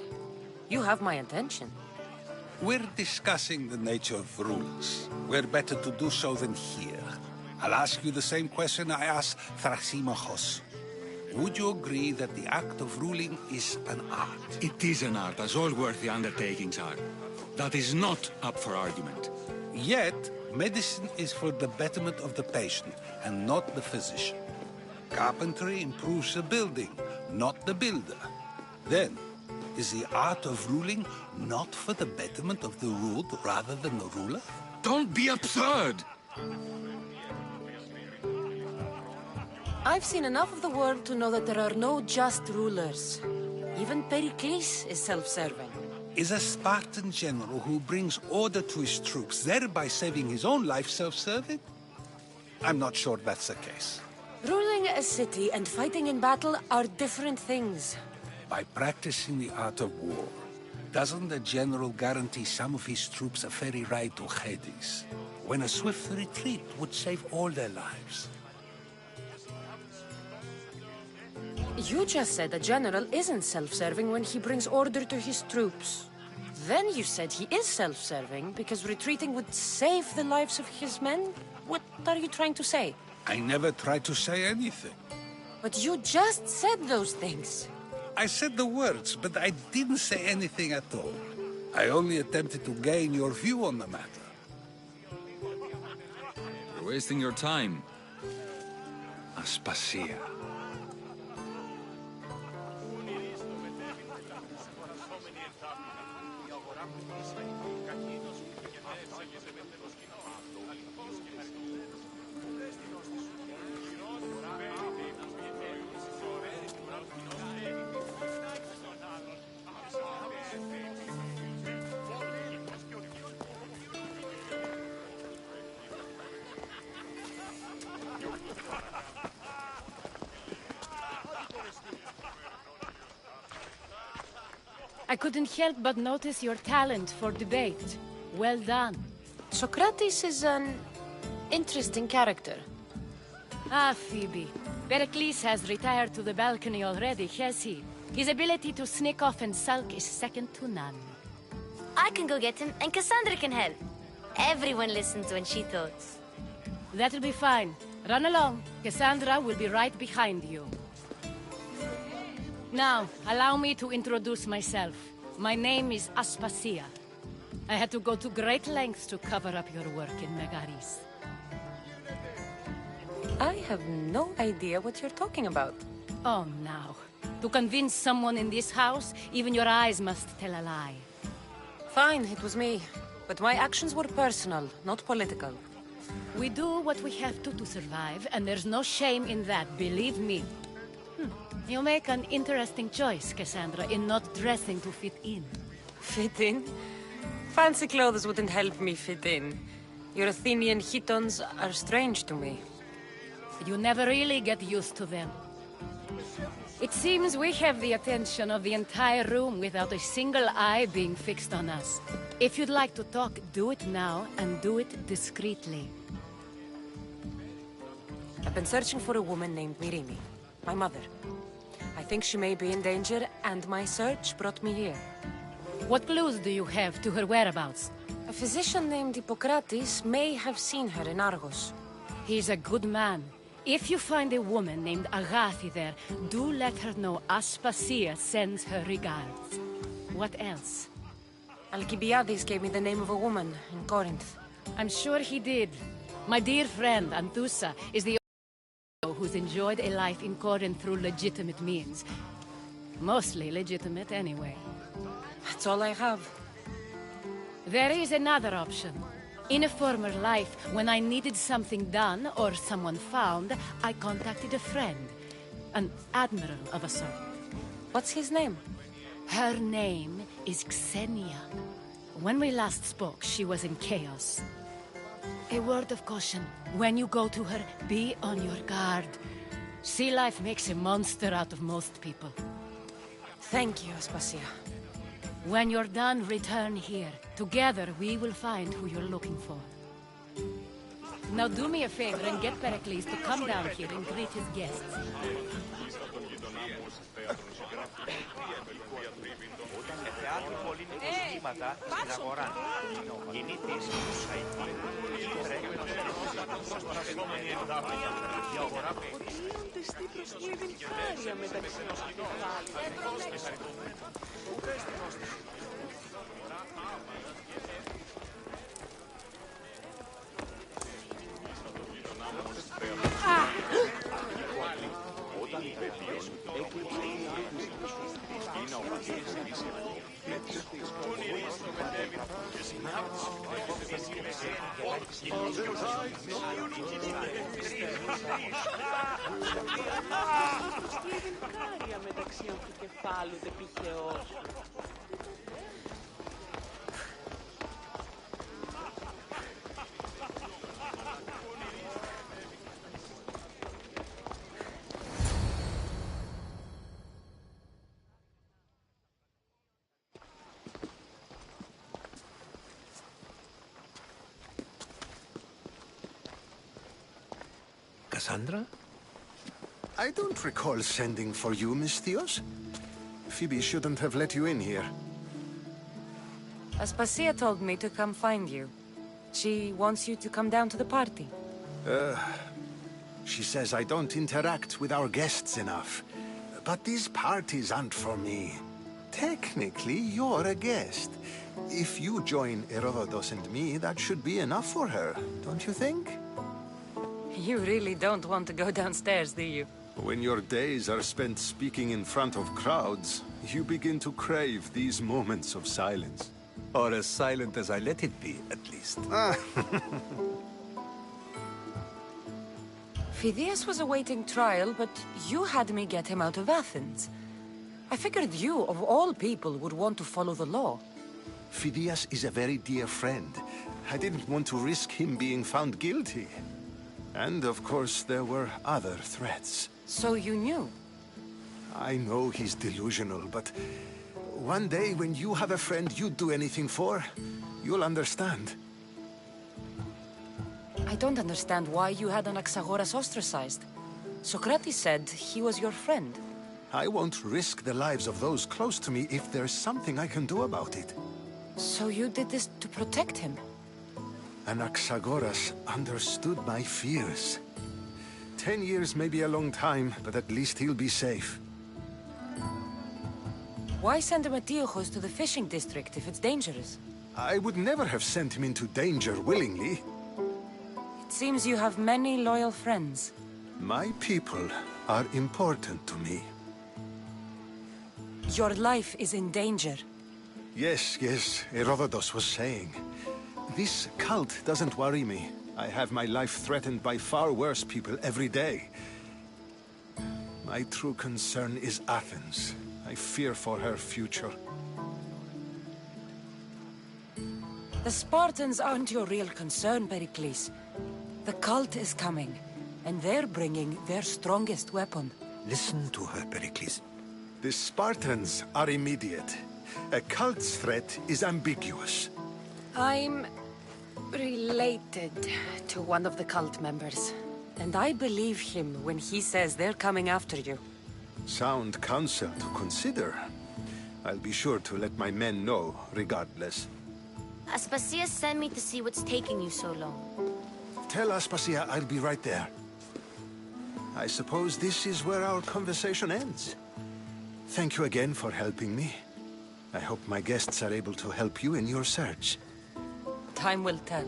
You have my attention. We're discussing the nature of rulers. We're better to do so than here. I'll ask you the same question I asked Thrasymachos. Would you agree that the act of ruling is an art? It is an art, as all worthy undertakings are. That is not up for argument. Yet, medicine is for the betterment of the patient, and not the physician. Carpentry improves the building, not the builder. Then, is the art of ruling not for the betterment of the ruled rather than the ruler? Don't be absurd! I've seen enough of the world to know that there are no just rulers. Even Pericles is self-serving. Is a Spartan general who brings order to his troops, thereby saving his own life, self-serving? I'm not sure that's the case. Ruling a city and fighting in battle are different things. By practicing the art of war, doesn't the general guarantee some of his troops a ferry ride to Hades, when a swift retreat would save all their lives? You just said a general isn't self-serving when he brings order to his troops. Then you said he is self-serving because retreating would save the lives of his men? What are you trying to say? I never tried to say anything. But you just said those things. I said the words, but I didn't say anything at all. I only attempted to gain your view on the matter. You're wasting your time. Aspasia. I couldn't help but notice your talent for debate. Well done. Socrates is an interesting character. Ah, Phoebe. Pericles has retired to the balcony already, has he? His ability to sneak off and sulk is second to none. I can go get him, and Cassandra can help. Everyone listens when she talks. That'll be fine. Run along. Cassandra will be right behind you. Now, allow me to introduce myself. My name is Aspasia. I had to go to great lengths to cover up your work in Megaris. I have no idea what you're talking about. Oh, now. To convince someone in this house, even your eyes must tell a lie. Fine, it was me. But my actions were personal, not political. We do what we have to survive, and there's no shame in that, believe me. You make an interesting choice, Cassandra, in not dressing to fit in. Fit in? Fancy clothes wouldn't help me fit in. Your Athenian chitons are strange to me. You never really get used to them. It seems we have the attention of the entire room without a single eye being fixed on us. If you'd like to talk, do it now, and do it discreetly. I've been searching for a woman named Mirimi, my mother. I think she may be in danger, and my search brought me here. What clues do you have to her whereabouts? A physician named Hippocrates may have seen her in Argos. He's a good man. If you find a woman named Agathi there, do let her know Aspasia sends her regards. What else? Alcibiades gave me the name of a woman in Corinth. I'm sure he did. My dear friend, Anthusa, is the only who's enjoyed a life in Corinth through legitimate means. Mostly legitimate, anyway. That's all I have. There is another option. In a former life, when I needed something done or someone found, I contacted a friend. An admiral of a sort. What's his name? Her name is Xenia. When we last spoke, she was in chaos. A word of caution. When you go to her, be on your guard. Sea life makes a monster out of most people. Thank you, Aspasia. When you're done, return here. Together, we will find who you're looking for. Now do me a favor and get Pericles to come down here and greet his guests. Cassandra? I don't recall sending for you, Miss Theos. Phoebe shouldn't have let you in here. Aspasia told me to come find you. She wants you to come down to the party. She says I don't interact with our guests enough. But these parties aren't for me. Technically, you're a guest. If you join Herodotus and me, that should be enough for her, don't you think? You really don't want to go downstairs, do you? When your days are spent speaking in front of crowds, you begin to crave these moments of silence. Or as silent as I let it be, at least. Phidias was awaiting trial, but you had me get him out of Athens. I figured you, of all people, would want to follow the law. Phidias is a very dear friend. I didn't want to risk him being found guilty. And, of course, there were other threats. So you knew? I know he's delusional, but one day when you have a friend you'd do anything for, you'll understand. I don't understand why you had Anaxagoras ostracized. Socrates said he was your friend. I won't risk the lives of those close to me if there's something I can do about it. So you did this to protect him? Anaxagoras understood my fears. 10 years may be a long time, but at least he'll be safe. Why send Emetiochos to the fishing district if it's dangerous? I would never have sent him into danger willingly. It seems you have many loyal friends. My people are important to me. Your life is in danger. Yes, Herodotus was saying. This cult doesn't worry me. I have my life threatened by far worse people every day. My true concern is Athens. I fear for her future. The Spartans aren't your real concern, Pericles. The cult is coming, and they're bringing their strongest weapon. Listen to her, Pericles. The Spartans are immediate. A cult's threat is ambiguous. I'm related to one of the cult members, and I believe him when he says they're coming after you. Sound counsel to consider. I'll be sure to let my men know, regardless. Aspasia sent me to see what's taking you so long. Tell Aspasia I'll be right there. I suppose this is where our conversation ends. Thank you again for helping me. I hope my guests are able to help you in your search. Time will tell.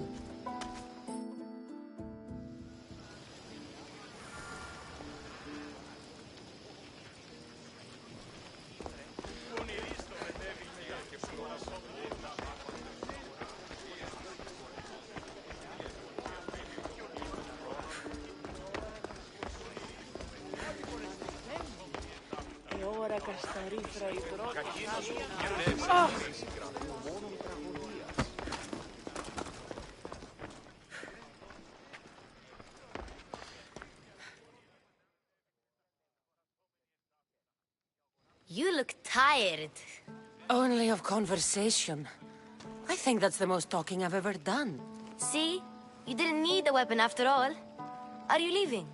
You look tired. Only of conversation. I think that's the most talking I've ever done. See? You didn't need the weapon after all. Are you leaving?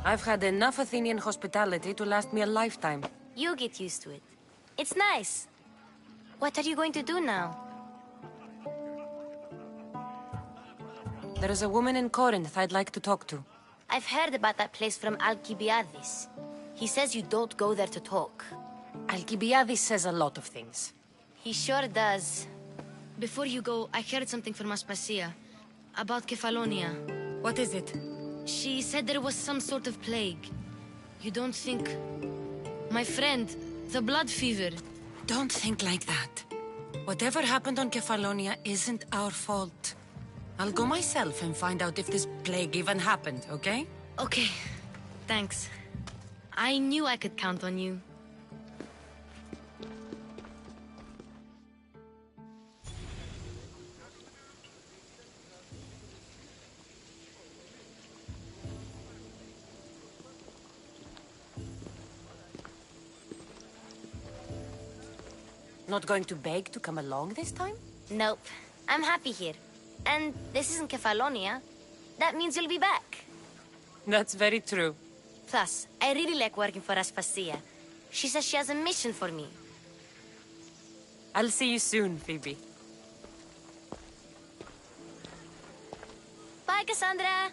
I've had enough Athenian hospitality to last me a lifetime. You get used to it. It's nice. What are you going to do now? There is a woman in Corinth I'd like to talk to. I've heard about that place from Alcibiades. He says you don't go there to talk. Alcibiades says a lot of things. He sure does. Before you go, I heard something from Aspasia. About Kefalonia. What is it? She said there was some sort of plague. You don't think... My friend, the blood fever. Don't think like that. Whatever happened on Kefalonia isn't our fault. I'll go myself and find out if this plague even happened, okay? Okay. Thanks. I knew I could count on you. Not going to beg to come along this time? Nope. I'm happy here. And this isn't Kefalonia. That means you'll be back. That's very true. Plus, I really like working for Aspasia. She says she has a mission for me. I'll see you soon, Phoebe. Bye, Cassandra!